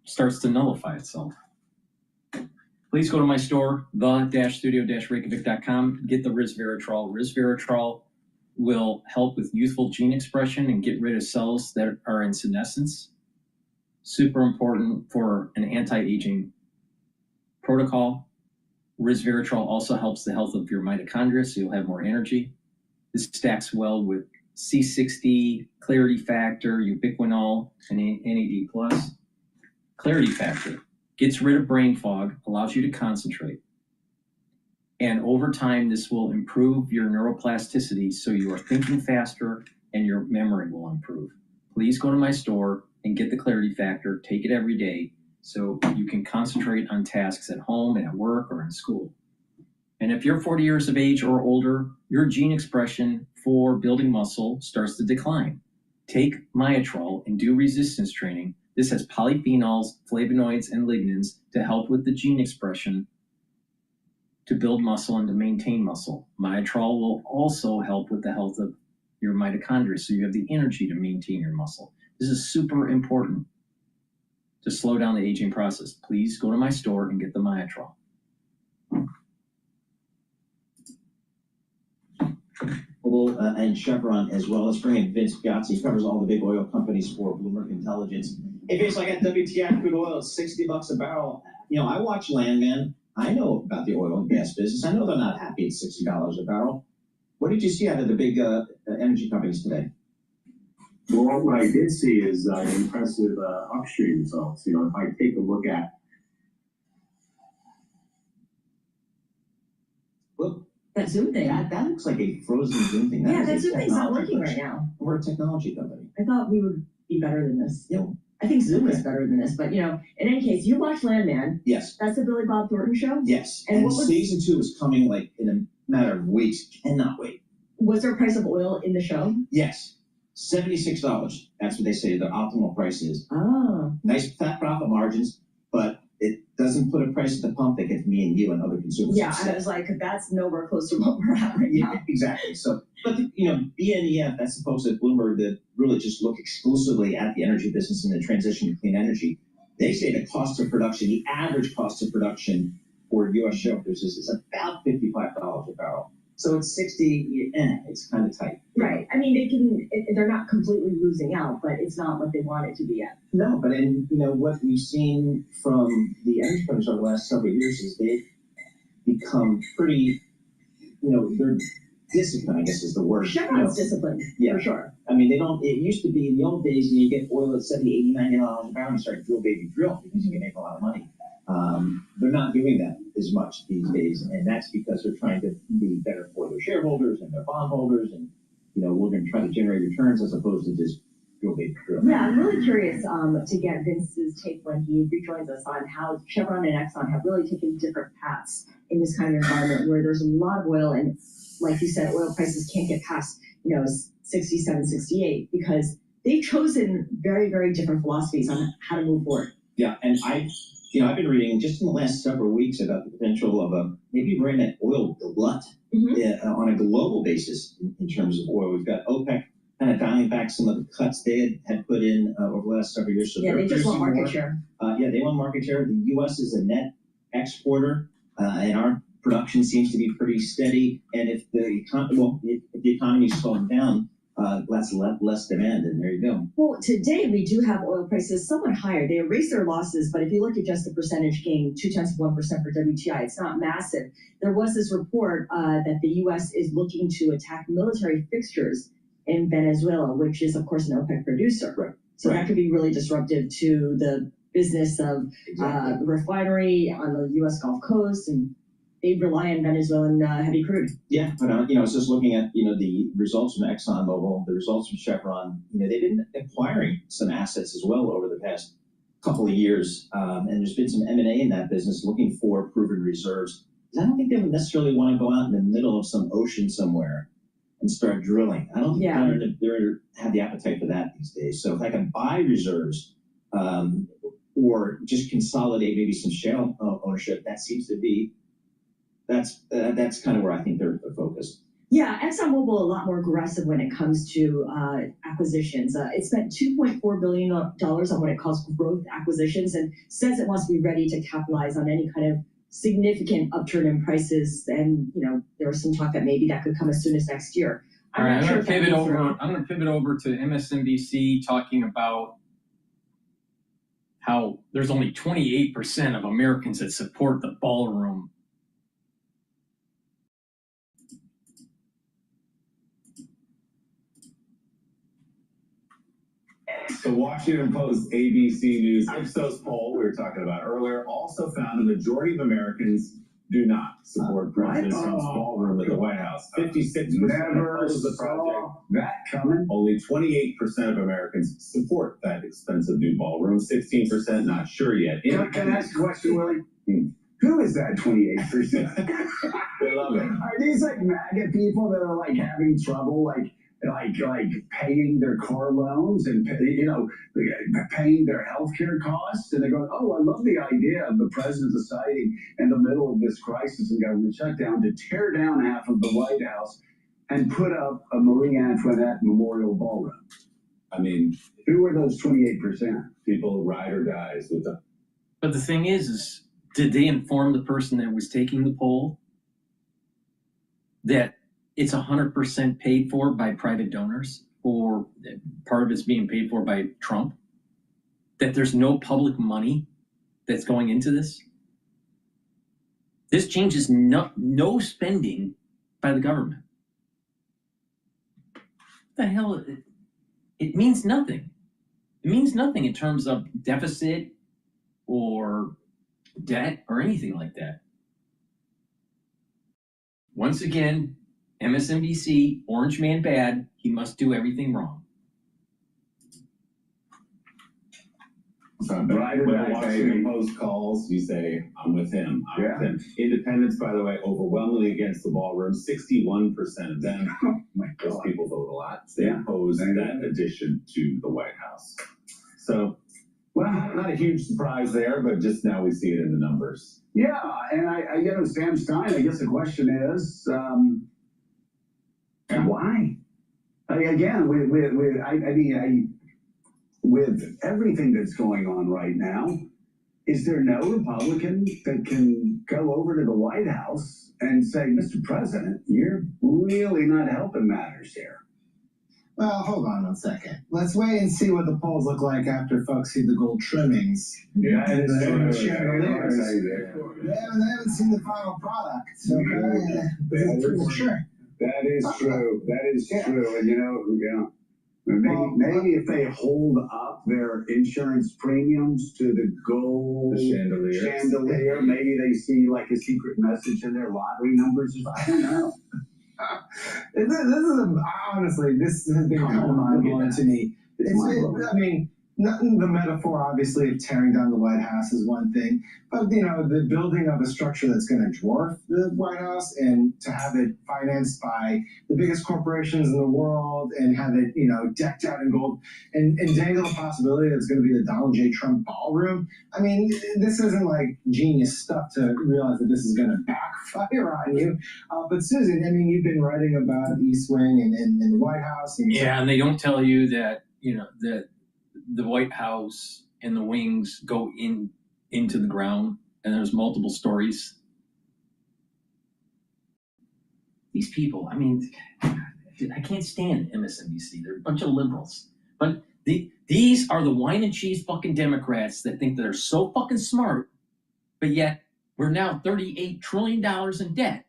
starts to nullify itself. Please go to my store, the-studio-reykjavik.com. Get the resveratrol. Resveratrol will help with youthful gene expression and get rid of cells that are in senescence. Super important for an anti-aging protocol. Resveratrol also helps the health of your mitochondria, so you'll have more energy. This stacks well with C60, Clarity Factor, Ubiquinol, and NAD+. Clarity Factor gets rid of brain fog, allows you to concentrate. And over time, this will improve your neuroplasticity, so you are thinking faster and your memory will improve. Please go to my store and get the Clarity Factor. Take it every day so you can concentrate on tasks at home and at work or in school. And if you're 40 years of age or older, your gene expression for building muscle starts to decline. Take Myotrol and do resistance training. This has polyphenols, flavonoids, and lignans to help with the gene expression to build muscle and to maintain muscle. Myotrol will also help with the health of your mitochondria, so you have the energy to maintain your muscle. This is super important to slow down the aging process. Please go to my store and get the Myotrol. And Chevron, as well as bringing Vince Piazzi. He covers all the big oil companies for Bloomberg Intelligence. Hey, Vince, I got WTI crude oil, $60 a barrel. I watch Landman. I know about the oil and gas business. I know they're not happy at $60 a barrel. What did you see out of the big energy companies today? Well, what I did see is impressive upstream results. If I take a look at that Zoom thing. That looks like a frozen Zoom thing. That Zoom thing's not working right now. We're a technology company. I thought we would be better than this. Yeah. I think Zoom is better than this, but in any case, you watch Landman. Yes. That's the Billy Bob Thornton show? Yes. And season 2 is coming like in a matter of weeks. Cannot wait. Was there a price of oil in the show? Yes. $76. That's what they say the optimal price is. Oh. Nice fat profit margins, but it doesn't put a price at the pump that gets me and you and other consumers. Yeah, I was like, that's nowhere close to what we're at right now. Exactly. So, but BNEF, that's the folks at Bloomberg that really just look exclusively at the energy business and the transition to clean energy. They say the cost of production, the average cost of production for U.S. shale producers is about $55 a barrel. So it's 60. It's kind of tight. Right. I mean, they're not completely losing out, but it's not what they want it to be at. No, but what we've seen from the energy companies over the last several years is they've become pretty, they're disciplined, I guess is the word. Chevron's disciplined, for sure. I mean, it used to be in the old days, you get oil at $70, $80, $90 a barrel, and you start drill, baby, drill, because you can make a lot of money. They're not doing that as much these days, and that's because they're trying to be better for their shareholders and their bondholders, and we're going to try to generate returns as opposed to just drill, baby, drill. Yeah, I'm really curious to get Vince's take when he rejoins us on how Chevron and Exxon have really taken different paths in this kind of environment where there's a lot of oil, and like you said, oil prices can't get past 67, 68 because they've chosen very, very different philosophies on how to move forward. Yeah, and I've been reading just in the last several weeks about the potential of maybe we're in an oil glut on a global basis in terms of oil. We've got OPEC kind of dialing back some of the cuts they had put in over the last several years. So they just want market share. They want market share. The U.S. is a net exporter, and our production seems to be pretty steady. And if the economy is slowing down, that's less demand, and there you go. Well, today we do have oil prices somewhat higher. They erased their losses, but if you look at just the percentage gain, 0.2% for WTI, it's not massive. There was this report that the U.S. is looking to attack military fixtures in Venezuela, which is, of course, an OPEC producer. Right. So that could be really disruptive to the business of the refinery on the U.S. Gulf Coast, and they rely on Venezuelan heavy crude. Yeah, but I was just looking at the results from ExxonMobil, the results from Chevron. They've been acquiring some assets as well over the past couple of years, and there's been some M&A in that business looking for proven reserves. I don't think they would necessarily want to go out in the middle of some ocean somewhere and start drilling. I don't think they're have the appetite for that these days. So if I can buy reserves, or just consolidate maybe some shale ownership, that seems to be that's kind of where I think they're focused. Yeah, ExxonMobil a lot more aggressive when it comes to acquisitions. It spent $2.4 billion on what it calls growth acquisitions, and says it wants to be ready to capitalize on any kind of significant upturn in prices. And there was some talk that maybe that could come as soon as next year. I'm going to pivot over to MSNBC talking about how there's only 28% of Americans that support the ballroom. The Washington Post ABC News Ipsos poll we were talking about earlier also found a majority of Americans do not support President Trump's ballroom at the White House. 56% oppose the project. That coming. Only 28% of Americans support that expensive new ballroom. 16% not sure yet. Can I ask a question, Willie? Who is that 28%? They love it. Are these like MAGA people that are like having trouble like paying their car loans and paying their healthcare costs, and they're going, oh, I love the idea of the president deciding in the middle of this crisis and government shutdown to tear down half of the White House and put up a Marie Antoinette memorial ballroom. I mean, who are those 28%? People ride or dies with them. But the thing is did they inform the person that was taking the poll that it's 100% paid for by private donors, or part of it's being paid for by Trump? That there's no public money that's going into this? This changes no spending by the government. What the hell? It means nothing. It means nothing in terms of deficit or debt or anything like that. Once again, MSNBC, Orange Man bad, he must do everything wrong. When the Washington Post calls, you say, I'm with him. I'm with him. Independents, by the way, overwhelmingly against the ballroom. 61% of them. Those people vote a lot. They oppose that addition to the White House. So, well, not a huge surprise there, but just now we see it in the numbers. Yeah, and Sam Stein, I guess the question is, why? Again, with everything that's going on right now, is there no Republican that can go over to the White House and say, Mr. President, you're really not helping matters here? Well, hold on 1 second. Let's wait and see what the polls look like after folks see the gold trimmings. Yeah, and the chandeliers. They haven't seen the final product. Okay? It's premature. That is true. That is true. And maybe if they hold up their insurance premiums to the gold chandelier, maybe they see like a secret message in their lottery numbers. I don't know. Honestly, this has been kind of mind-blowing to me. The metaphor, obviously, of tearing down the White House is one thing, but, the building of a structure that's going to dwarf the White House and to have it financed by the biggest corporations in the world and have it, decked out in gold and dangle the possibility that it's going to be the Donald J. Trump ballroom. I mean, this isn't like genius stuff to realize that this is going to backfire on you. But Susan, you've been writing about East Wing and the White House. And they don't tell you that, that the White House and the wings go into the ground, and there's multiple stories. These people, I can't stand MSNBC. They're a bunch of liberals. But these are the wine and cheese fucking Democrats that think they're so fucking smart, but yet we're now $38 trillion in debt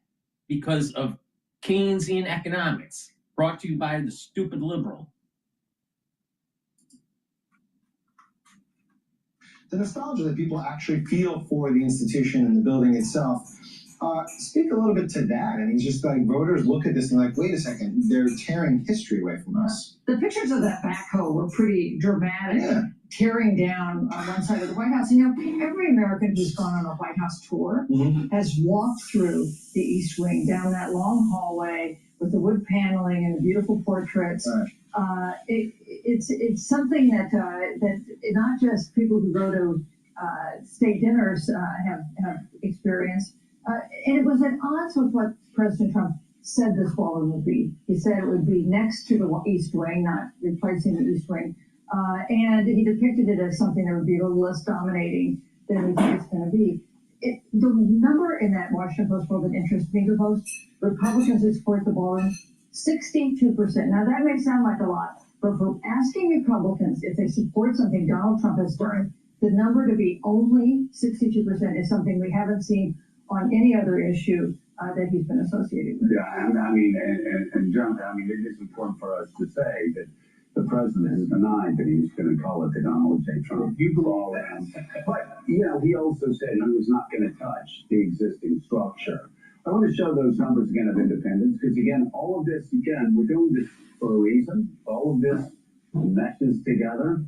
because of Keynesian economics, brought to you by the stupid liberal. the nostalgia that people actually feel for the institution and the building itself. Speak a little bit to that. I mean, just like voters look at this and like, wait a second, they're tearing history away from us. The pictures of that backhoe were pretty dramatic, tearing down one side of the White House. You know, every American who's gone on a White House tour has walked through the East Wing, down that long hallway with the wood paneling and the beautiful portraits. It's something that not just people who go to state dinners have experienced. And it was at odds with what President Trump said this ballroom would be. He said it would be next to the East Wing, not replacing the East Wing. And he depicted it as something that would be a little less dominating than we think it's going to be. The number in that Washington Post poll that interests me the most, Republicans who support the ballroom, 62%. Now that may sound like a lot, but for asking Republicans if they support something Donald Trump has done, the number to be only 62% is something we haven't seen on any other issue that he's been associated with. Yeah, I mean, and John, I mean, it is important for us to say that the president has denied that he was going to call it the Donald J. Trump. You believe that? But, you know, he also said he was not going to touch the existing structure. I want to show those numbers again of independence, because again, all of this, again, we're doing this for a reason. All of this meshes together.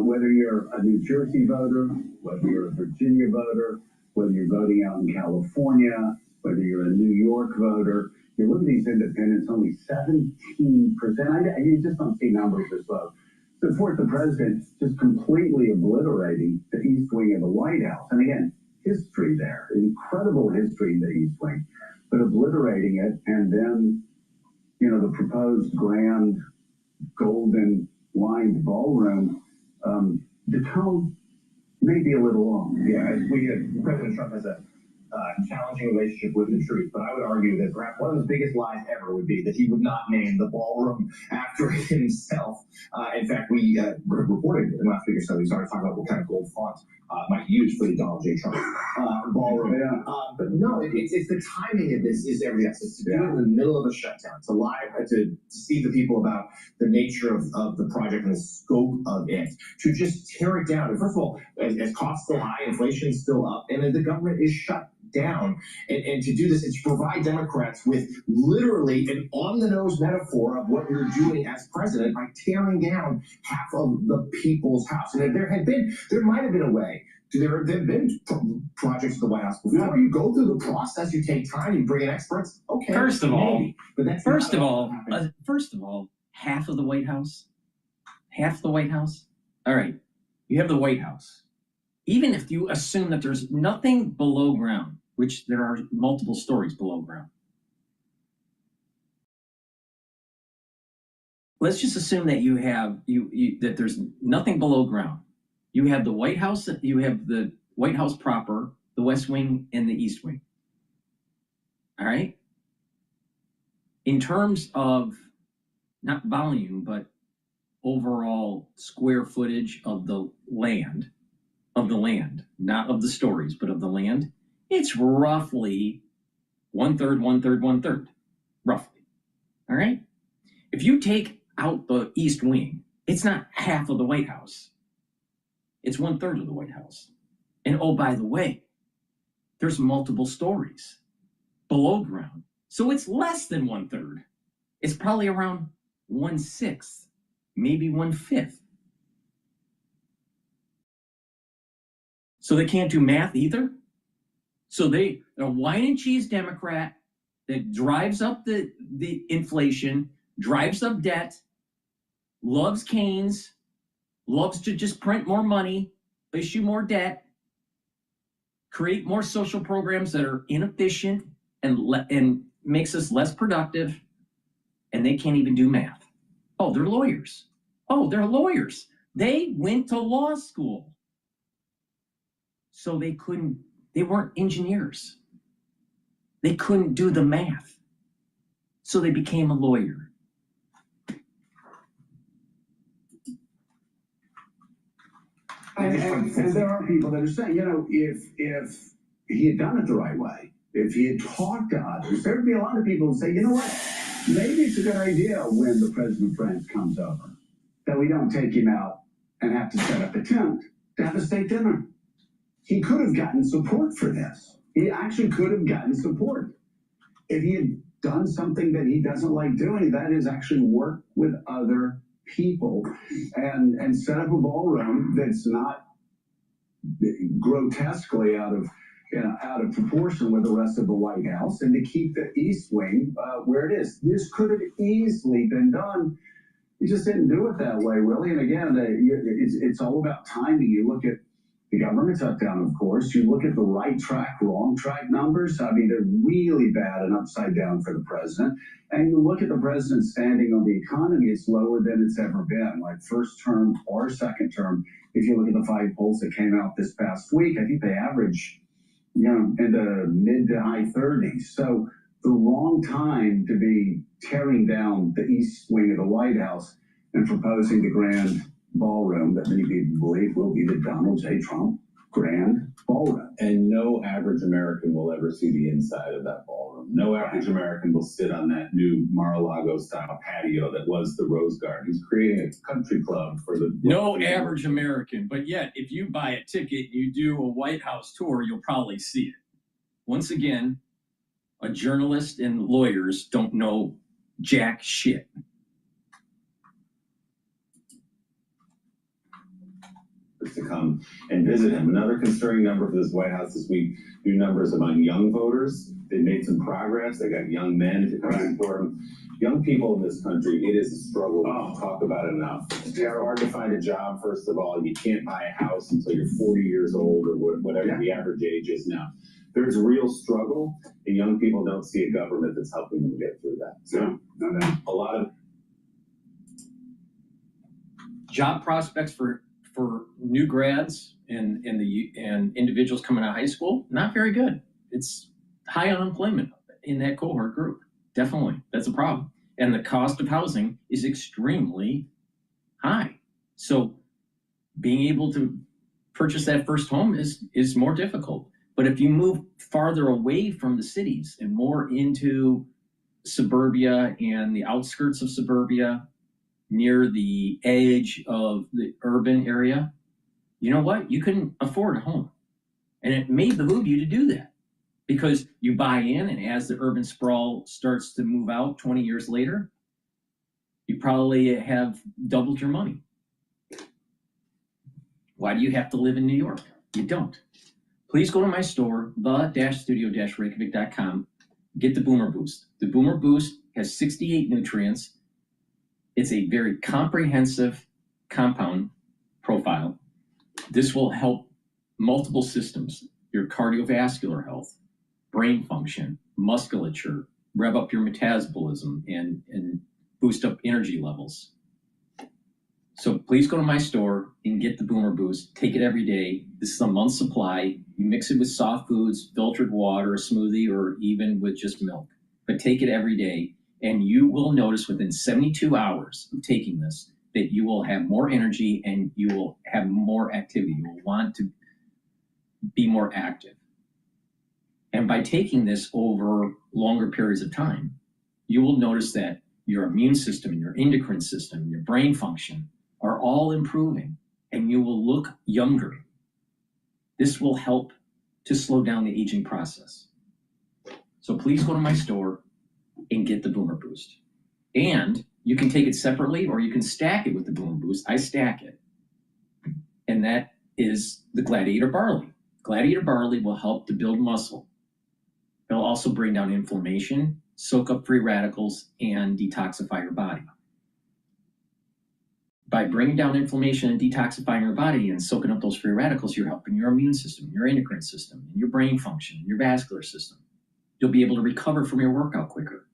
Whether you're a New Jersey voter, whether you're a Virginia voter, whether you're voting out in California, whether you're a New York voter, you look at these independents, only 17%. You just don't see numbers this low. Support the president just completely obliterating the East Wing of the White House. And again, history there, incredible history in the East Wing, but obliterating it, and then, you know, the proposed grand golden lined ballroom, the tone may be a little long. Yeah, President Trump has a challenging relationship with the truth, but I would argue that perhaps one of his biggest lies ever would be that he would not name the ballroom after himself. In fact, we reported in last week or so, we started talking about what kind of gold font might use for the Donald J. Trump ballroom. Yeah. But no, it's the timing of this is everything else. It's to do it in the middle of a shutdown, to deceive the people about the nature of the project and the scope of it, to just tear it down. And first of all, as costs still high, inflation's still up, and the government is shut down. And to do this, it's to provide Democrats with literally an on-the-nose metaphor of what you're doing as president by tearing down half of the people's house. And if there might have been a way. There have been projects at the White House before. You go through the process, you take time, you bring in experts. Okay. First of all, half of the White House. Half the White House. All right, you have the White House. Even if you assume that there's nothing below ground, which there are multiple stories below ground. Let's just assume that you have that there's nothing below ground. You have the White House, you have the White House proper, the West Wing, and the East Wing. All right? In terms of not volume, but overall square footage of the land, not of the stories, but of the land, it's roughly 1/3, 1/3, 1/3, roughly. All right? If you take out the East Wing, it's not half of the White House. It's 1/3 of the White House. And oh, by the way, there's multiple stories below ground. So it's less than 1/3. It's probably around 1/6, maybe 1/5. So they can't do math either. So they're a wine and cheese Democrat that drives up the inflation, drives up debt, loves Keynes, loves to just print more money, issue more debt, create more social programs that are inefficient and makes us less productive, and they can't even do math. Oh, they're lawyers. They went to law school. So they weren't engineers. They couldn't do the math. So they became a lawyer. And there are people that are saying, you know, if he had done it the right way, if he had talked to others, there would be a lot of people who say, you know what, maybe it's a good idea when the president of France comes over, that we don't take him out and have to set up a tent, to have a steak dinner. He could have gotten support for this. He actually could have gotten support. If he had done something that he doesn't like doing, that is actually work with other people and set up a ballroom that's not grotesquely out of proportion with the rest of the White House, and to keep the East Wing where it is. This could have easily been done. You just didn't do it that way, Willie. And again, it's all about timing. You look at the government shutdown, of course. You look at the right track, wrong track numbers. I mean, they're really bad and upside down for the president. And you look at the president's standing on the economy, it's lower than it's ever been, like first term or second term. If you look at the 5 polls that came out this past week, I think they average, in the mid to high 30s. So the wrong time to be tearing down the East Wing of the White House and proposing the grand ballroom that many people believe will be the Donald J. Trump grand ballroom. And no average American will ever see the inside of that ballroom. No average American will sit on that new Mar-a-Lago style patio that was the Rose Garden. He's creating a country club for the... No average American, but yet if you buy a ticket, you do a White House tour, you'll probably see it. Once again, a journalist and lawyers don't know jack shit. To come and visit him. Another concerning number for this White House this week, new numbers among young voters. They made some progress. They got young men to come for him. Young people in this country, it is a struggle. We don't talk about it enough. It's hard to find a job, first of all. You can't buy a house until you're 40 years old or whatever the average age is now. There's a real struggle, and young people don't see a government that's helping them get through that. So, a lot of job prospects for new grads and individuals coming out of high school, not very good. It's high unemployment in that cohort group. Definitely, that's a problem. And the cost of housing is extremely high. So being able to purchase that first home is more difficult. But if you move farther away from the cities and more into suburbia and the outskirts of suburbia, near the edge of the urban area, you know what? You can afford a home. And it may behoove you to do that because you buy in, and as the urban sprawl starts to move out 20 years later, you probably have doubled your money. Why do you have to live in New York? You don't. Please go to my store, the-studio-reykjavik.com, get the Boomer Boost. The Boomer Boost has 68 nutrients. It's a very comprehensive compound profile. This will help multiple systems, your cardiovascular health, brain function, musculature, rev up your metabolism, and boost up energy levels. So please go to my store and get the Boomer Boost. Take it every day. This is a month's supply. You mix it with soft foods, filtered water, a smoothie, or even with just milk. But take it every day. And you will notice within 72 hours of taking this that you will have more energy and you will have more activity. You will want to be more active. And by taking this over longer periods of time, you will notice that your immune system and your endocrine system and your brain function are all improving, and you will look younger. This will help to slow down the aging process. So please go to my store and get the Boomer Boost. And you can take it separately or you can stack it with the Boomer Boost. I stack it. And that is the Gladiator Barley. Gladiator Barley will help to build muscle. It'll also bring down inflammation, soak up free radicals, and detoxify your body. By bringing down inflammation and detoxifying your body and soaking up those free radicals, you're helping your immune system, your endocrine system, and your brain function, your vascular system. You'll be able to recover from your workout quicker.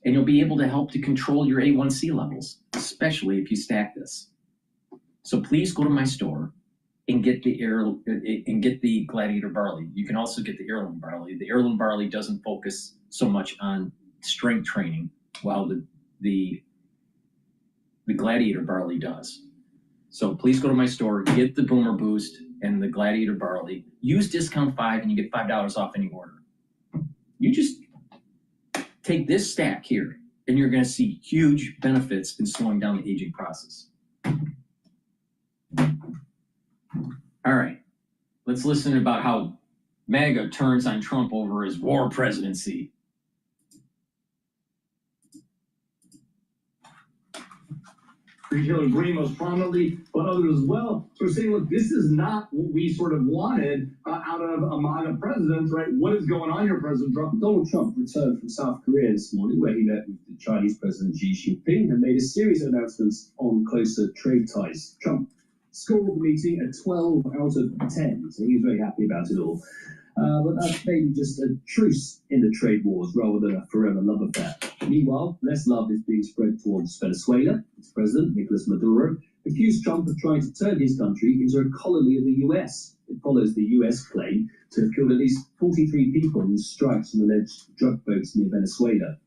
And you'll be able to help to control your A1C levels, especially if you stack this. So please go to my store and get the Gladiator Barley. You can also get the Heirloom Barley. The Heirloom Barley doesn't focus so much on strength training, while the Gladiator Barley does. So please go to my store, get the Boomer Boost and the Gladiator Barley. Use discount 5 and you get $5 off any order. You just take this stack here and you're going to see huge benefits in slowing down the aging process. All All right, let's listen about how MAGA turns on Trump over his war presidency. Retailer agree most prominently, but others as well. So we're saying, look, this is not what we sort of wanted out of a MAGA president, right? What is going on here, President Trump? Donald Trump returned from South Korea this morning, where he met with the Chinese President Xi Jinping and made a series of announcements on closer trade ties. Trump scored the meeting a 12 out of 10, so he was very happy about it all. But that's maybe just a truce in the trade wars rather than a forever love affair. Meanwhile, less love is being spread towards Venezuela. Its president, Nicolas Maduro, accused Trump of trying to turn his country into a colony of the US. It follows the US claim to have killed at least 43 people in strikes on alleged drug boats near Venezuela.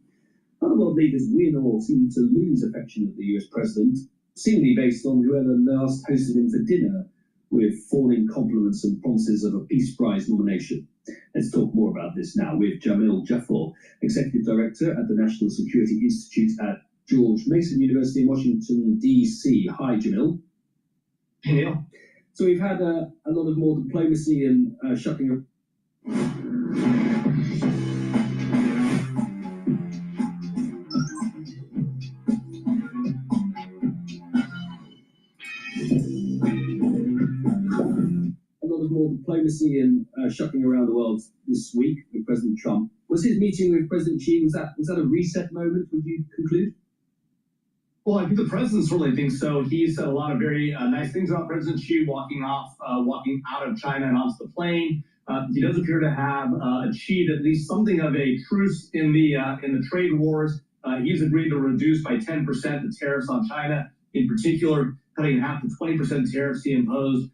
Other world leaders win or seem to lose affection of the US president, seemingly based on whoever last hosted him for dinner, with fawning compliments and promises of a Peace Prize nomination. Let's talk more about this now with Jamil Jaffer, Executive Director at the National Security Institute at George Mason University in Washington, D.C. Hi, Jamil. Hey, Neil. So we've had a lot of more diplomacy and shutting up. More diplomacy and shucking around the world this week with President Trump. Was his meeting with President Xi, was that a reset moment, would you conclude? Well, I think the president certainly thinks so. He said a lot of very nice things about President Xi walking out of China and onto the plane. He does appear to have achieved at least something of a truce in the trade wars. He's agreed to reduce by 10% the tariffs on China, in particular, cutting in half the 20% tariffs he imposed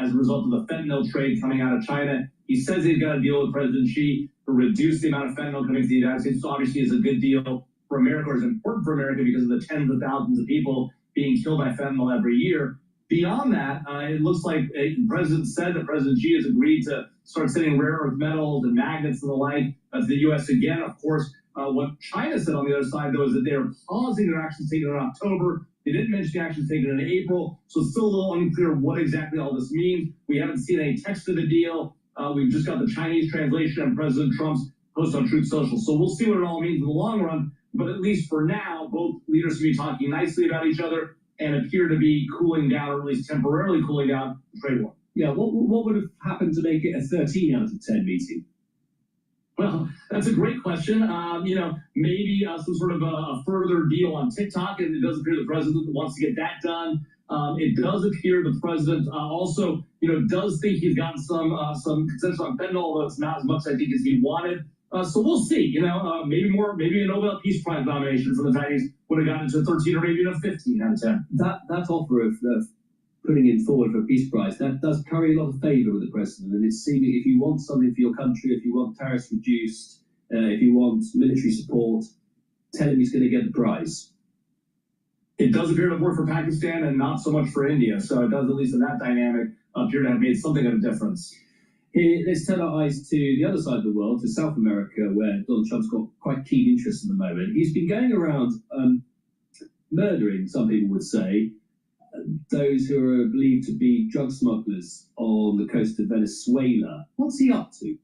as a result of the fentanyl trade coming out of China. He says he's got a deal with President Xi to reduce the amount of fentanyl coming to the United States. So obviously is a good deal for America, or is important for America because of the tens of thousands of people being killed by fentanyl every year. Beyond that, it looks like the president said that President Xi has agreed to start sending rare earth metals and magnets and the like to the U.S. again. Of course, what China said on the other side, though, is that they are pausing their actions taken in October. They didn't mention the actions taken in April, so it's still a little unclear what exactly all this means. We haven't seen any text of the deal. We've just got the Chinese translation on President Trump's post on Truth Social. So we'll see what it all means in the long run. But at least for now, both leaders will be talking nicely about each other and appear to be cooling down, or at least temporarily cooling down, the trade war. Yeah, what would have happened to make it a 13 out of 10 meeting? Well, that's a great question. Maybe some sort of a further deal on TikTok, and it does appear the president wants to get that done. It does appear the president also, does think he's gotten some consensus on fentanyl, although it's not as much, I think, as he wanted. So we'll see. Maybe a Nobel Peace Prize nomination for the Chinese would have gotten to a 13 or maybe a 15 out of 10. That offer of putting it forward for a peace prize, that does carry a lot of favour with the president. And it's seeming if you want something for your country, if you want tariffs reduced, if you want military support, tell him he's going to get the prize. It does appear to work for Pakistan and not so much for India. So it does, at least in that dynamic, appear to have made something of a difference. Here, let's turn our eyes to the other side of the world, to South America, where Donald Trump's got quite keen interest at the moment. He's been going around murdering, some people would say, those who are believed to be drug smugglers on the coast of Venezuela. What's he up to?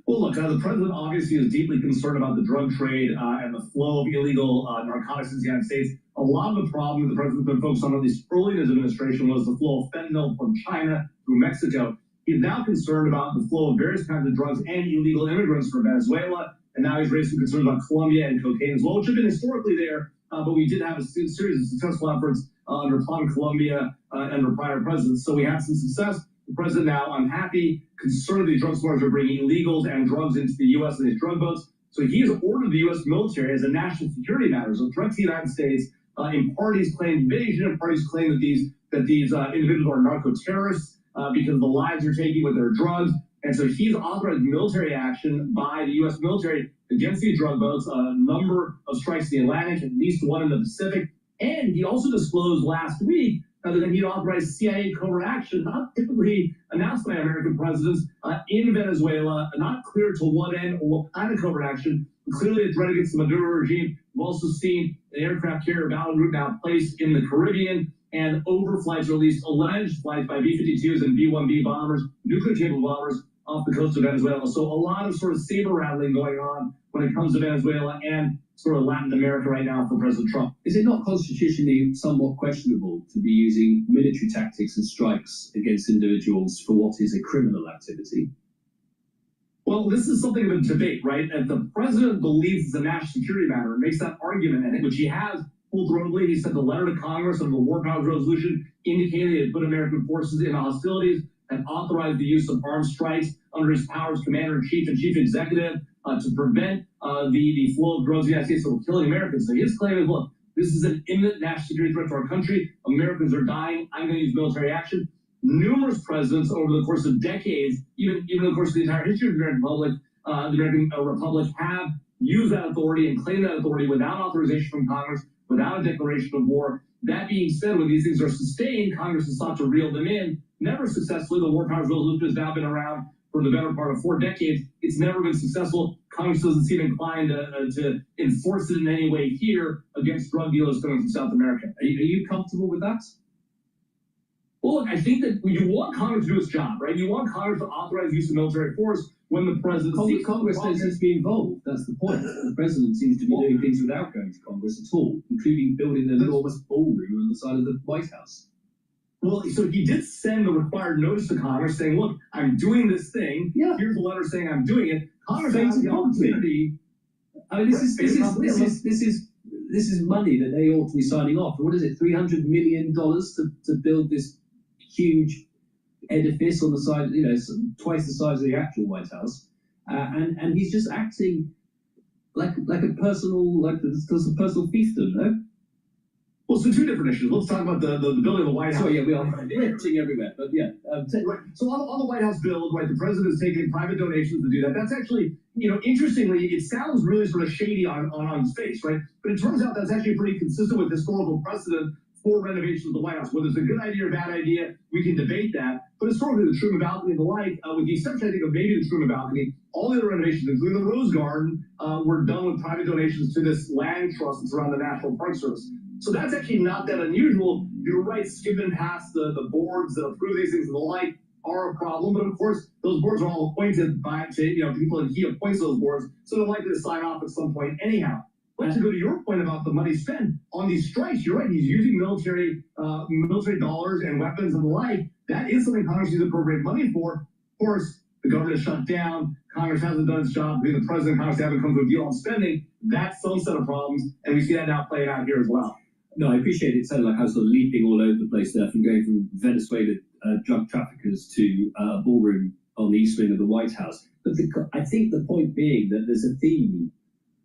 Well, look, the president obviously is deeply concerned about the drug trade and the flow of illegal narcotics in the United States. A lot of the problem that the president's been focused on, at least early in his administration, was the flow of fentanyl from China through Mexico. He's now concerned about the flow of various kinds of drugs and illegal immigrants from Venezuela, and now he's raising concerns about Colombia and cocaine as well, which have been historically there, but we did have a series of successful efforts under Plan Colombia under prior presidents. So we had some success. The president now unhappy, concerned the drug smugglers are bringing illegals and drugs into the U.S. in these drug boats. So he has ordered the U.S. military as a national security matter, so threat to the United States. In parties claim invasion, and parties claim that these individuals are narco-terrorists because of the lives they're taking with their drugs. And so he's authorized military action by the U.S. military against these drug boats, a number of strikes in the Atlantic, at least one in the Pacific. And he also disclosed last week that he authorized CIA covert action, not typically announced by American presidents, in Venezuela, not clear to what end or what kind of covert action. Clearly a threat against the Maduro regime. We've also seen the aircraft carrier battle group now placed in the Caribbean. and overflights, or at least alleged flights by B-52s and B-1B bombers, nuclear-capable bombers off the coast of Venezuela. So a lot of sort of saber rattling going on when it comes to Venezuela and sort of Latin America right now for President Trump. Is it not constitutionally somewhat questionable to be using military tactics and strikes against individuals for what is a criminal activity? Well, this is something of a debate, right? If the president believes it's a national security matter and makes that argument, which he has full-throatedly, he sent a letter to Congress on the War Powers Resolution indicating he had put American forces in hostilities and authorized the use of armed strikes under his powers commander-in-chief and chief executive to prevent the flow of drugs in the United States that were killing Americans. So his claim is, look, this is an imminent national security threat to our country. Americans are dying. I'm going to use military action. Numerous presidents over the course of decades, even the course of the entire history of the American Republic, have used that authority and claimed that authority without authorization from Congress, without a declaration of war. That being said, when these things are sustained, Congress has sought to reel them in. Never successfully. The War Powers Resolution has now been around for the better part of 4 decades. It's never been successful. Congress doesn't seem inclined to enforce it in any way here against drug dealers coming from South America. Are you comfortable with that? Well, look, I think that you want Congress to do its job, right? You want Congress to authorize use of military force when the president... Congress doesn't seem to be involved. That's the point. The president seems to be doing things without going to Congress at all, including building an enormous ballroom on the side of the White House. Well, so he did send the required notice to Congress saying, look, I'm doing this thing. Yeah. Here's a letter saying I'm doing it. Congress has the opportunity. I mean, this is money that they ought to be signing off. What is it, $300 million to build this huge edifice on the side, twice the size of the actual White House, and he's just acting like a personal, there's a personal fiefdom, no? Well, so 2 different issues. Let's talk about the building of the White House. So yeah, we are drifting everywhere, but yeah. Right. So on the White House build, right, the president is taking private donations to do that. That's actually, interestingly, it sounds really sort of shady on his face, right? But it turns out that's actually pretty consistent with historical precedent for renovation of the White House. Whether it's a good idea or bad idea, we can debate that. But historically, the Truman balcony and the like, with the exception, I think, of maybe the Truman balcony, all the other renovations, including the Rose Garden, were done with private donations to this land trust that's around the National Park Service. So that's actually not that unusual. You're right, skipping past the boards that approve these things and the like are a problem. But of course, those boards are all appointed by people, and he appoints those boards, so they're likely to sign off at some point anyhow. But to go to your point about the money spent on these strikes, you're right. He's using military dollars and weapons and the like. That is something Congress needs appropriate money for. Of course, the government is shut down. Congress hasn't done its job. The president and Congress haven't come to a deal on spending. That's some set of problems, and we see that now playing out here as well. No, I appreciate it. It sounded like I was sort of leaping all over the place there, from going from Venezuela drug traffickers to a ballroom on the east wing of the White House. But I think the point being that there's a theme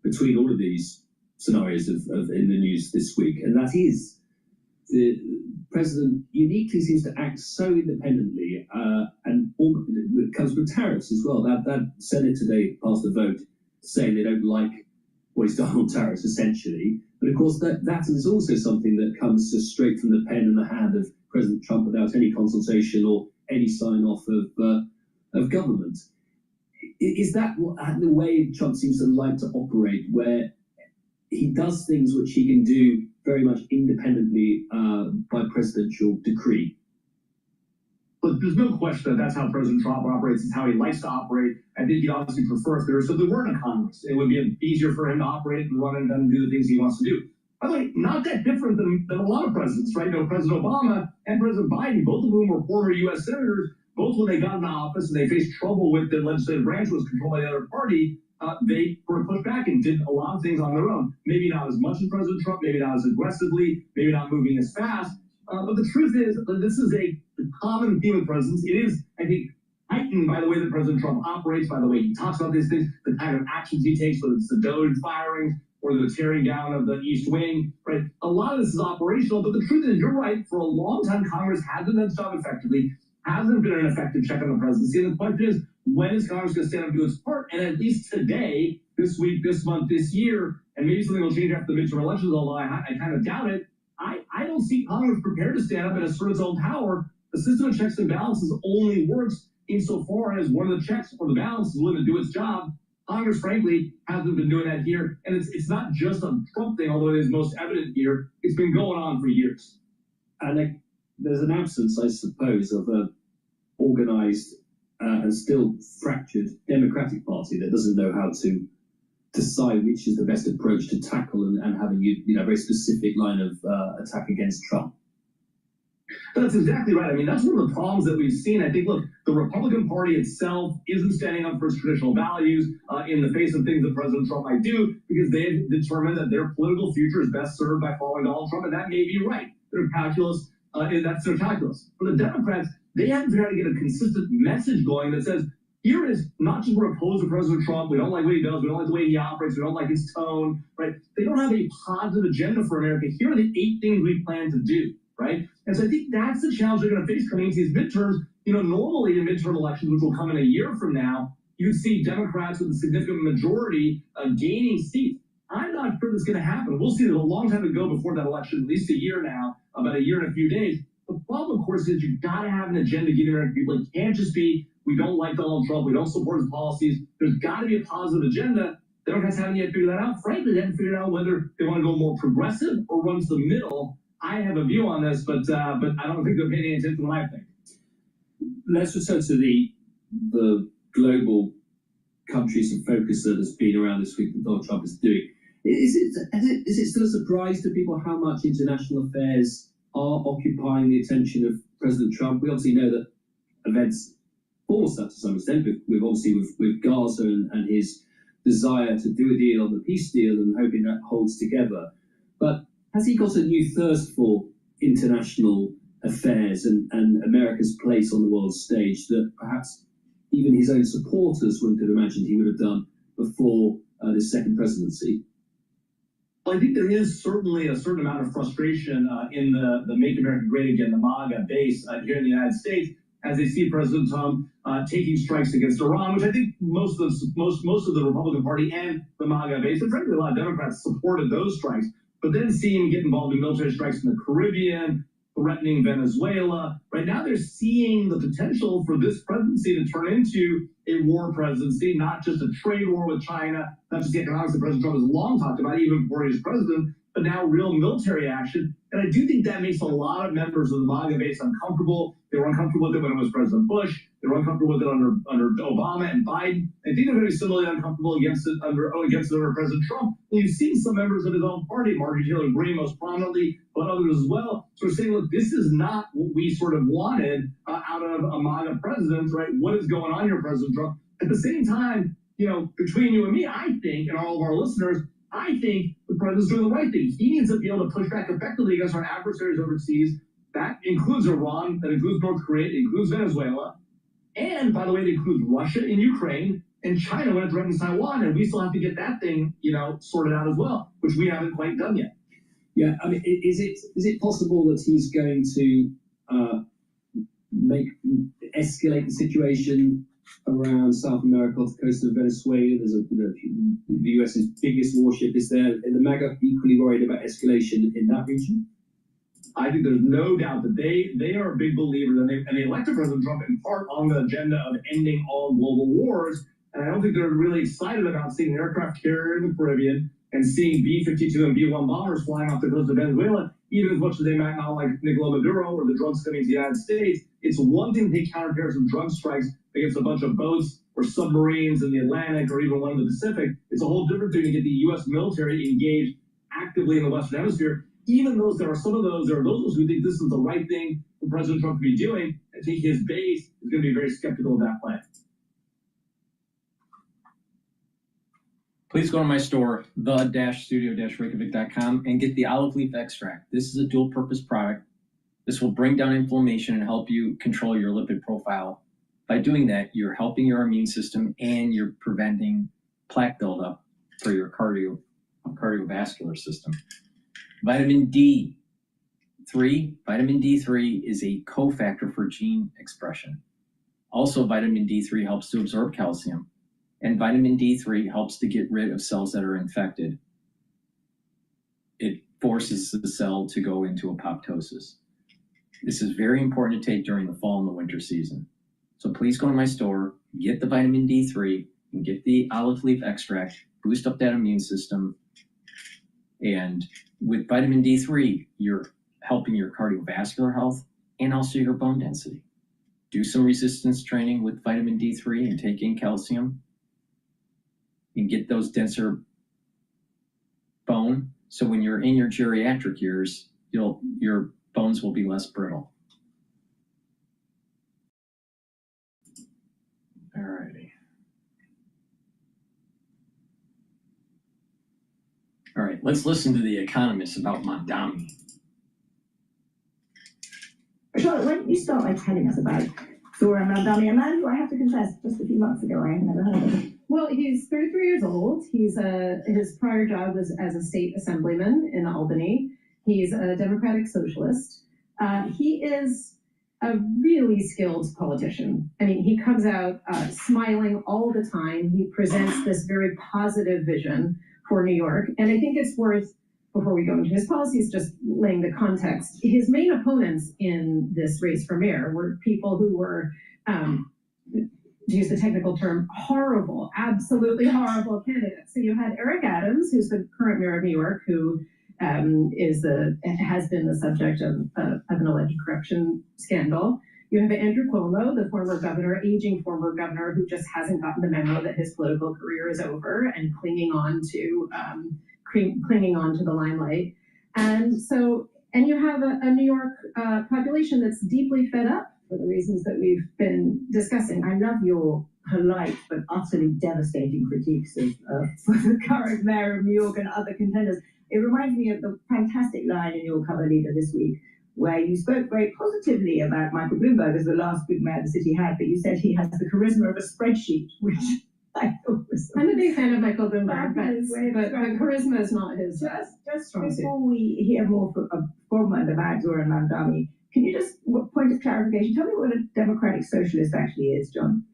between all of these scenarios in the news this week, and that is the president uniquely seems to act so independently, and it comes with tariffs as well. That Senate today passed a vote saying they don't like what he's done on tariffs, essentially. But of course, that is also something that comes just straight from the pen and the hand of President Trump without any consultation or any sign-off of government. Is that the way Trump seems to like to operate, where he does things which he can do very much independently by presidential decree? But there's no question that that's how President Trump operates. It's how he likes to operate. I think he'd obviously prefer if there weren't a Congress. It would be easier for him to operate and run and do the things he wants to do. By the way, not that different than a lot of presidents, right? President Obama and President Biden, both of whom were former U.S. senators, both when they got into office and they faced trouble with the legislative branch was controlled by the other party, they were pushed back and did a lot of things on their own. Maybe not as much as President Trump, maybe not as aggressively, maybe not moving as fast. But the truth is that this is a common theme of presidents. It is, I think, heightened by the way that President Trump operates, by the way he talks about these things, the kind of actions he takes, whether it's the Doge firings or the tearing down of the East Wing, right? A lot of this is operational, but the truth is, you're right, for a long time, Congress hasn't done its job effectively, hasn't been an effective check on the presidency. And the question is, when is Congress going to stand up and do its part? And at least today, this week, this month, this year, and maybe something will change after the midterm elections, although I kind of doubt it, I don't see Congress prepared to stand up and assert its own power. The system of checks and balances only works insofar as one of the checks or the balance is willing to do its job. Congress, frankly, hasn't been doing that here. And it's not just a Trump thing, although it is most evident here. It's been going on for years. there's an absence, I suppose, of a organised and still fractured Democratic Party that doesn't know how to decide which is the best approach to tackle and have a very specific line of attack against Trump. That's exactly right. I mean, that's one of the problems that we've seen. I think, look, the Republican Party itself isn't standing up for its traditional values in the face of things that President Trump might do, because they've determined that their political future is best served by following Donald Trump, and that may be right. Their calculus, that's their calculus. For the Democrats, they haven't figured out to get a consistent message going that says, here is not just we're opposed to President Trump, we don't like what he does, we don't like the way he operates, we don't like his tone, right? They don't have a positive agenda for America. Here are the 8 things we plan to do, right? And so I think that's the challenge they're going to face coming into these midterms. You know, normally in midterm elections, which will come in a year from now, you'd see Democrats with a significant majority gaining seats. I'm not sure that's going to happen. We'll see. There's a long time to go before that election, at least a year now, about a year and a few days. The problem, of course, is you've got to have an agenda giving American people. It can't just be, we don't like Donald Trump, we don't support his policies. There's got to be a positive agenda. Democrats haven't yet figured that out. Frankly, they haven't figured out whether they want to go more progressive or run to the middle. I have a view on this, but I don't think they're paying any attention to what I think. Let's return to the global countries of focus that has been around this week that Donald Trump is doing. Is it still a surprise to people how much international affairs are occupying the attention of President Trump? We obviously know that events force that to some extent, with Gaza and his desire to do a deal on the peace deal and hoping that holds together. But has he got a new thirst for international affairs and America's place on the world stage that perhaps even his own supporters wouldn't have imagined he would have done before this second presidency? Well, I think there is certainly a certain amount of frustration in the Make America Great Again, the MAGA base here in the United States, as they see President Trump taking strikes against Iran, which I think most of the Republican Party and the MAGA base, and frankly a lot of Democrats supported those strikes, but then seeing him get involved in military strikes in the Caribbean, threatening Venezuela. Right now they're seeing the potential for this presidency to turn into a war presidency, not just a trade war with China, not just the economics that President Trump has long talked about, even before he was president, but now real military action. And I do think that makes a lot of members of the MAGA base uncomfortable. They were uncomfortable with it when it was President Bush. They were uncomfortable with it under Obama and Biden. I think they're going to be similarly uncomfortable against it under President Trump. And you've seen some members of his own party, Marjorie Taylor Greene most prominently, but others as well, sort of saying, look, this is not what we sort of wanted out of a MAGA president, right? What is going on here, President Trump? At the same time, you know, between you and me, I think, and all of our listeners, I think the president's doing the right thing. He needs to be able to push back effectively against our adversaries overseas. That includes Iran, that includes North Korea, it includes Venezuela. And, by the way, it includes Russia and Ukraine and China when it threatens Taiwan. And we still have to get that thing, you know, sorted out as well, which we haven't quite done yet. Yeah, I mean, is it possible that he's going to escalate the situation around South America off the coast of Venezuela? There's the US's biggest warship is there. Are the MAGA equally worried about escalation in that region? I think there's no doubt that they are big believers, and they elected President Trump in part on the agenda of ending all global wars. And I don't think they're really excited about seeing an aircraft carrier in the Caribbean and seeing B-52 and B-1 bombers flying off the coast of Venezuela, even as much as they might not like Nicolás Maduro or the drugs coming to the United States. It's one thing to take counterterrorism drug strikes against a bunch of boats or submarines in the Atlantic or even one in the Pacific. It's a whole different thing to get the U.S. military engaged actively in the Western Hemisphere. Even those, there are those who think this is the right thing for President Trump to be doing. I think his base is going to be very skeptical of that plan. Please go to my store, the-studio-reykjavik.com, and get the olive leaf extract. This is a dual-purpose product. This will bring down inflammation and help you control your lipid profile. By doing that, you're helping your immune system and you're preventing plaque buildup for your cardiovascular system. Vitamin D3 is a cofactor for gene expression. Also, vitamin D3 helps to absorb calcium, and vitamin D3 helps to get rid of cells that are infected. It forces the cell to go into apoptosis. This is very important to take during the fall and the winter season. So please go to my store, get the vitamin D3, and get the olive leaf extract, boost up that immune system. And with vitamin D3, you're helping your cardiovascular health and also your bone density. Do some resistance training with vitamin D3 and take in calcium and get those denser bone. So when you're in your geriatric years, your bones will be less brittle. All righty. All right, let's listen to The Economist about Mamdani. Charlotte, why don't you start by telling us about Zora Mamdani, a man who I have to confess, just a few months ago, I had never heard of him. Well, he's 33 years old. His prior job was as a state assemblyman in Albany. He's a democratic socialist. He is a really skilled politician. I mean, he comes out smiling all the time. He presents this very positive vision for New York. And I think it's worth, before we go into his policies, just laying the context. His main opponents in this race for mayor were people who were, to use the technical term, horrible, absolutely horrible candidates. So you had Eric Adams, who's the current mayor of New York, who has been the subject of an alleged corruption scandal. You have Andrew Cuomo, the former governor, aging former governor, who just hasn't gotten the memo that his political career is over and clinging on to the limelight. And you have a New York population that's deeply fed up for the reasons that we've been discussing. I love your polite but utterly devastating critiques of the current mayor of New York and other contenders. It reminds me of the fantastic line in your cover leader this week, where you spoke very positively about Michael Bloomberg as the last good mayor the city had, but you said he has the charisma of a spreadsheet, which I thought was... I'm a big fan of Michael Bloomberg, but charisma is not his Just before we hear more from and about Zora Mamdani, can you just, point of clarification, tell me what a democratic socialist actually is, John?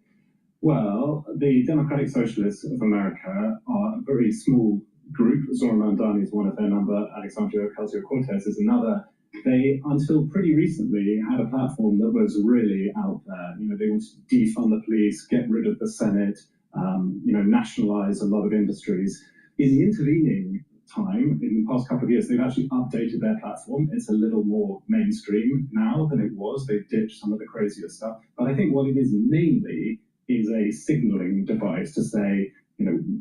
Well, the Democratic Socialists of America are a very small group. Zora Mamdani is one of their number, Alexandria Ocasio-Cortez is another. They, until pretty recently, had a platform that was really out there. They wanted to defund the police, get rid of the Senate, nationalize a lot of industries. In the intervening time, in the past couple of years, they've actually updated their platform. It's a little more mainstream now than it was. They've ditched some of the crazier stuff. But I think what it is mainly is a signaling device to say,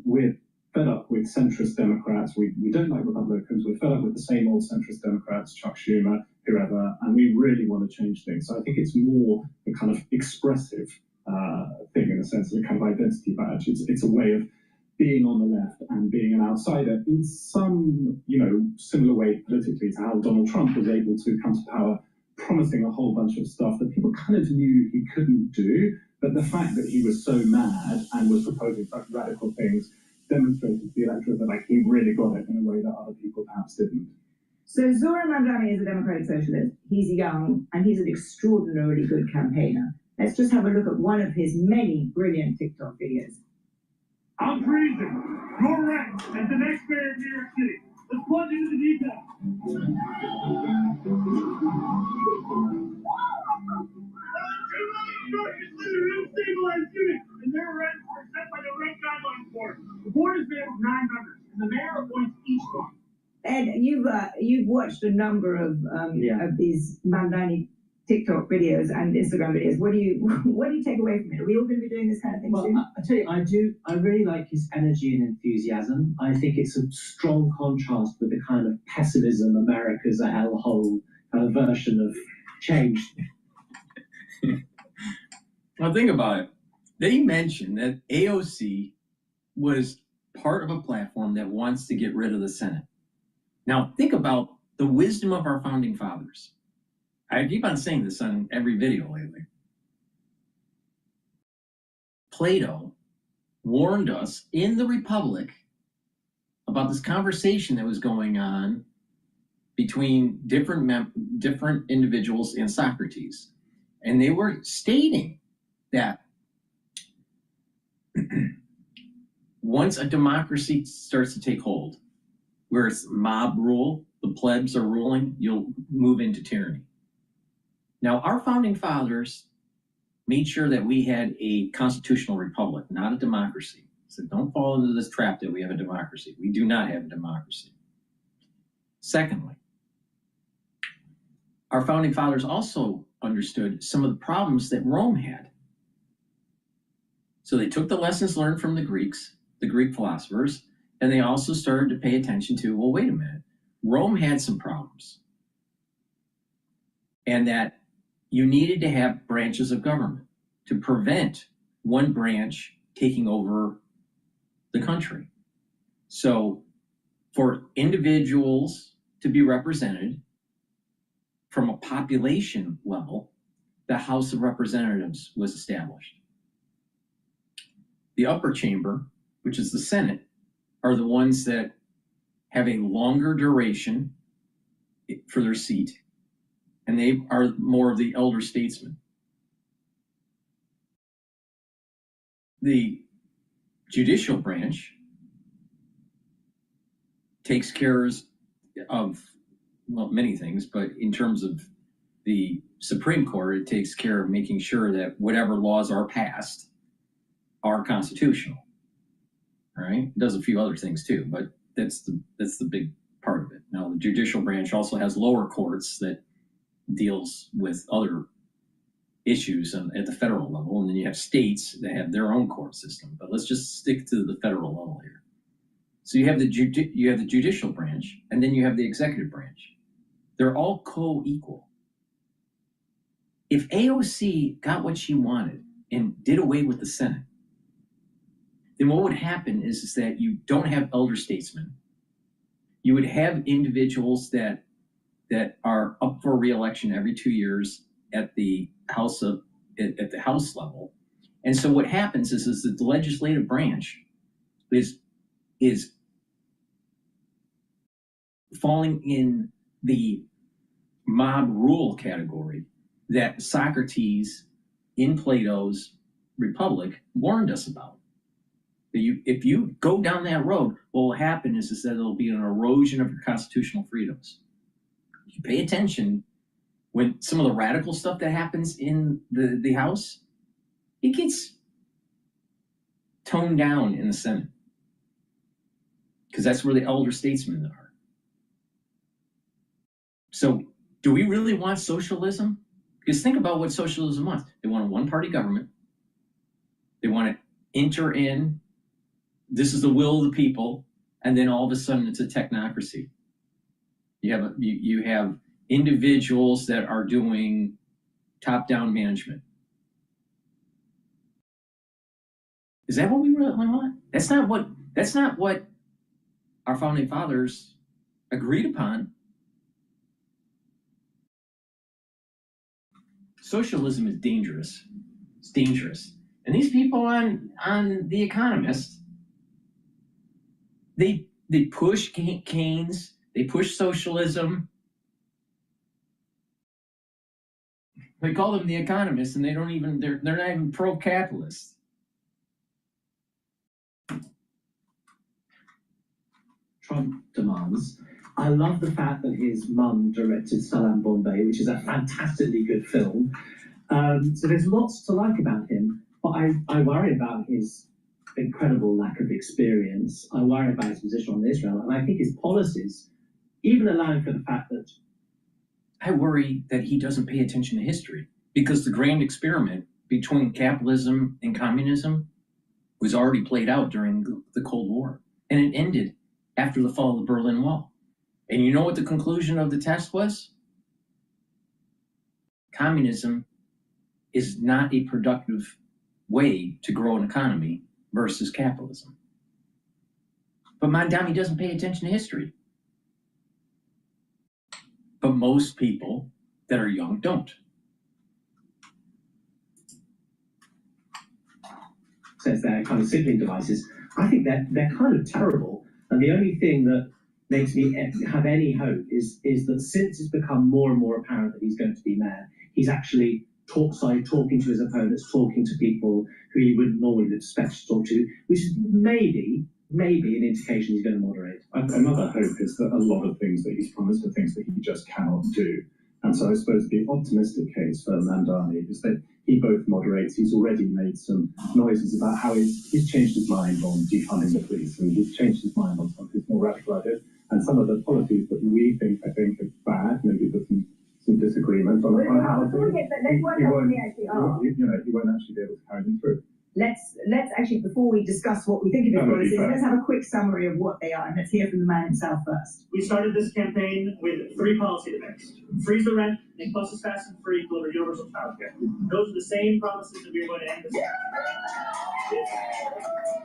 we're fed up with centrist Democrats. We don't like Republicans. We're fed up with the same old centrist Democrats, Chuck Schumer, whoever, and we really want to change things. So I think it's more a kind of expressive thing in a sense of a kind of identity badge. It's a way of being on the left and being an outsider in some, similar way politically to how Donald Trump was able to come to power, promising a whole bunch of stuff that people kind of knew he couldn't do. But the fact that he was so mad and was proposing such radical things demonstrated to the electorate that he really got it in a way that other people perhaps didn't. So Zora Mamdani is a democratic socialist. He's young and he's an extraordinarily good campaigner. Let's just have a look at one of his many brilliant TikTok videos. I'm freezing. You're right. As the next mayor of New York City, let's plunge into the details. New York is living in unstabilized units, and their rents are set by the Rent Guidelines Board. The board is made up of 9 members, and the mayor appoints each one. Ed, you've watched a number of these Mamdani TikTok videos and Instagram videos. What do you take away from it? Are we all going to be doing this kind of thing soon? I tell you, I really like his energy and enthusiasm. I think it's a strong contrast with the kind of pessimism America's a hellhole kind of version of change. Well, think about it. They mentioned that AOC was part of a platform that wants to get rid of the Senate. Now, think about the wisdom of our founding fathers. I keep on saying this on every video lately. Plato warned us in the Republic about this conversation that was going on between different individuals and Socrates. And they were stating that once a democracy starts to take hold, where it's mob rule, the plebs are ruling, you'll move into tyranny. Now, our founding fathers made sure that we had a constitutional republic, not a democracy. So don't fall into this trap that we have a democracy. We do not have a democracy. Secondly, our founding fathers also understood some of the problems that Rome had. So they took the lessons learned from the Greeks, the Greek philosophers, and they also started to pay attention to, well, wait a minute, Rome had some problems. And that you needed to have branches of government to prevent one branch taking over the country. So for individuals to be represented from a population level, the House of Representatives was established. The upper chamber, which is the Senate, are the ones that have a longer duration for their seat, and they are more of the elder statesmen. The judicial branch takes care of, well, many things, but in terms of the Supreme Court, it takes care of making sure that whatever laws are passed are constitutional. All right, it does a few other things too, but that's the big part of it. Now, the judicial branch also has lower courts that deals with other issues at the federal level, and then you have states that have their own court system. But let's just stick to the federal level here. So you have the judicial branch, and then you have the executive branch. They're all co-equal. If AOC got what she wanted and did away with the Senate, then what would happen is that you don't have elder statesmen. You would have individuals that are up for re-election every 2 years at the House level. And so what happens is that the legislative branch is falling in the mob rule category that Socrates in Plato's Republic warned us about. If you go down that road, what will happen is that there'll be an erosion of your constitutional freedoms. You pay attention when some of the radical stuff that happens in the House, it gets toned down in the Senate, because that's where the elder statesmen are. So do we really want socialism? Because think about what socialism wants. They want a one-party government. They want to enter in, this is the will of the people, and then all of a sudden it's a technocracy. You have individuals that are doing top-down management. Is that what we really want? That's not what our founding fathers agreed upon. Socialism is dangerous. It's dangerous. And these people on The Economist, they push Keynes, they push socialism. They call them The Economists, and they're not even pro-capitalist. Trump demands. I love the fact that his mum directed Salam Bombay, which is a fantastically good film. So there's lots to like about him, but I worry about his incredible lack of experience. I worry about his position on Israel, and I think his policies, even allowing for the fact that I worry that he doesn't pay attention to history, because the grand experiment between capitalism and communism was already played out during the Cold War, and it ended after the fall of the Berlin Wall. And you know what the conclusion of the test was? Communism is not a productive way to grow an economy versus capitalism. But Mamdani doesn't pay attention to history. But most people that are young don't. Says they're kind of sibling devices. I think they're kind of terrible. And the only thing that makes me have any hope is that since it's become more and more apparent that he's going to be mayor, he's actually talking to his opponents, talking to people who he wouldn't normally expect to talk to, which is maybe an indication he's going to moderate. Another hope is that a lot of things that he's promised are things that he just cannot do. And so I suppose the optimistic case for Mamdani is that he both moderates. He's already made some noises about how he's changed his mind on defunding the police, and he's changed his mind on some of his more radical ideas. And some of the policies that we think, are bad, maybe there's some disagreement on how to. Let's work out what they actually are. He won't actually be able to carry them through. Let's actually, before we discuss what we think of his policies, let's have a quick summary of what they are, and let's hear from the man himself first. We started this campaign with 3 policy demands: freeze the rent, make buses fast and free, deliver universal childcare. Those are the same promises that we are going to end this.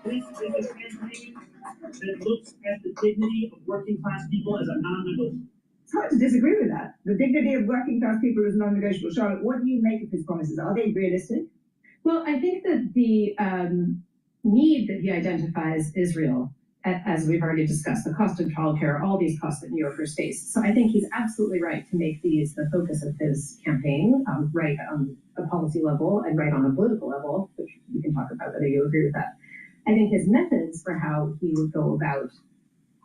This is a campaign that looks at the dignity of working class people as a non-negotiable. It's hard to disagree with that. The dignity of working class people is non-negotiable. Charlotte, what do you make of his promises? Are they realistic? Well, I think that the need that he identifies is real, as we've already discussed, the cost of childcare, all these costs that New Yorkers face. So I think he's absolutely right to make these the focus of his campaign, right on a policy level and right on a political level, which we can talk about whether you agree with that. I think his methods for how he would go about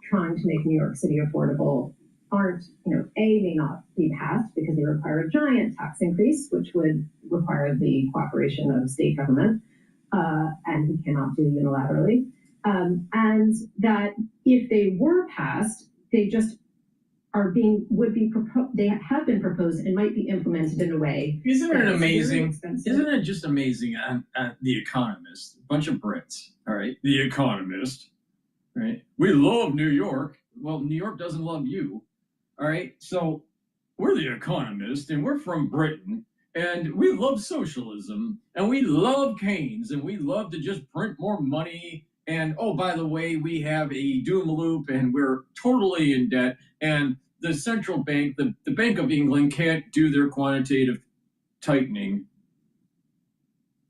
trying to make New York City affordable aren't, may not be passed because they require a giant tax increase, which would require the cooperation of state government, and he cannot do unilaterally. And that if they were passed, they just they have been proposed and might be implemented in a way. Isn't it amazing? Isn't it just amazing on The Economist? A bunch of Brits, all right? The Economist, right? We love New York. Well, New York doesn't love you. All right, so we're The Economist, and we're from Britain, and we love socialism, and we love Keynes, and we love to just print more money. And oh, by the way, we have a doom loop, and we're totally in debt. And the central bank, the Bank of England, can't do their quantitative tightening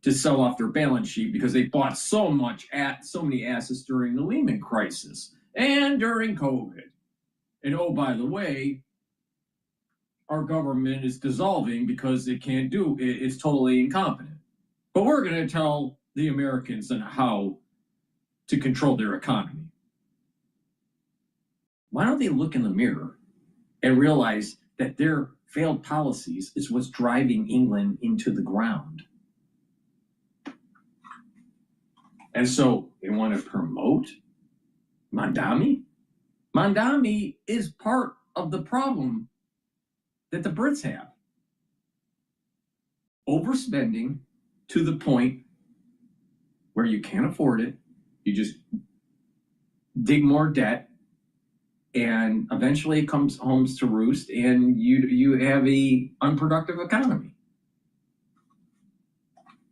to sell off their balance sheet because they bought so many assets during the Lehman crisis and during COVID. And oh, by the way, our government is dissolving because it's totally incompetent. But we're going to tell the Americans on how to control their economy. Why don't they look in the mirror and realize that their failed policies is what's driving England into the ground? And so they want to promote Mamdani. Mamdani is part of the problem that the Brits have. Overspending to the point where you can't afford it. You just dig more debt, and eventually it comes home to roost, and you have a unproductive economy.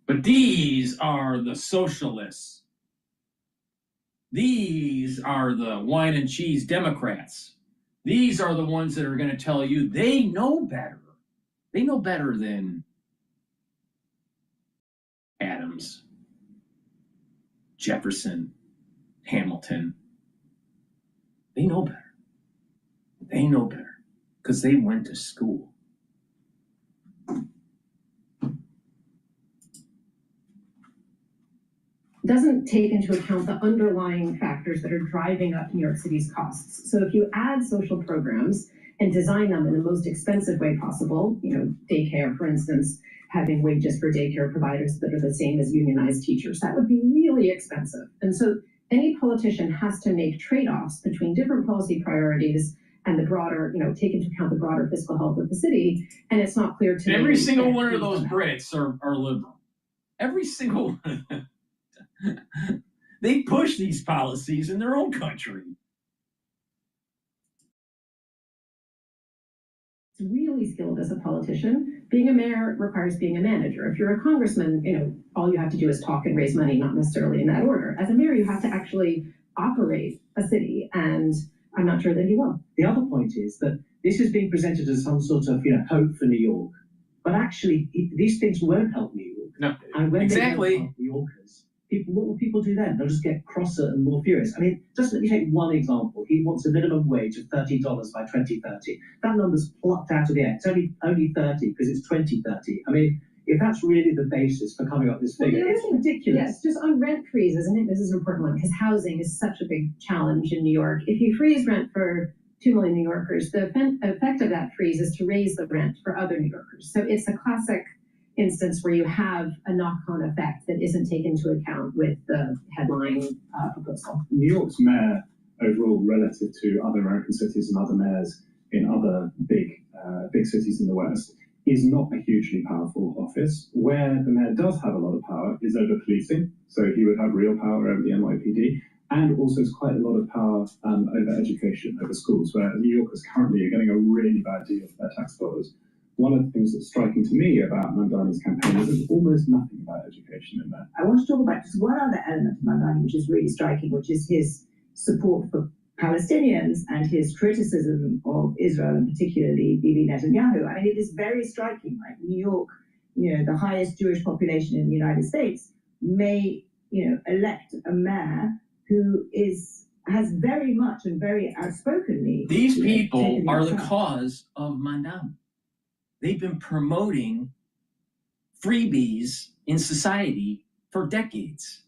But these are the socialists. These are the wine and cheese Democrats. These are the ones that are going to tell you they know better. They know better than Adams, Jefferson, Hamilton. They know better. They know better because they went to school. Doesn't take into account the underlying factors that are driving up New York City's costs. So if you add social programs and design them in the most expensive way possible, daycare, for instance, having wages for daycare providers that are the same as unionized teachers, that would be really expensive. And so any politician has to make trade-offs between different policy priorities and the broader, take into account the broader fiscal health of the city. And it's not clear to me. Every single one of those Brits are liberal. Every single one. They push these policies in their own country. It's really skilled as a politician. Being a mayor requires being a manager. If you're a congressman, all you have to do is talk and raise money, not necessarily in that order. As a mayor, you have to actually operate a city, and I'm not sure that he will. The other point is that this is being presented as some sort of hope for New York, but actually these things won't help New York. No, and when exactly. They don't help New Yorkers, what will people do then? They'll just get crosser and more furious. I mean, just let me take one example. He wants a minimum wage of $30 by 2030. That number's plucked out of the air. It's only 30 because it's 2030. I mean, if that's really the basis for coming up with this figure, it's ridiculous. Yes, just on rent freeze, isn't it? This is an important one because housing is such a big challenge in New York. If you freeze rent for 2 million New Yorkers, the effect of that freeze is to raise the rent for other New Yorkers. So it's a classic instance where you have a knock-on effect that isn't taken into account with the headline proposal. New York's mayor overall relative to other American cities and other mayors in other big cities in the West, is not a hugely powerful office. Where the mayor does have a lot of power is over policing, so he would have real power over the NYPD, and also has quite a lot of power over education, over schools, where New Yorkers currently are getting a really bad deal for their tax dollars. One of the things that's striking to me about Mamdani's campaign is there's almost nothing about education in there. I want to talk about just one other element of Mamdani, which is really striking, which is his support for Palestinians and his criticism of Israel, and particularly Bibi Netanyahu. I mean, it is very striking. Like New York, the highest Jewish population in the United States, may, elect a mayor who has very much and very outspokenly. These people are the cause of Mamdani. They've been promoting freebies in society for decades.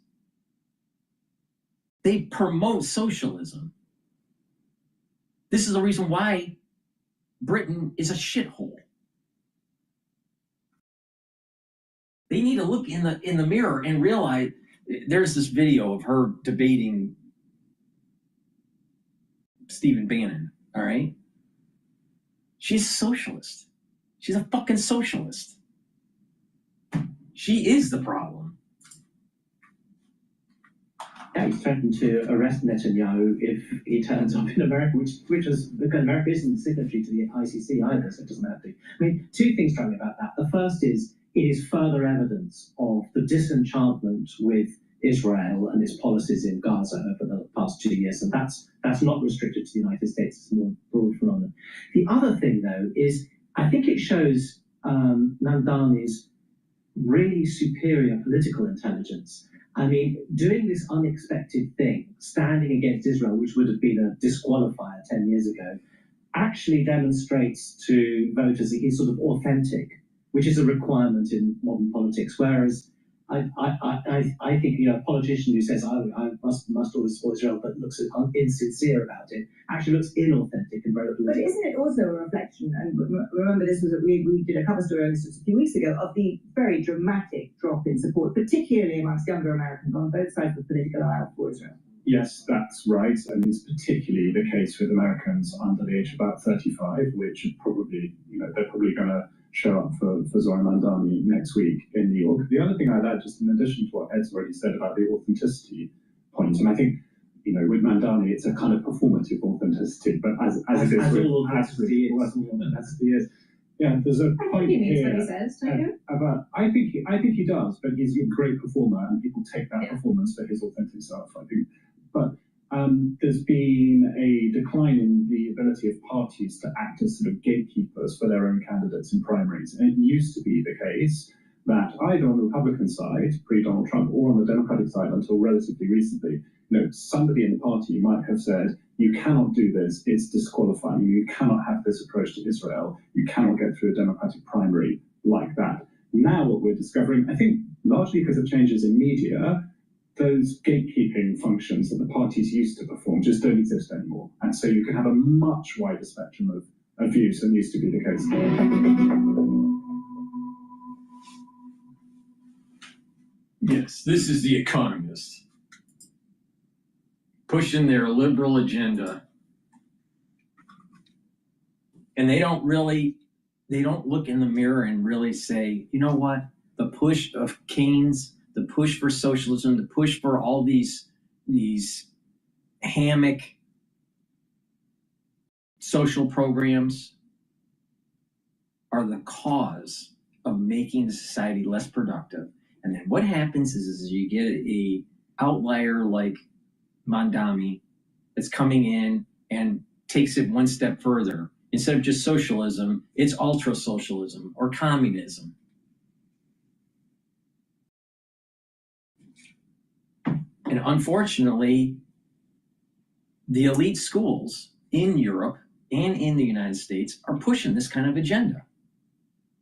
They promote socialism. This is the reason why Britain is a shithole. They need to look in the mirror and realize there's this video of her debating Stephen Bannon, all right? She's a socialist. She's a fucking socialist. She is the problem. Yeah, he's threatened to arrest Netanyahu if he turns up in America, which is because America isn't signatory to the ICC either, so it doesn't have to. I mean, two things strike me about that. The first is it is further evidence of the disenchantment with Israel and its policies in Gaza over the past 2 years, and that's not restricted to the United States. It's a more broad phenomenon. The other thing, though, is I think it shows Mamdani's really superior political intelligence. I mean, doing this unexpected thing, standing against Israel, which would have been a disqualifier 10 years ago, actually demonstrates to voters that he's sort of authentic, which is a requirement in modern politics. Whereas I think a politician who says I must always support Israel but looks insincere about it actually looks inauthentic and very political. But isn't it also a reflection, and remember this was we did a cover story on this a few weeks ago, of the very dramatic drop in support, particularly amongst younger Americans on both sides of the political aisle for Israel? Yes, that's right. And it's particularly the case with Americans under the age of about 35, which are probably, they're probably going to show up for Zohar Mamdani next week in New York. The other thing I'd add, just in addition to what Ed's already said about the authenticity point, and I think, with Mamdani, it's a kind of performative authenticity, but as it is with authenticity is. Yeah, there's a point here about. I think he does, but he's a great performer, and people take that performance for his authentic self. I think, but there's been a decline in the ability of parties to act as sort of gatekeepers for their own candidates in primaries. And it used to be the case that either on the Republican side, pre-Donald Trump, or on the Democratic side until relatively recently, somebody in the party might have said, you cannot do this, it's disqualifying, you cannot have this approach to Israel, you cannot get through a Democratic primary like that. Now what we're discovering, I think largely because of changes in media, those gatekeeping functions that the parties used to perform just don't exist anymore. And so you can have a much wider spectrum of views than used to be the case. Yes, this is The Economist, pushing their liberal agenda. And they don't look in the mirror and really say, you know what, the push of Keynes, the push for socialism, the push for all these hammock social programs are the cause of making the society less productive. And then what happens is you get a outlier like Mamdani that's coming in and takes it one step further. Instead of just socialism, it's ultra-socialism or communism. And unfortunately, the elite schools in Europe and in the United States are pushing this kind of agenda.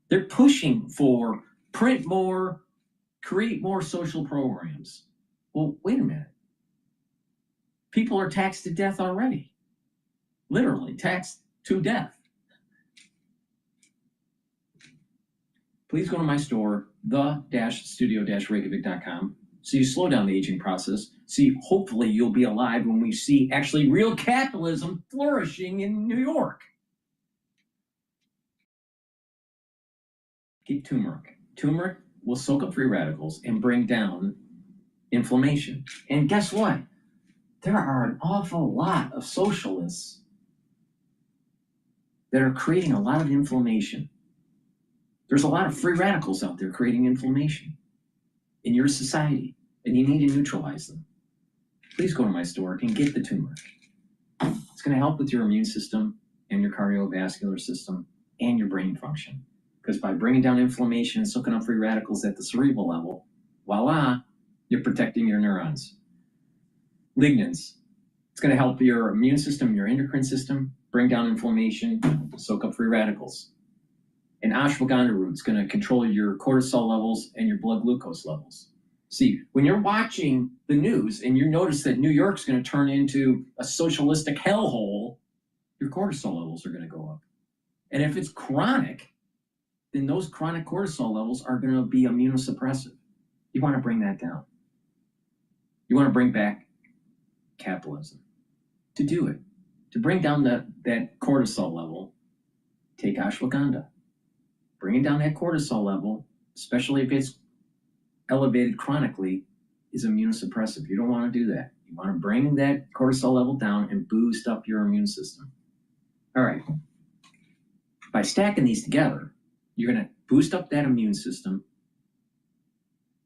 They're pushing for print more, create more social programs. Well, wait a minute. People are taxed to death already. Literally taxed to death. Please go to my store, the-studio-reykjavik.com. So you slow down the aging process. See, hopefully you'll be alive when we see actually real capitalism flourishing in New York. Get turmeric. Turmeric will soak up free radicals and bring down inflammation. And guess what? There are an awful lot of socialists that are creating a lot of inflammation. There's a lot of free radicals out there creating inflammation in your society, and you need to neutralize them. Please go to my store and get the turmeric. It's going to help with your immune system and your cardiovascular system and your brain function. Because by bringing down inflammation and soaking up free radicals at the cerebral level, voila, you're protecting your neurons. Lignans. It's going to help your immune system, your endocrine system, bring down inflammation, soak up free radicals. And ashwagandha root is going to control your cortisol levels and your blood glucose levels. See, when you're watching the news and you notice that New York's going to turn into a socialistic hellhole, your cortisol levels are going to go up. And if it's chronic, then those chronic cortisol levels are going to be immunosuppressive. You want to bring that down. You want to bring back capitalism. To do it, to bring down that cortisol level, take ashwagandha. Bringing down that cortisol level, especially if it's elevated chronically, is immunosuppressive. You don't want to do that. You want to bring that cortisol level down and boost up your immune system. All right. By stacking these together, you're going to boost up that immune system.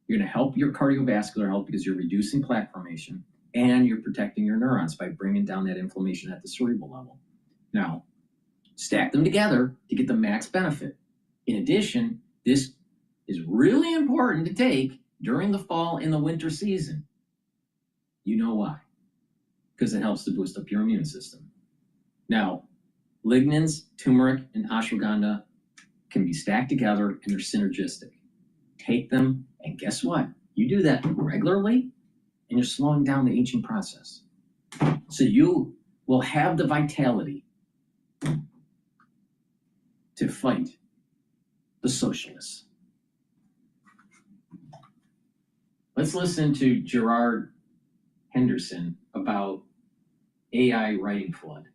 You're going to help your cardiovascular health because you're reducing plaque formation, and you're protecting your neurons by bringing down that inflammation at the cerebral level. Now, stack them together to get the max benefit. In addition, this is really important to take during the fall and the winter season. You know why? Because it helps to boost up your immune system. Now, lignans, turmeric, and ashwagandha can be stacked together and they're synergistic. Take them, and guess what? You do that regularly, and you're slowing down the aging process. So you will have the vitality to fight the socialists. Let's listen to Gerard Henderson about AI writing flood.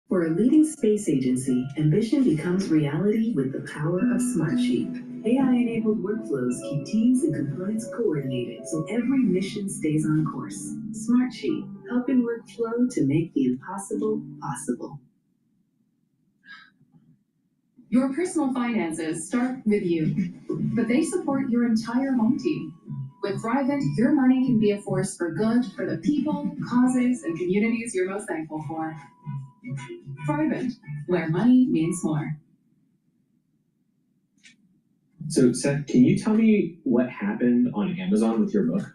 For a leading space agency, ambition becomes reality with the power of Smartsheet. AI-enabled workflows keep teams and components coordinated so every mission stays on course. Smartsheet, helping workflow to make the impossible possible. Your personal finances start with you, but they support your entire home team. With Thrivent, your money can be a force for good for the people, causes, and communities you're most thankful for. Thrivent, where money means more. So, Seth, can you tell me what happened on Amazon with your book?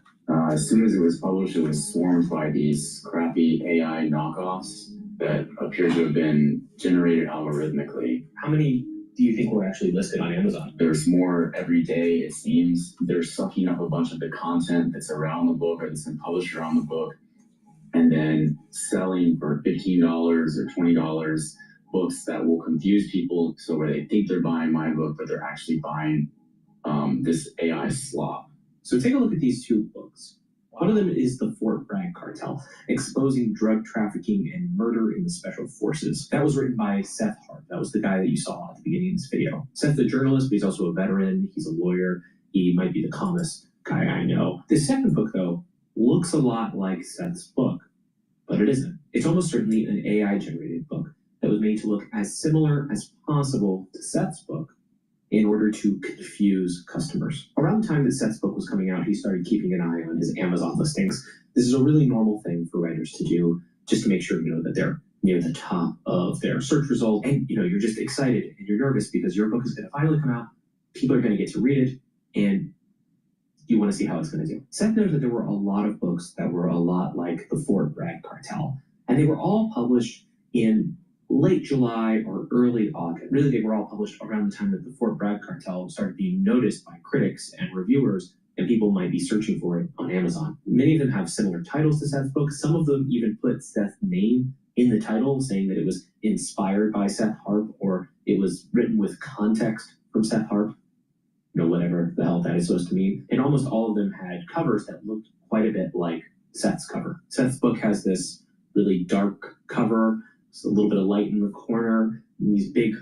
As soon as it was published, it was swarmed by these crappy AI knockoffs that appear to have been generated algorithmically. How many do you think were actually listed on Amazon? There's more every day, it seems. They're sucking up a bunch of the content that's around the book or that's been published around the book, and then selling for $15 or $20 books that will confuse people so where they think they're buying my book, but they're actually buying this AI slop. So take a look at these two books. One of them is The Fort Bragg Cartel, Exposing Drug Trafficking and Murder in the Special Forces. That was written by Seth Hart. That was the guy that you saw at the beginning of this video. Seth's a journalist, but he's also a veteran. He's a lawyer. He might be the calmest guy I know. The second book, though, looks a lot like Seth's book, but it isn't. It's almost certainly an AI-generated book that was made to look as similar as possible to Seth's book in order to confuse customers. Around the time that Seth's book was coming out, he started keeping an eye on his Amazon listings. This is a really normal thing for writers to do, just to make sure, that they're near the top of their search results. And, you're just excited and you're nervous because your book is going to finally come out. People are going to get to read it, and you want to see how it's going to do. Seth knows that there were a lot of books that were a lot like The Fort Bragg Cartel, and they were all published in late July or early August. Really, they were all published around the time that The Fort Bragg Cartel started being noticed by critics and reviewers, and people might be searching for it on Amazon. Many of them have similar titles to Seth's book. Some of them even put Seth's name in the title, saying that it was inspired by Seth Harp or it was written with context from Seth Harp. Whatever the hell that is supposed to mean. And almost all of them had covers that looked quite a bit like Seth's cover. Seth's book has this really dark cover, a little bit of light in the corner, in these big,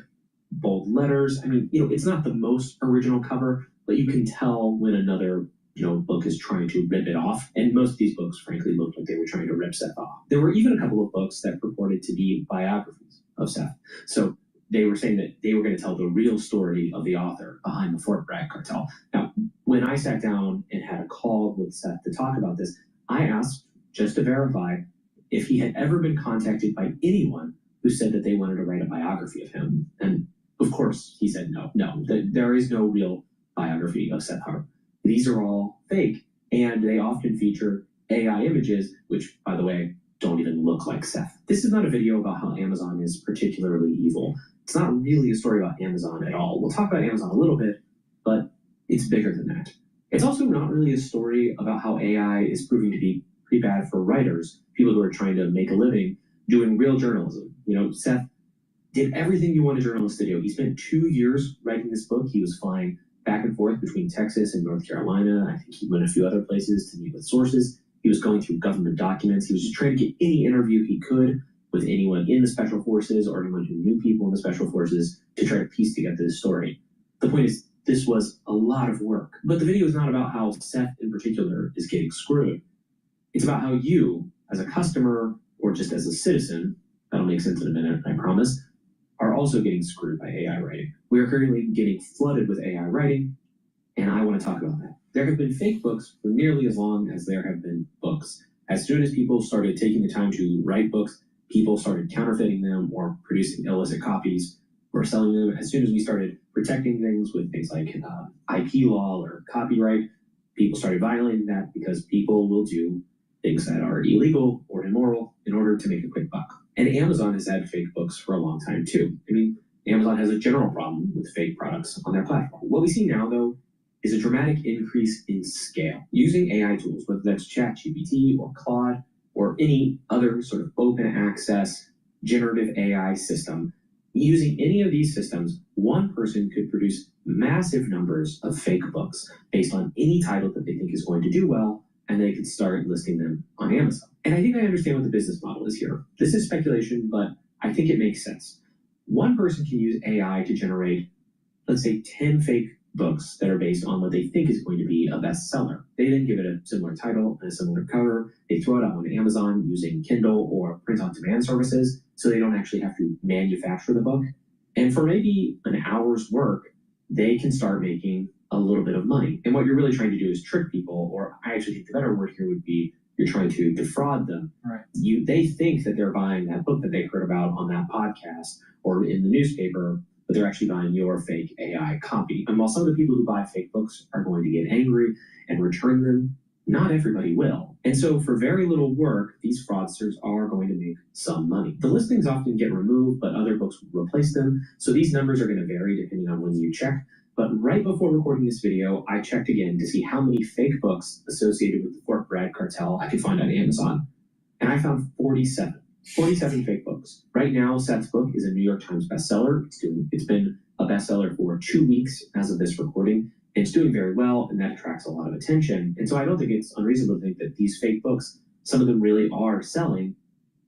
bold letters. I mean, it's not the most original cover, but you can tell when another book is trying to rip it off. And most of these books, frankly, looked like they were trying to rip Seth off. There were even a couple of books that purported to be biographies of Seth. So they were saying that they were going to tell the real story of the author behind the Fort Bragg cartel. Now, when I sat down and had a call with Seth to talk about this, I asked, just to verify, if he had ever been contacted by anyone who said that they wanted to write a biography of him. And of course, he said no, there is no real biography of Seth Hart. These are all fake, and they often feature AI images, which, by the way, don't even look like Seth. This is not a video about how Amazon is particularly evil. It's not really a story about Amazon at all. We'll talk about Amazon a little bit, but it's bigger than that. It's also not really a story about how AI is proving to be pretty bad for writers, people who are trying to make a living doing real journalism. Seth did everything you want a journalist to do. He spent 2 years writing this book. He was flying back and forth between Texas and North Carolina. I think he went a few other places to meet with sources. He was going through government documents. He was just trying to get any interview he could with anyone in the Special Forces or anyone who knew people in the Special Forces to try to piece together this story. The point is, this was a lot of work. But the video is not about how Seth in particular is getting screwed. It's about how you, as a customer or just as a citizen, that'll make sense in a minute, I promise, are also getting screwed by AI writing. We are currently getting flooded with AI writing, and I want to talk about that. There have been fake books for nearly as long as there have been books. As soon as people started taking the time to write books, people started counterfeiting them or producing illicit copies or selling them. As soon as we started protecting things with things like IP law or copyright, people started violating that because people will do things that are illegal or immoral in order to make a quick buck. And Amazon has had fake books for a long time too. I mean, Amazon has a general problem with fake products on their platform. What we see now, though, is a dramatic increase in scale. Using AI tools, whether that's ChatGPT or Claude or any other sort of open access generative AI system, using any of these systems, one person could produce massive numbers of fake books based on any title that they think is going to do well, and they could start listing them on Amazon. And I think I understand what the business model is here. This is speculation, but I think it makes sense. One person can use AI to generate, let's say, 10 fake books that are based on what they think is going to be a bestseller. They then give it a similar title and a similar cover. They throw it out on Amazon using Kindle or print-on-demand services, so they don't actually have to manufacture the book. And for maybe an hour's work, they can start making a little bit of money. And what you're really trying to do is trick people, or I actually think the better word here would be you're trying to defraud them. Right. They think that they're buying that book that they heard about on that podcast or in the newspaper, but they're actually buying your fake AI copy. And while some of the people who buy fake books are going to get angry and return them, not everybody will. And so for very little work, these fraudsters are going to make some money. The listings often get removed, but other books will replace them. So these numbers are going to vary depending on when you check. But right before recording this video, I checked again to see how many fake books associated with the Fort Bragg cartel I could find on Amazon. And I found 47 fake books. Right now, Seth's book is a New York Times bestseller. It's been a bestseller for 2 weeks as of this recording. It's doing very well, and that attracts a lot of attention. And so I don't think it's unreasonable to think that these fake books, some of them really are selling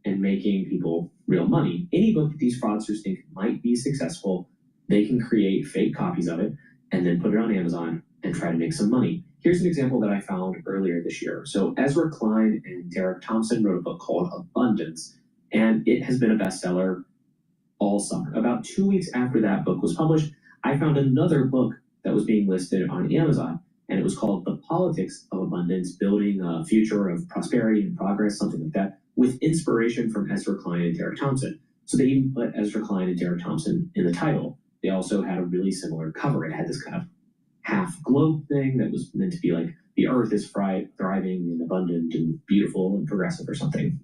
and making people real money. Any book that these fraudsters think might be successful, they can create fake copies of it and then put it on Amazon and try to make some money. Here's an example that I found earlier this year. So Ezra Klein and Derek Thompson wrote a book called Abundance, and it has been a bestseller all summer. About 2 weeks after that book was published, I found another book that was being listed on Amazon, and it was called The Politics of Abundance, Building a Future of Prosperity and Progress, something like that, with inspiration from Ezra Klein and Derek Thompson. So they even put Ezra Klein and Derek Thompson in the title. They also had a really similar cover. It had this kind of half globe thing that was meant to be like the earth is thriving and abundant and beautiful and progressive or something.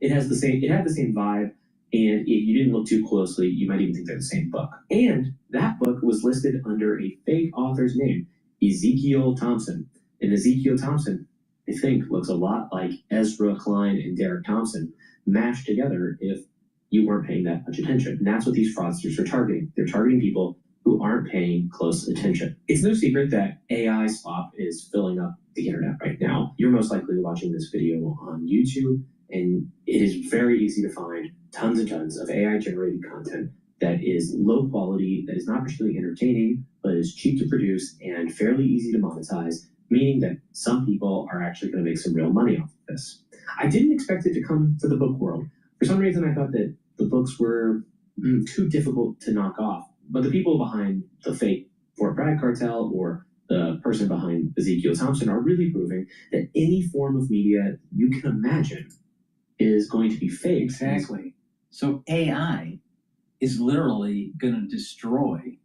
It had the same vibe, and if you didn't look too closely, you might even think they're the same book. And that book was listed under a fake author's name, Ezekiel Thompson. And Ezekiel Thompson, I think, looks a lot like Ezra Klein and Derek Thompson mashed together if you weren't paying that much attention. And that's what these fraudsters are targeting. They're targeting people who aren't paying close attention. It's no secret that AI slop is filling up the internet right now. You're most likely watching this video on YouTube, And it is very easy to find tons and tons of AI-generated content that is low quality, that is not particularly entertaining, but is cheap to produce and fairly easy to monetize, meaning that some people are actually going to make some real money off of this. I didn't expect it to come to the book world. For some reason, I thought that the books were too difficult to knock off. But the people behind the fake Fort Bragg cartel or the person behind Ezekiel Thompson are really proving that any form of media you can imagine is going to be fake. Exactly. So AI is literally going to destroy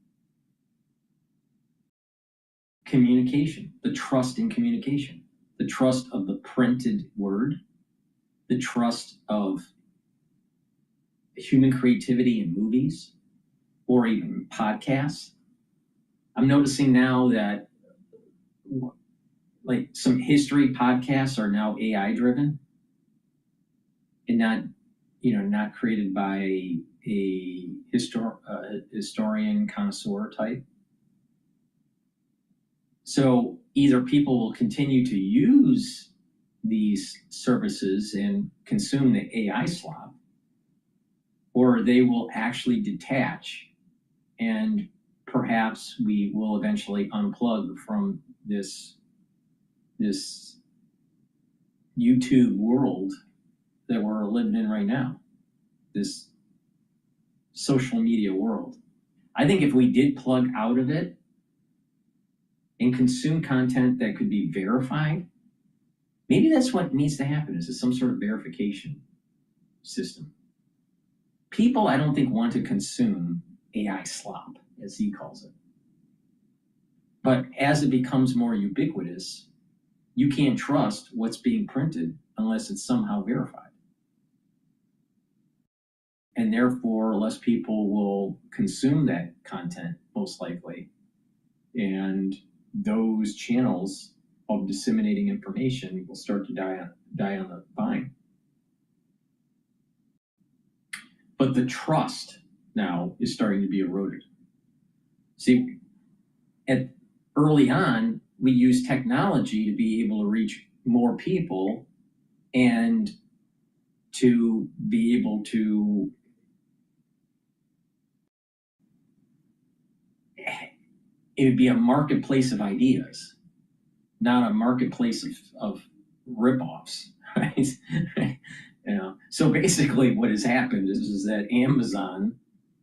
communication, the trust in communication, the trust of the printed word, the trust of human creativity in movies or even podcasts. I'm noticing now that like some history podcasts are now AI driven and not created by a historian connoisseur type. So either people will continue to use these services and consume the AI slop, or they will actually detach, and perhaps we will eventually unplug from this YouTube world that we're living in right now, this social media world. I think if we did plug out of it and consume content that could be verified, maybe that's what needs to happen, is some sort of verification system. People, I don't think, want to consume AI slop, as he calls it. But as it becomes more ubiquitous, you can't trust what's being printed unless it's somehow verified. And therefore, less people will consume that content, most likely. And those channels of disseminating information will start to die on the vine. But the now is starting to be eroded. See, early on, we used technology to be able to reach more people and to be able to it would be a marketplace of ideas, not a marketplace of ripoffs, right? So basically what has happened is that Amazon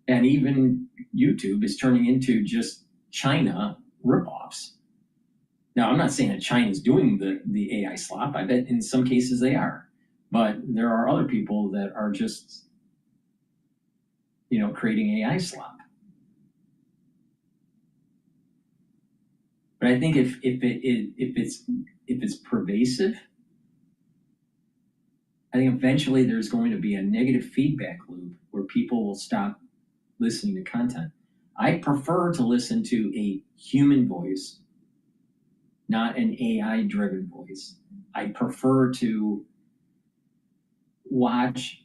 and even YouTube is turning into just China ripoffs. Now, I'm not saying that China's doing the AI slop. I bet in some cases they are. But there are other people that are just, creating AI slop. But I think if it's pervasive, I think eventually there's going to be a negative feedback loop where people will stop listening to content. I prefer to listen to a human voice, not an AI-driven voice. I prefer to watch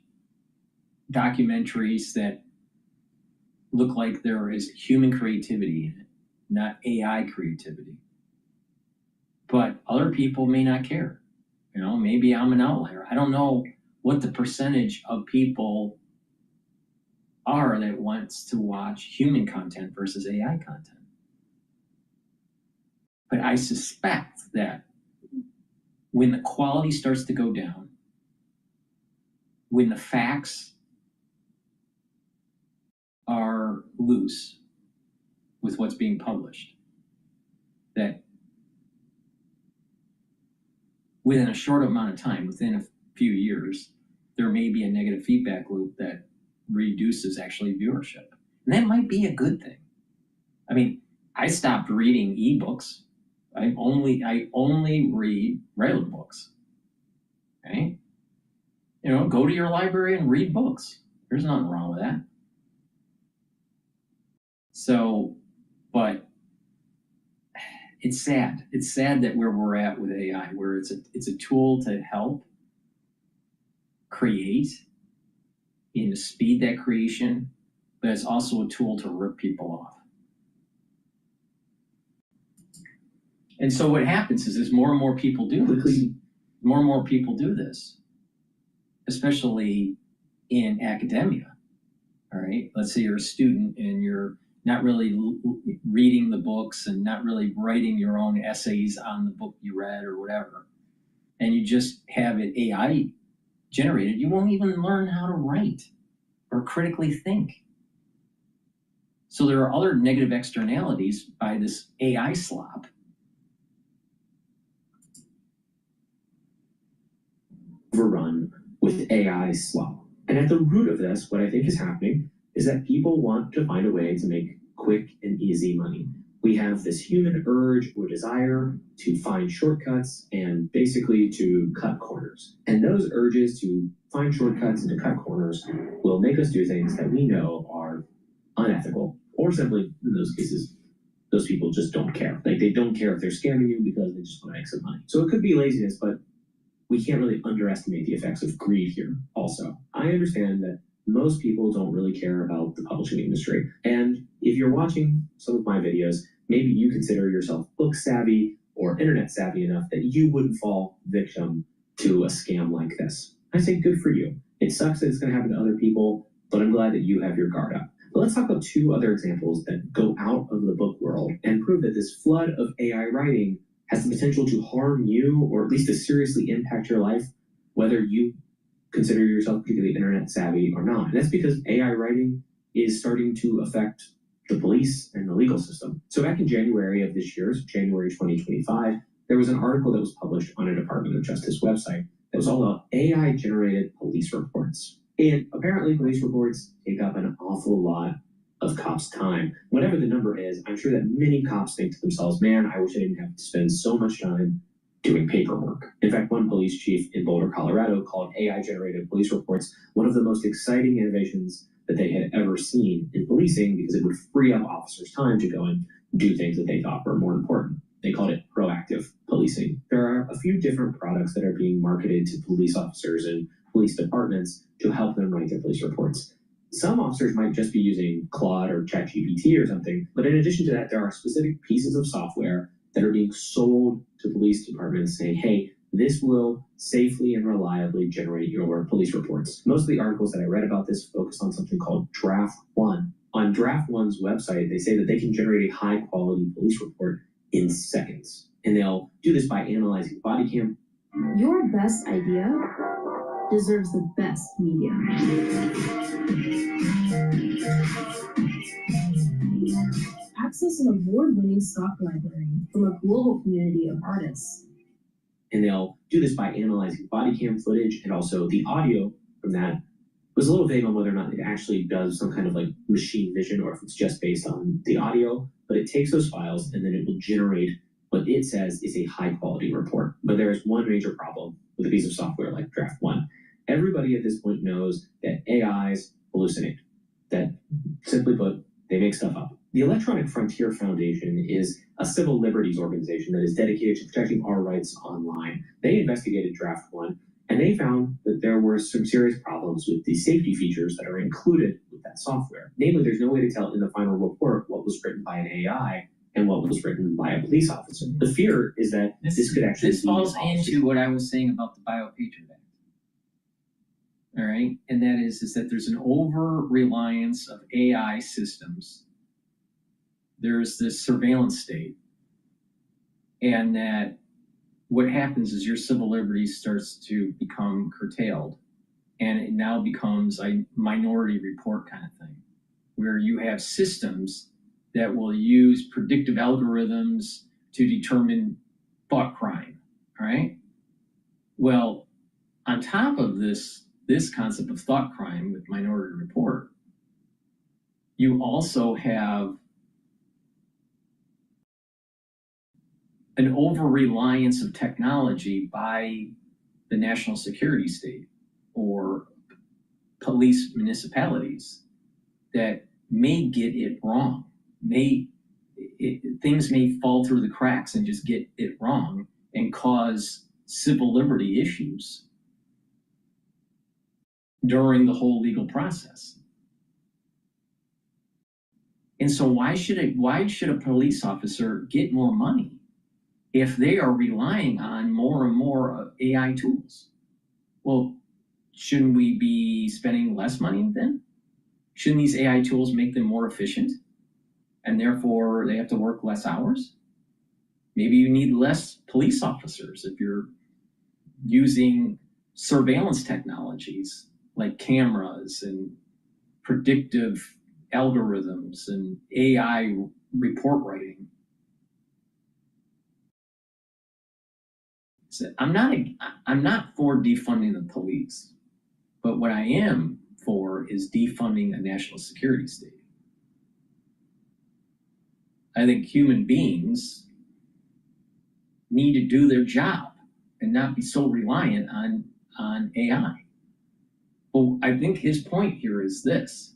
documentaries that look like there is human creativity in it, not AI creativity. But other people may not care. Maybe I'm an outlier. I don't know what the percentage of people are that wants to watch human content versus AI content. But I suspect that when the quality starts to go down, when the facts are loose with what's being published, that within a short amount of time, within a few years, there may be a negative feedback loop that reduces actually viewership. And that might be a good thing. I mean, I stopped reading ebooks. I only read regular books. Okay? Go to your library and read books. There's nothing wrong with that. So, but it's sad. It's sad that where we're at with AI, where it's a tool to help create and to speed that creation, but it's also a tool to rip people off. And so what happens is as more and more people do this, especially in academia. All right, let's say you're a student and you're not really reading the books and not really writing your own essays on the book you read or whatever, and you just have it AI generated, you won't even learn how to write or critically think. So there are other negative externalities by this AI slop. Overrun with AI slop. And at the root of this, what I think is happening is that people want to find a way to make quick and easy money. We have this human urge or desire to find shortcuts and basically to cut corners. And those urges to find shortcuts and to cut corners will make us do things that we know are unethical, or simply, in those cases, those people just don't care. Like, they don't care if they're scamming you because they just want to make some money. So it could be laziness, but we can't really underestimate the effects of greed here also. I understand that most people don't really care about the publishing industry. And if you're watching some of my videos, maybe you consider yourself book savvy or internet savvy enough that you wouldn't fall victim to a scam like this. I say good for you. It sucks that it's going to happen to other people, but I'm glad that you have your guard up. But let's talk about two other examples that go out of the book world and prove that this flood of AI writing has the potential to harm you or at least to seriously impact your life, whether you consider yourself particularly internet savvy or not. And that's because AI writing is starting to affect the police and the legal system. So back in January of this year, January 2025, there was an article that was published on a Department of Justice website that was all about AI-generated police reports. And apparently police reports take up an awful lot of cops' time. Whatever the number is, I'm sure that many cops think to themselves, man, I wish I didn't have to spend so much time doing paperwork. In fact, one police chief in Boulder, Colorado, called AI-generated police reports one of the most exciting innovations that they had ever seen in policing because it would free up officers' time to go and do things that they thought were more important. They called it proactive policing. There are a few different products that are being marketed to police officers and police departments to help them write their police reports. Some officers might just be using Claude or ChatGPT or something, but in addition to that, there are specific pieces of software that are being sold to police departments saying, hey, this will safely and reliably generate your police reports. Most of the articles that I read about this focus on something called Draft One. On Draft One's website, they say that they can generate a high-quality police report in seconds. And they'll do this by analyzing body cam. Your best idea deserves the best media. Access an award-winning stock library from a global community of artists. And they'll do this by analyzing body cam footage and also the audio from that. It was a little vague on whether or not it actually does some kind of like machine vision or if it's just based on the audio, but it takes those files and then it will generate what it says is a high quality report. But there is one major problem with a piece of software like Draft One. Everybody at this point knows that AIs hallucinate, that simply put, they make stuff up. The Electronic Frontier Foundation is a civil liberties organization that is dedicated to protecting our rights online. They investigated Draft One, and they found that there were some serious problems with the safety features that are included with that software. Namely, there's no way to tell in the final report what was written by an AI and what was written by a police officer. The fear is that this could actually This falls into what I was saying about the Biopatriot Act. All right, and that is that there's an over-reliance of AI systems. There's this surveillance state, and that what happens is your civil liberties starts to become curtailed, and it now becomes a minority report kind of thing, where you have systems that will use predictive algorithms to determine thought crime, all right? Well, on top of this concept of thought crime with Minority Report, you also have an over-reliance of technology by the national security state or police municipalities that may get it wrong. Things may fall through the cracks and just get it wrong and cause civil liberty issues during the whole legal process. And so why should a police officer get more money if they are relying on more and more AI tools? Well, shouldn't we be spending less money then? Shouldn't these AI tools make them more efficient? And therefore they have to work less hours? Maybe you need less police officers if you're using surveillance technologies like cameras and predictive algorithms and AI report writing. So I'm not for defunding the police, but what I am for is defunding a national security state. I think human beings need to do their job and not be so reliant on AI. Well, I think his point here is this.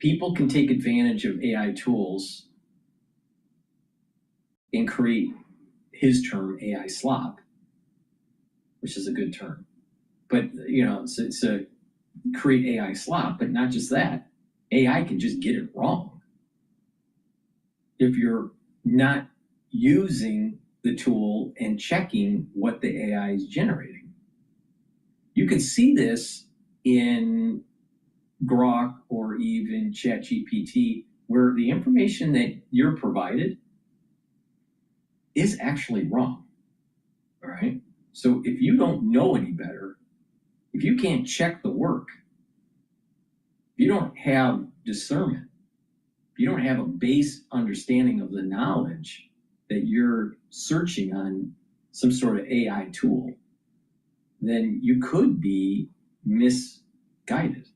People can take advantage of AI tools and create his term AI slop, which is a good term. But, you know, it's a create AI slop, but not just that. AI can just get it wrong. If you're not using the tool and checking what the AI is generating. You can see this in Grok or even ChatGPT, where the information that you're provided is actually wrong, all right? So if you don't know any better, if you can't check the work, if you don't have discernment, if you don't have a base understanding of the knowledge that you're searching on some sort of AI tool, then you could be misguided.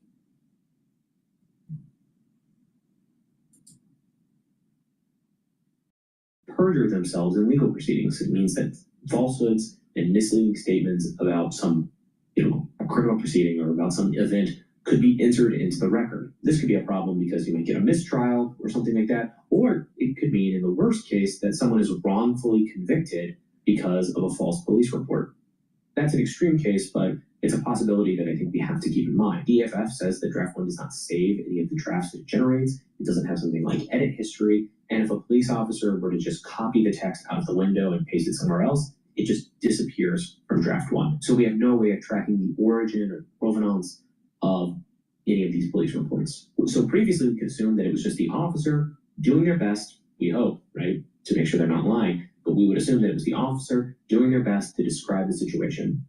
Perjure themselves in legal proceedings. It means that falsehoods and misleading statements about some, a criminal proceeding or about some event could be entered into the record. This could be a problem because you might get a mistrial or something like that, or it could mean, in the worst case, that someone is wrongfully convicted because of a false police report. That's an extreme case, but it's a possibility that I think we have to keep in mind. DFF says that Draft 1 does not save any of the drafts it generates. It doesn't have something like edit history. And if a police officer were to just copy the text out of the window and paste it somewhere else, it just disappears from Draft 1. So we have no way of tracking the origin or provenance of any of these police reports. So previously we could assume that it was just the officer doing their best, we hope, right, to make sure they're not lying, but we would assume that it was the officer doing their best to describe the situation.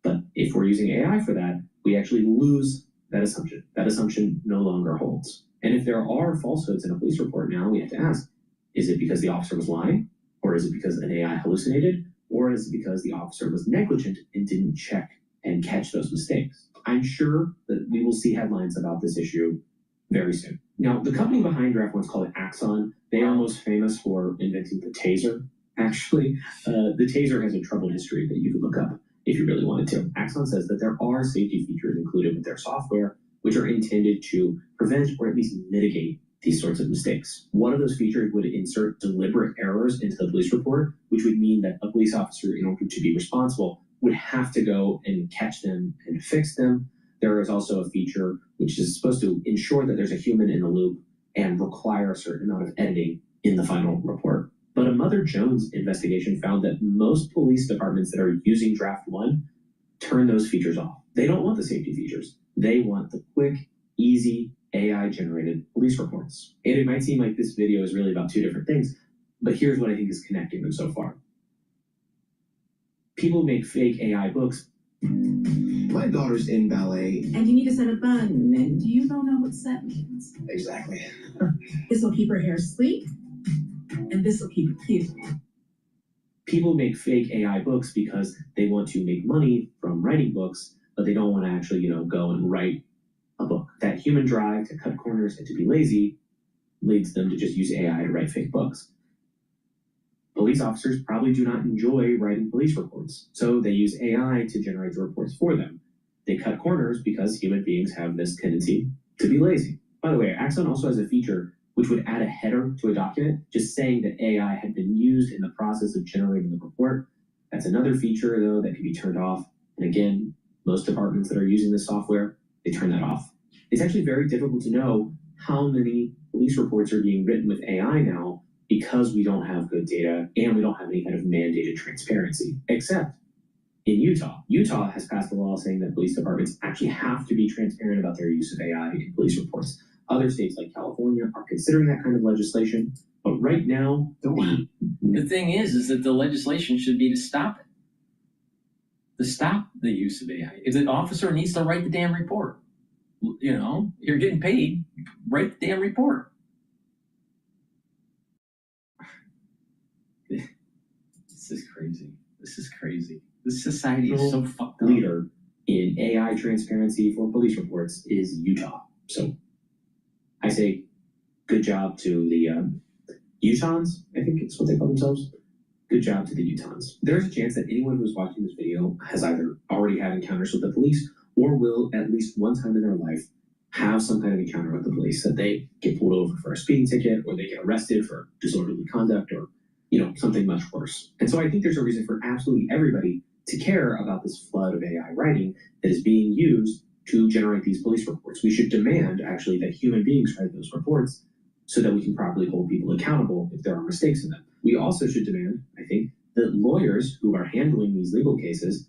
But if we're using AI for that, we actually lose that assumption. That assumption no longer holds. And if there are falsehoods in a police report now, we have to ask, is it because the officer was lying? Or is it because an AI hallucinated? Or is it because the officer was negligent and didn't check and catch those mistakes? I'm sure that we will see headlines about this issue very soon. Now, the company behind Draft 1 is called Axon. They are most famous for inventing the taser. Actually, the taser has a troubled history that you could look up if you really wanted to. Axon says that there are safety features included with their software, which are intended to prevent or at least mitigate these sorts of mistakes. One of those features would insert deliberate errors into the police report, which would mean that a police officer, in order to be responsible, would have to go and catch them and fix them. There is also a feature which is supposed to ensure that there's a human in the loop and require a certain amount of editing in the final report. But a Mother Jones investigation found that most police departments that are using Draft 1 turn those features off. They don't want the safety features. They want the quick, easy, AI-generated police reports. And it might seem like this video is really about two different things, but here's what I think is connecting them so far. People make fake AI books. My daughter's in ballet. And you need to set a bun, and you don't know what set means. Exactly. This will keep her hair sleek, and this will keep it cute. People make fake AI books because they want to make money from writing books, but they don't want to actually, go and write a book. That human drive to cut corners and to be lazy leads them to just use AI to write fake books. Police officers probably do not enjoy writing police reports, so they use AI to generate the reports for them. They cut corners because human beings have this tendency to be lazy. By the way, Axon also has a feature which would add a header to a document, just saying that AI had been used in the process of generating the report. That's another feature, though, that can be turned off. And again, most departments that are using this software, they turn that off. It's actually very difficult to know how many police reports are being written with AI now because we don't have good data and we don't have any kind of mandated transparency, except in Utah. Utah has passed a law saying that police departments actually have to be transparent about their use of AI in police reports. Other states like California are considering that kind of legislation, but right now, The thing is that the legislation should be to stop it. To stop the use of AI. If the officer needs to write the damn report, you know, you're getting paid, write the damn report. This is crazy. This is crazy. This society is so fucked up. Leader in AI transparency for police reports is Utah. So I say good job to the Utahns, I think it's what they call themselves. Good job to the Utahns. There's a chance that anyone who's watching this video has either already had encounters with the police or will at least one time in their life have some kind of encounter with the police, that they get pulled over for a speeding ticket or they get arrested for disorderly conduct or, you know, something much worse. And so I think there's a reason for absolutely everybody to care about this flood of AI writing that is being used to generate these police reports. We should demand, actually, that human beings write those reports so that we can properly hold people accountable if there are mistakes in them. We also should demand, I think, that lawyers who are handling these legal cases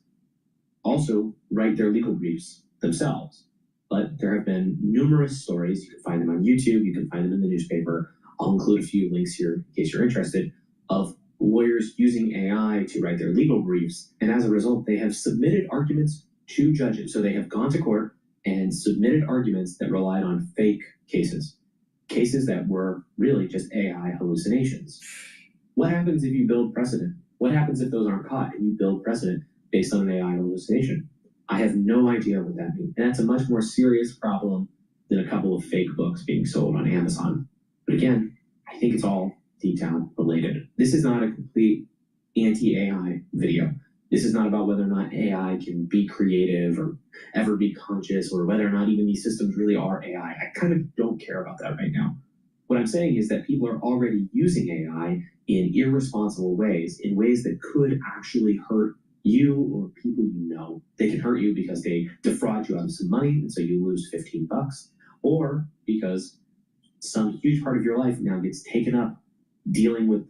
also write their legal briefs themselves. But there have been numerous stories. You can find them on YouTube. You can find them in the newspaper. I'll include a few links here in case you're interested, of lawyers using AI to write their legal briefs. And as a result, they have submitted arguments to judges. So they have gone to court and submitted arguments that relied on fake cases that were really just AI hallucinations. What happens if you build precedent? What happens if those aren't caught and you build precedent based on an AI hallucination? I have no idea what that means. And that's a much more serious problem than a couple of fake books being sold on Amazon. But again, I think it's all deep down related. This is not a complete anti-AI video. This is not about whether or not AI can be creative or ever be conscious, or whether or not even these systems really are AI. I kind of don't care about that right now. What I'm saying is that people are already using AI in irresponsible ways, in ways that could actually hurt you or people you know. They can hurt you because they defraud you out of some money, and so you lose $15, or because some huge part of your life now gets taken up dealing with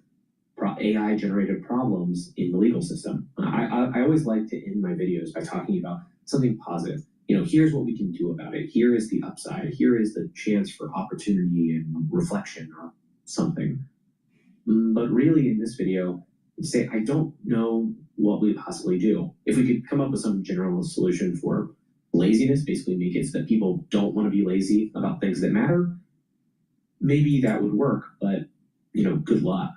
AI-generated problems in the legal system. I always like to end my videos by talking about something positive. You know, here's what we can do about it. Here is the upside. Here is the chance for opportunity and reflection or something. But really, in this video, I'd say I don't know what we possibly do. If we could come up with some general solution for laziness, basically make it so that people don't want to be lazy about things that matter, maybe that would work, but, you know, good luck.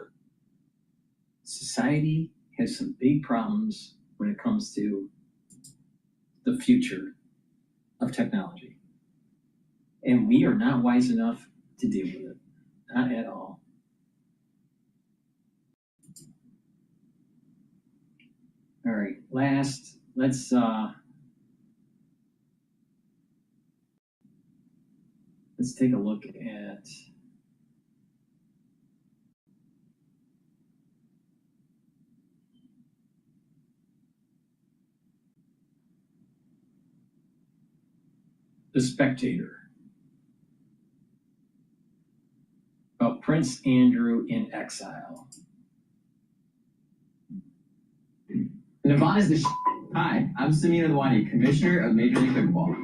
Society has some big problems when it comes to the future of technology. And we are not wise enough to deal with it. Not at all. All right, last, let's take a look at The Spectator about Prince Andrew in exile. Nirvana's the Hi, I'm Samir Adwani, Commissioner of Major League Pickleball.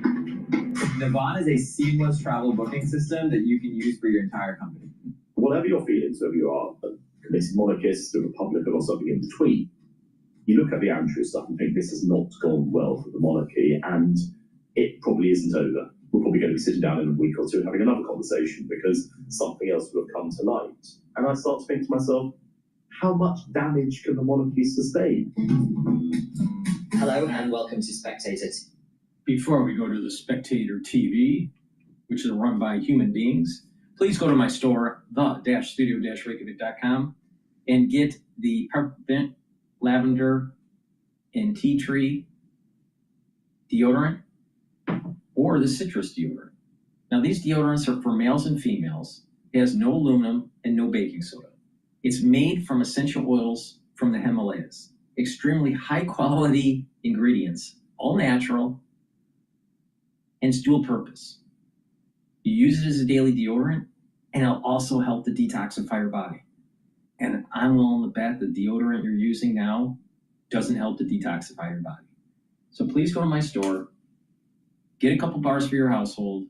Nirvana is a seamless travel booking system that you can use for your entire company. Whatever your feelings, whether you are a committed monarchist, a Republican, or something in between, you look at the Andrew stuff and think this has not gone well for the monarchy, and it probably isn't over. We're probably going to be sitting down in a week or two and having another conversation because something else will have come to light. And I start to think to myself, how much damage can the monarchy sustain? Hello and welcome to Spectator. Before we go to the Spectator TV, which is run by human beings, please go to my store, the-studio-reykjavik.com, and get the peppermint, lavender, and tea tree deodorant or the citrus deodorant. Now, these deodorants are for males and females. It has no aluminum and no baking soda. It's made from essential oils from the Himalayas. Extremely high quality ingredients, all natural, and it's dual purpose. You use it as a daily deodorant, and it'll also help to detoxify your body. And I'm willing to bet the deodorant you're using now doesn't help to detoxify your body. So please go to my store, get a couple bars for your household,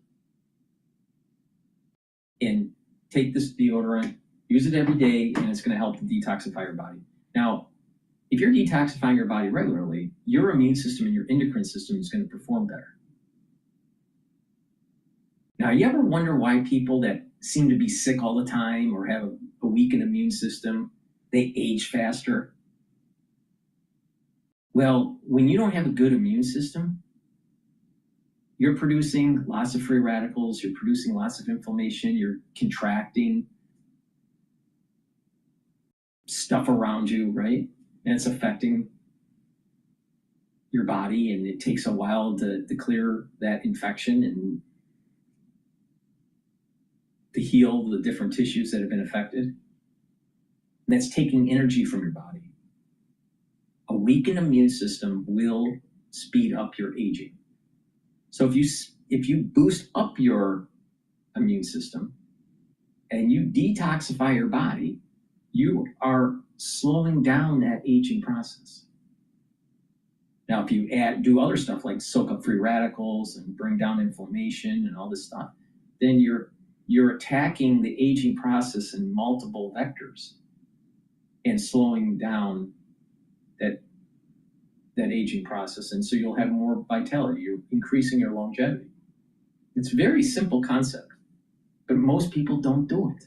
and take this deodorant, use it every day, and it's going to help to detoxify your body. Now, if you're detoxifying your body regularly, your immune system and your endocrine system is going to perform better. Now, you ever wonder why people that seem to be sick all the time or have a weakened immune system, they age faster? Well, when you don't have a good immune system, you're producing lots of free radicals, you're producing lots of inflammation, you're contracting stuff around you, right? And it's affecting your body, and it takes a while to clear that infection and to heal the different tissues that have been affected. And that's taking energy from your body. A weakened immune system will speed up your aging. So if you boost up your immune system and you detoxify your body, you are slowing down that aging process. Now, if you do other stuff like soak up free radicals and bring down inflammation and all this stuff, then you're attacking the aging process in multiple vectors and slowing down that aging process. And so you'll have more vitality. You're increasing your longevity. It's a very simple concept, but most people don't do it.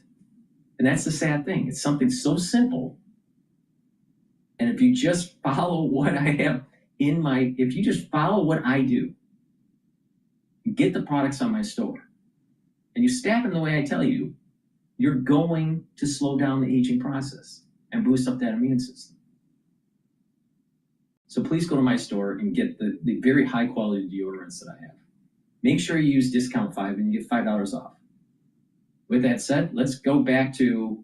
And that's the sad thing. It's something so simple. And if you just follow what I have if you just follow what I do, you get the products on my store, and you stack them the way I tell you, you're going to slow down the aging process and boost up that immune system. So please go to my store and get the very high quality deodorants that I have. Make sure you use discount 5 and you get $5 off. With that said, let's go back to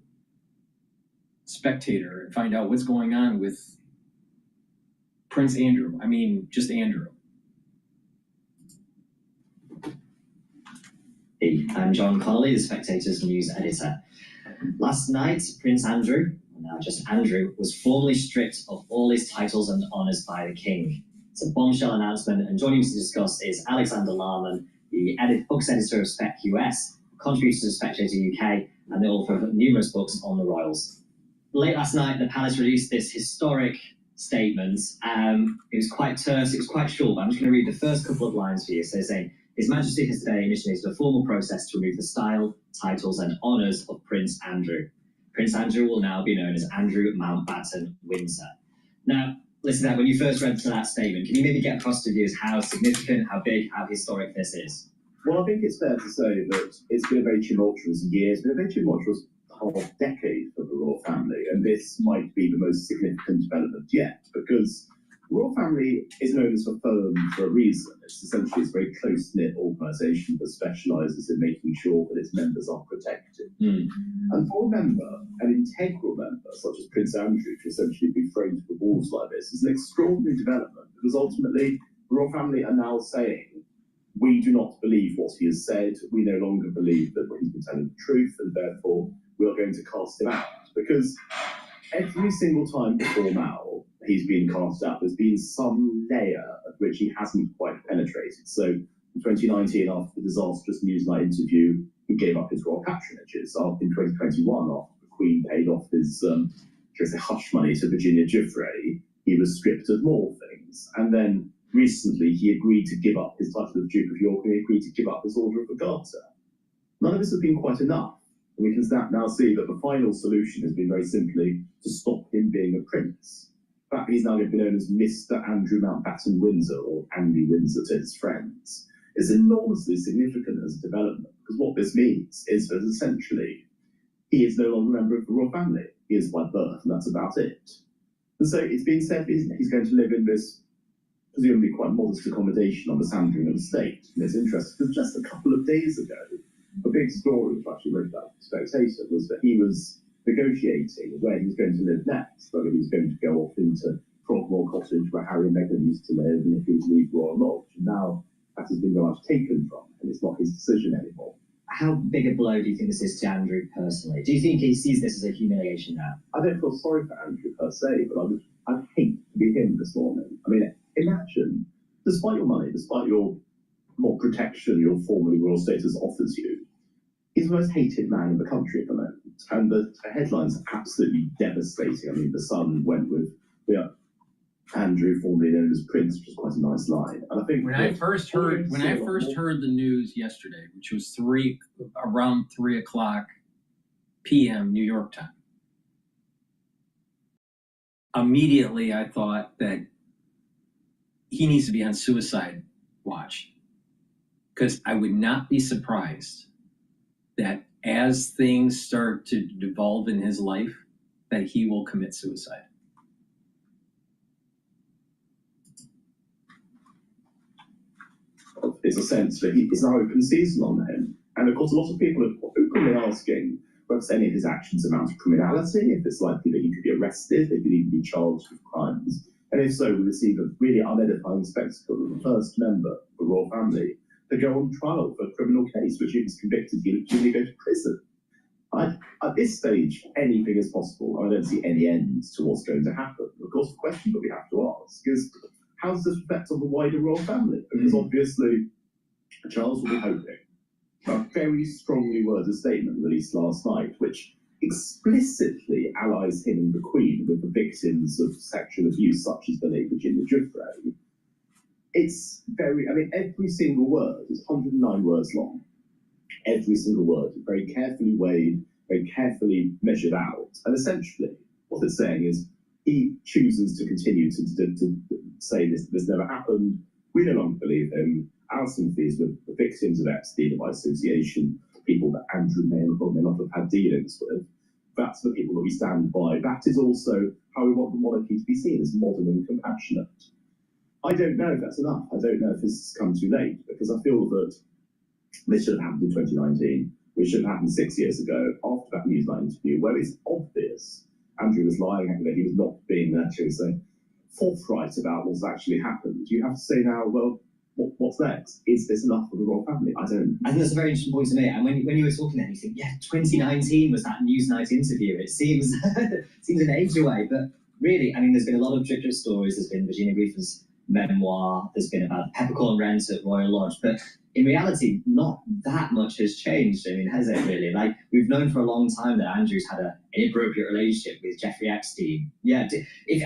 Spectator and find out what's going on with Prince Andrew. I mean, just Andrew. Hey, I'm John Connolly, the Spectator's news editor. Last night, Prince Andrew, now just Andrew, was formally stripped of all his titles and honours by the King. It's a bombshell announcement, and joining me to discuss is Alexander Larman, the books editor of Spec US, contributor to Spectator UK, and the author of numerous books on the royals. Late last night, the palace released this historic statement. It was quite terse, it was quite short, but I'm just going to read the first couple of lines for you. So they're saying, His Majesty has today initiated a formal process to remove the style, titles, and honours of Prince Andrew. Prince Andrew will now be known as Andrew Mountbatten Windsor. Now, listen, when you first read that statement, can you maybe get across to viewers how significant, how big, how historic this is? Well, I think it's fair to say that it's been a very tumultuous year. It's been a very tumultuous half decade for the royal family, and this might be the most significant development yet, because the royal family is known as a firm for a reason. It's essentially a very close-knit organisation that specialises in making sure that its members are protected. And for a member, an integral member, such as Prince Andrew, to essentially be thrown to the wolves like this is an extraordinary development, because ultimately the royal family are now saying, we do not believe what he has said, we no longer believe that he's been telling the truth, and therefore we are going to cast him out. Because every single time before now, he's been cast out, there's been some layer of which he hasn't quite penetrated. So in 2019, after the disastrous Newsnight interview, he gave up his royal patronages. In 2021, after the Queen paid off his hush money to Virginia Giuffre, he was stripped of more things. And then recently, he agreed to give up his title of Duke of York, and he agreed to give up his Order of the Garter. None of this has been quite enough. And we can now see that the final solution has been very simply to stop him being a prince. In fact, he's now going to be known as Mr. Andrew Mountbatten Windsor, or Andy Windsor to his friends. It's enormously significant as a development, because what this means is that essentially he is no longer a member of the royal family. He is by birth, and that's about it. And so it's been said he's going to live in this presumably quite modest accommodation on the Sandringham estate. And it's interesting, because just a couple of days ago, a big story, which I actually wrote about the Spectator, was that he was negotiating where he was going to live next, whether he was going to go off into Frogmore Cottage where Harry and Meghan used to live, and if he would leave Royal Lodge. And now that has been very much taken from him, and it's not his decision anymore. How big a blow do you think this is to Andrew personally? Do you think he sees this as a humiliation now? I don't feel sorry for Andrew per se, but I would I'd hate to be him this morning. I mean, imagine, despite your money, despite your more protection your formerly royal status offers you, he's the most hated man in the country at the moment. And the headlines are absolutely devastating. I mean, The Sun went with Andrew, formerly known as Prince, which is quite a nice line. And I think when I first heard the news yesterday, which was around 3:00 p.m. New York time, immediately I thought that he needs to be on suicide watch, because I would not be surprised that as things start to devolve in his life, that he will commit suicide. It's a sense that it's an open season on him. And of course, a lot of people are openly asking whether any of his actions amount to criminality, if it's likely that he could be arrested, if he could even be charged with crimes. And if so, we receive a really unedifying spectacle of the first member of the royal family to go on trial for a criminal case, which if he's convicted, he'll usually go to prison. At this stage, anything is possible. I don't see any end to what's going to happen. Of course, the question that we have to ask is, how does this affect on the wider royal family? Because obviously, Charles will be hoping. A very strongly worded statement released last night, which explicitly allies him and the Queen with the victims of sexual abuse, such as the late Virginia Giuffre. It's very, I mean, every single word is 109 words long. Every single word is very carefully weighed, very carefully measured out. And essentially, what it's saying is, he chooses to continue to say this never happened. We no longer believe him. Our sympathies with the victims of Epstein by association, people that Andrew may or may not have had dealings with. That's the people that we stand by. That is also how we want the monarchy to be seen, as modern and compassionate. I don't know if that's enough. I don't know if this has come too late, because I feel that this should have happened in 2019. It should have happened 6 years ago, after that Newsnight interview, where it's obvious Andrew was lying, that he was not being, actually say, forthright about what's actually happened. You have to say now, well, what's next? Is this enough for the royal family? I don't. I think that's a very interesting point to make. And when you were talking there, you think, yeah, 2019 was that Newsnight interview. It seems seems an age away, but really, I mean, there's been a lot of DrPaulCottrell stories. There's been Virginia Giuffre's memoir. There's been about peppercorn rent at Royal Lodge, but in reality, not that much has changed. I mean, has it really? Like, we've known for a long time that Andrew's had an inappropriate relationship with Jeffrey Epstein. Yeah,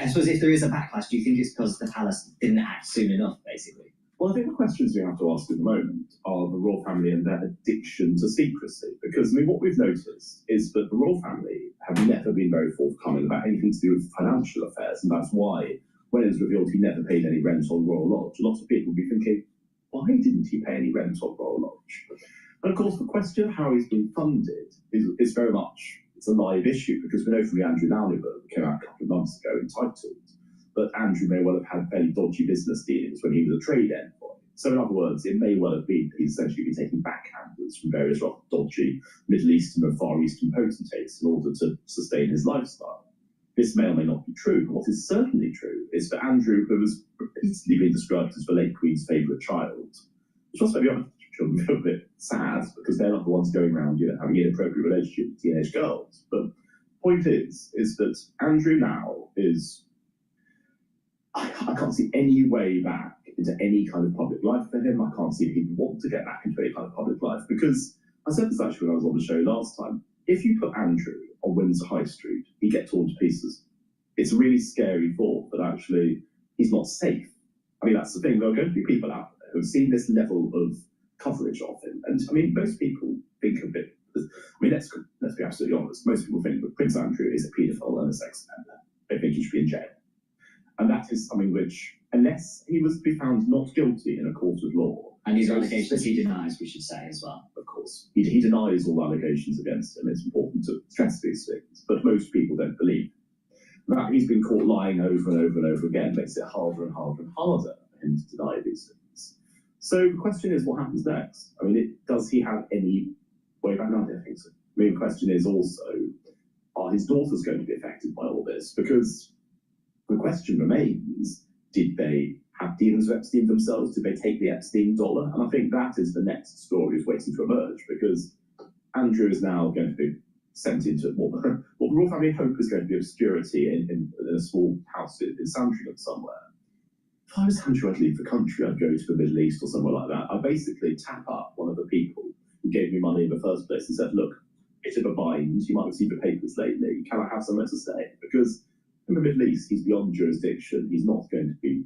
I suppose if there is a backlash, do you think it's because the palace didn't act soon enough, basically? Well, I think the questions we have to ask at the moment are the royal family and their addiction to secrecy. Because, I mean, what we've noticed is that the royal family have never been very forthcoming about anything to do with financial affairs, and that's why, when it was revealed he never paid any rent on Royal Lodge, lots of people will be thinking, why didn't he pay any rent on Royal Lodge? And of course, the question of how he's been funded is very much, it's a live issue, because we know from the Andrew Lowry book that came out a couple of months ago entitled that Andrew may well have had fairly dodgy business dealings when he was a trade envoy. So in other words, it may well have been that he's essentially been taking backhanders from various dodgy Middle Eastern and Far Eastern potentates in order to sustain his lifestyle. This may or may not be true, but what is certainly true is that Andrew, who has repeatedly been described as the late Queen's favourite child, which must make the other children feel a bit sad, because they're not the ones going around, having an inappropriate relationship with teenage girls. But the point is that Andrew now is, I can't see any way back into any kind of public life for him. I can't see if he would want to get back into any kind of public life, because I said this actually when I was on the show last time. If you put Andrew on Windsor High Street, he gets torn to pieces. It's a really scary thought that actually he's not safe. I mean, that's the thing. There are going to be people out there who have seen this level of coverage of him. And I mean, most people think of it as, I mean, let's be absolutely honest. Most people think that Prince Andrew is a paedophile and a sex offender. They think he should be in jail. And that is something which, unless he was to be found not guilty in a court of law. And these are allegations he denies, we should say as well. Of course. He denies all allegations against him. It's important to stress these things. But most people don't believe. That he's been caught lying over and over and over again makes it harder and harder and harder for him to deny these things. So the question is, what happens next? I mean, does he have any way back? No, I don't think so. I mean, the question is also, are his daughters going to be affected by all this? Because the question remains, did they have dealings with Epstein themselves? Did they take the Epstein dollar? And I think that is the next story is waiting to emerge, because Andrew is now going to be sent into what the royal family hope is going to be obscurity in a small house in Sandringham somewhere. If I was Andrew, I'd leave the country, I'd go to the Middle East or somewhere like that. I'd basically tap up one of the people who gave me money in the first place and said, look, it's in a bind, you might have seen the papers lately, can I have somewhere to stay? Because in the Middle East, he's beyond jurisdiction, he's not going to be,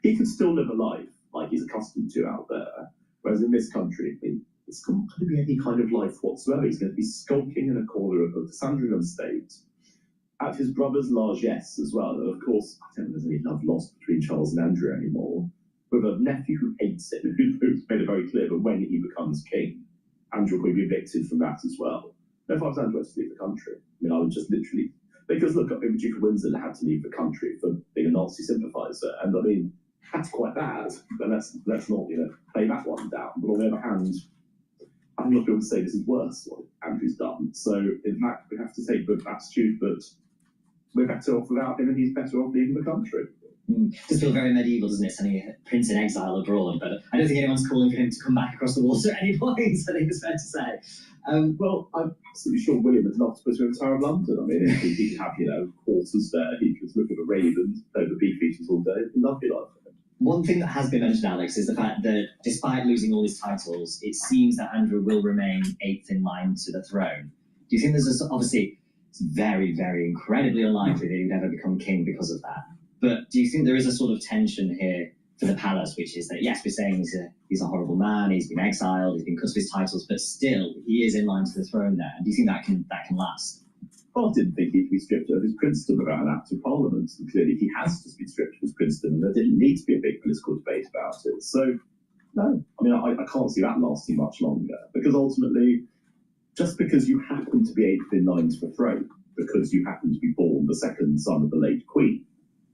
he could still live a life like he's accustomed to out there, whereas in this country, it's not going to be any kind of life whatsoever. He's going to be skulking in a corner of the Sandringham estate at his brother's largesse as well. And of course, I don't think there's any love lost between Charles and Andrew anymore, with a nephew who hates him, who's made it very clear that when he becomes king, Andrew will be evicted from that as well. No, if I was Andrew, I'd leave the country. I mean, I would just literally, because look, the Duke of Windsor had to leave the country for being a Nazi sympathiser, and I mean, that's quite bad. But let's not, play that one down. But on the other hand, I'm not going to say this is worse what Andrew's done. So in fact, we have to take the attitude that we're better off without him, and he's better off leaving the country. Does feel very medieval, doesn't it? Sending a prince in exile abroad, but I don't think anyone's calling for him to come back across the water at any point. I think it's fair to say. Well, I'm absolutely sure William would love to put him in the Tower of London. I mean, he could have, quarters there. He could look at the ravens, play the beef eaters all day. It'd be lovely life. One thing that has been mentioned, Alex, is the fact that despite losing all his titles, it seems that Andrew will remain 8th in line to the throne. Do you think there's obviously, it's very, very incredibly unlikely that he would ever become king because of that. But do you think there is a sort of tension here for the palace, which is that, yes, we're saying he's a horrible man, he's been exiled, he's been cut of his titles, but still, he is in line to the throne there. And do you think that can last? Well, I didn't think he'd be stripped of his princedom without an act of parliament. And clearly he has just been stripped of his princedom, and there didn't need to be a big political debate about it. So, no, I mean, I can't see that lasting much longer, because ultimately, just because you happen to be 8th in line to the throne, because you happen to be born the second son of the late Queen,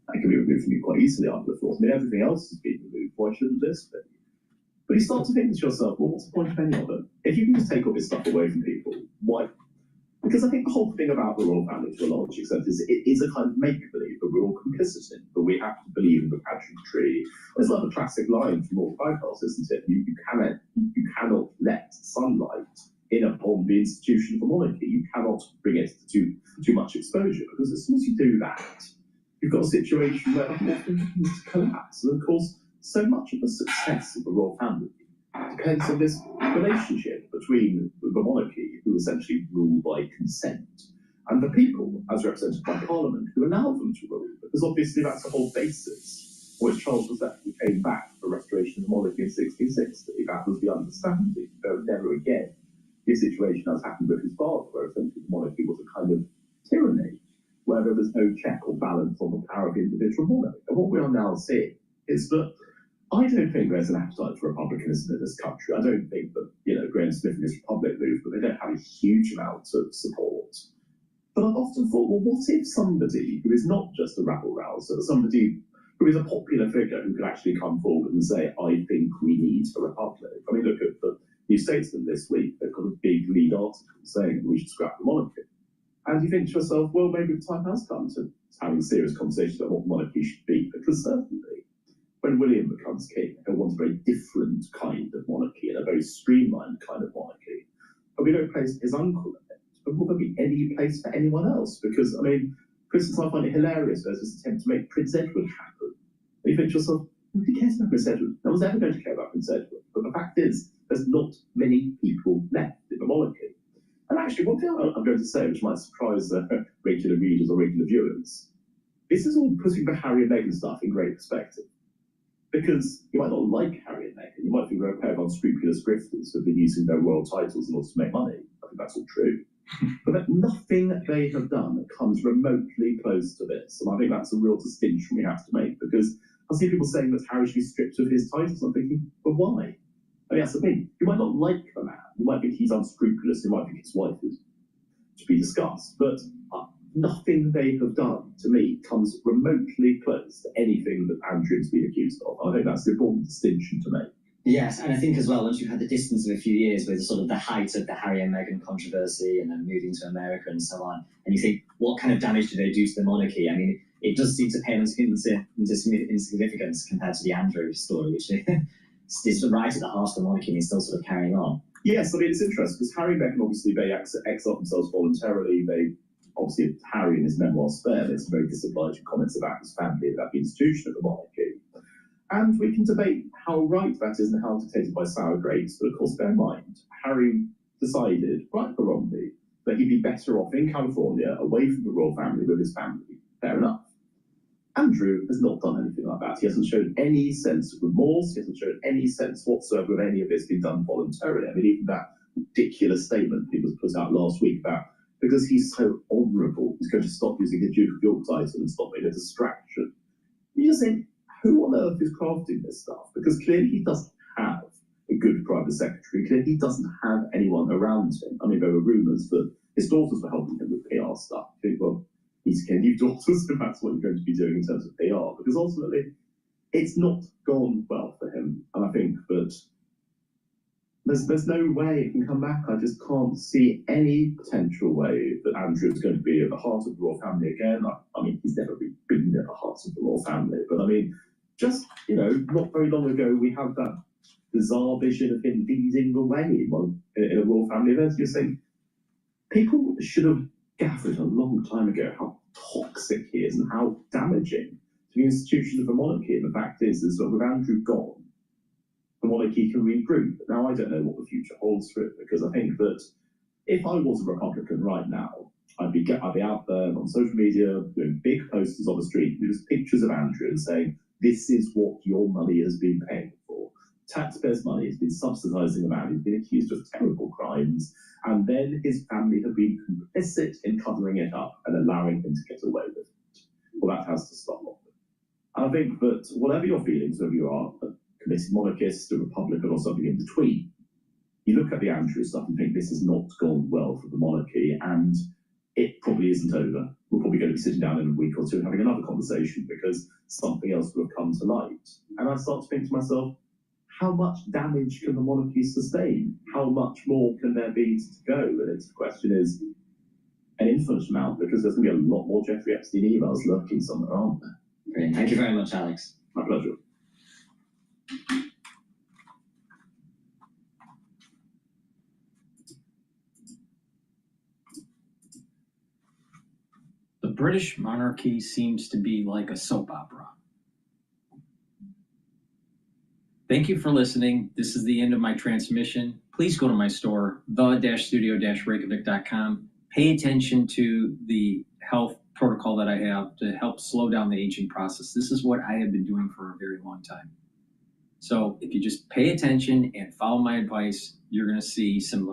that can be removed from you quite easily, I would have thought. I mean, everything else has been removed. Why shouldn't this be? But you start to think to yourself, well, what's the point of any of it? If you can just take all this stuff away from people, why? Because I think the whole thing about the royal family, to a large extent, is it is a kind of make-believe that we're all complicit in, but we have to believe in the pageantry. It's like a classic line from Lord Bypass, isn't it? You cannot let sunlight in upon the institution of the monarchy. You cannot bring it to too much exposure, because as soon as you do that, you've got a situation where the whole thing begins to collapse. And of course, so much of the success of the royal family depends on this relationship between the monarchy, who essentially rule by consent, and the people, as represented by Parliament, who allow them to rule. Because obviously that's the whole basis on which Charles II came back for restoration of the monarchy in 1660. That was the understanding. There would never again be a situation as happened with his father, where essentially the monarchy was a kind of tyranny, where there was no check or balance on the power of the individual monarch. And what we are now seeing is that I don't think there's an appetite for republicanism in this country. I don't think that, Graham Smith and his Republic movement, they don't have a huge amount of support. But I've often thought, well, what if somebody who is not just a rabble-rouser, somebody who is a popular figure who could actually come forward and say, I think we need a republic. I mean, look at the New Statesman this week. They've got a big lead article saying we should scrap the monarchy. And you think to yourself, well, maybe the time has come to having serious conversations about what monarchy should be, because certainly when William becomes king, he'll want a very different kind of monarchy and a very streamlined kind of monarchy. But we don't place his uncle in it. But will there be any place for anyone else? Because, I mean, for instance, I find it hilarious there's this attempt to make Prince Edward happen. And you think to yourself, who cares about Prince Edward? No one's ever going to care about Prince Edward. But the fact is, there's not many people left in the monarchy. And actually, one thing I'm going to say, which might surprise regular readers or regular viewers, this is all putting the Harry and Meghan stuff in great perspective. Because you might not like Harry and Meghan, you might think they're a pair of unscrupulous grifters who have been using their royal titles in order to make money. I think that's all true. But nothing they have done comes remotely close to this. And I think that's a real distinction we have to make, because I see people saying that Harry should be stripped of his titles. I'm thinking, but why? I mean, that's the thing. You might not like the man. You might think he's unscrupulous. You might think his wife is to be discussed. But nothing they have done, to me, comes remotely close to anything that Andrew's been accused of. I think that's the important distinction to make. Yes, and I think as well, once you've had the distance of a few years with sort of the height of the Harry and Meghan controversy and then moving to America and so on, and you think, what kind of damage do they do to the monarchy? I mean, it does seem to pale into insignificance compared to the Andrew story, which is right at the heart of the monarchy and is still sort of carrying on. Yes, I mean, it's interesting because Harry and Meghan, obviously, they exiled themselves voluntarily. They, obviously, Harry in his memoir Spare, there's some very disobliging comments about his family, about the institution of the monarchy. And we can debate how right that is and how dictated by sour grapes, but of course, bear in mind, Harry decided, right or wrongly, that he'd be better off in California, away from the royal family, with his family. Fair enough. Andrew has not done anything like that. He hasn't shown any sense of remorse. He hasn't shown any sense whatsoever of any of this being done voluntarily. I mean, even that ridiculous statement he was put out last week about, because he's so honourable, he's going to stop using the Duke of York title and stop being a distraction. You just think, who on earth is crafting this stuff? Because clearly he doesn't have a good private secretary. Clearly he doesn't have anyone around him. I mean, there were rumours that his daughters were helping him with PR stuff. You think, well, he's getting new daughters, if that's what you're going to be doing in terms of PR. Because ultimately, it's not gone well for him. And I think that there's no way it can come back. I just can't see any potential way that Andrew is going to be at the heart of the royal family again. I mean, he's never really been at the heart of the royal family. But I mean, just, not very long ago, we had that bizarre vision of him leading the way in a royal family event. You're saying people should have gathered a long time ago how toxic he is and how damaging to the institution of the monarchy. And the fact is that with Andrew gone, the monarchy can regroup. Now, I don't know what the future holds for it, because I think that if I was a Republican right now, I'd be out there on social media doing big posters on the street with just pictures of Andrew and saying, this is what your money has been paying for. Taxpayers' money has been subsidising a man who's been accused of terrible crimes, and then his family have been complicit in covering it up and allowing him to get away with it. Well, that has to stop. And I think that whatever your feelings, whether you are a committed monarchist, a Republican, or something in between, you look at the Andrew stuff and think this has not gone well for the monarchy, and it probably isn't over. We're probably going to be sitting down in a week or two having another conversation because something else will have come to light. And I start to think to myself, how much damage can the monarchy sustain? How much more can there be to go? And the question is an infinite amount, because there's going to be a lot more Jeffrey Epstein emails lurking somewhere, aren't there? Brilliant. Thank you very much, Alex. My pleasure. The British monarchy seems to be like a soap opera. Thank you for listening. This is the end of my transmission. Please go to my store, the-studio-reykjavik.com. Pay attention to the health protocol that I have to help slow down the aging process. This is what I have been doing for a very long time. So if you just pay attention and follow my advice, you're going to see some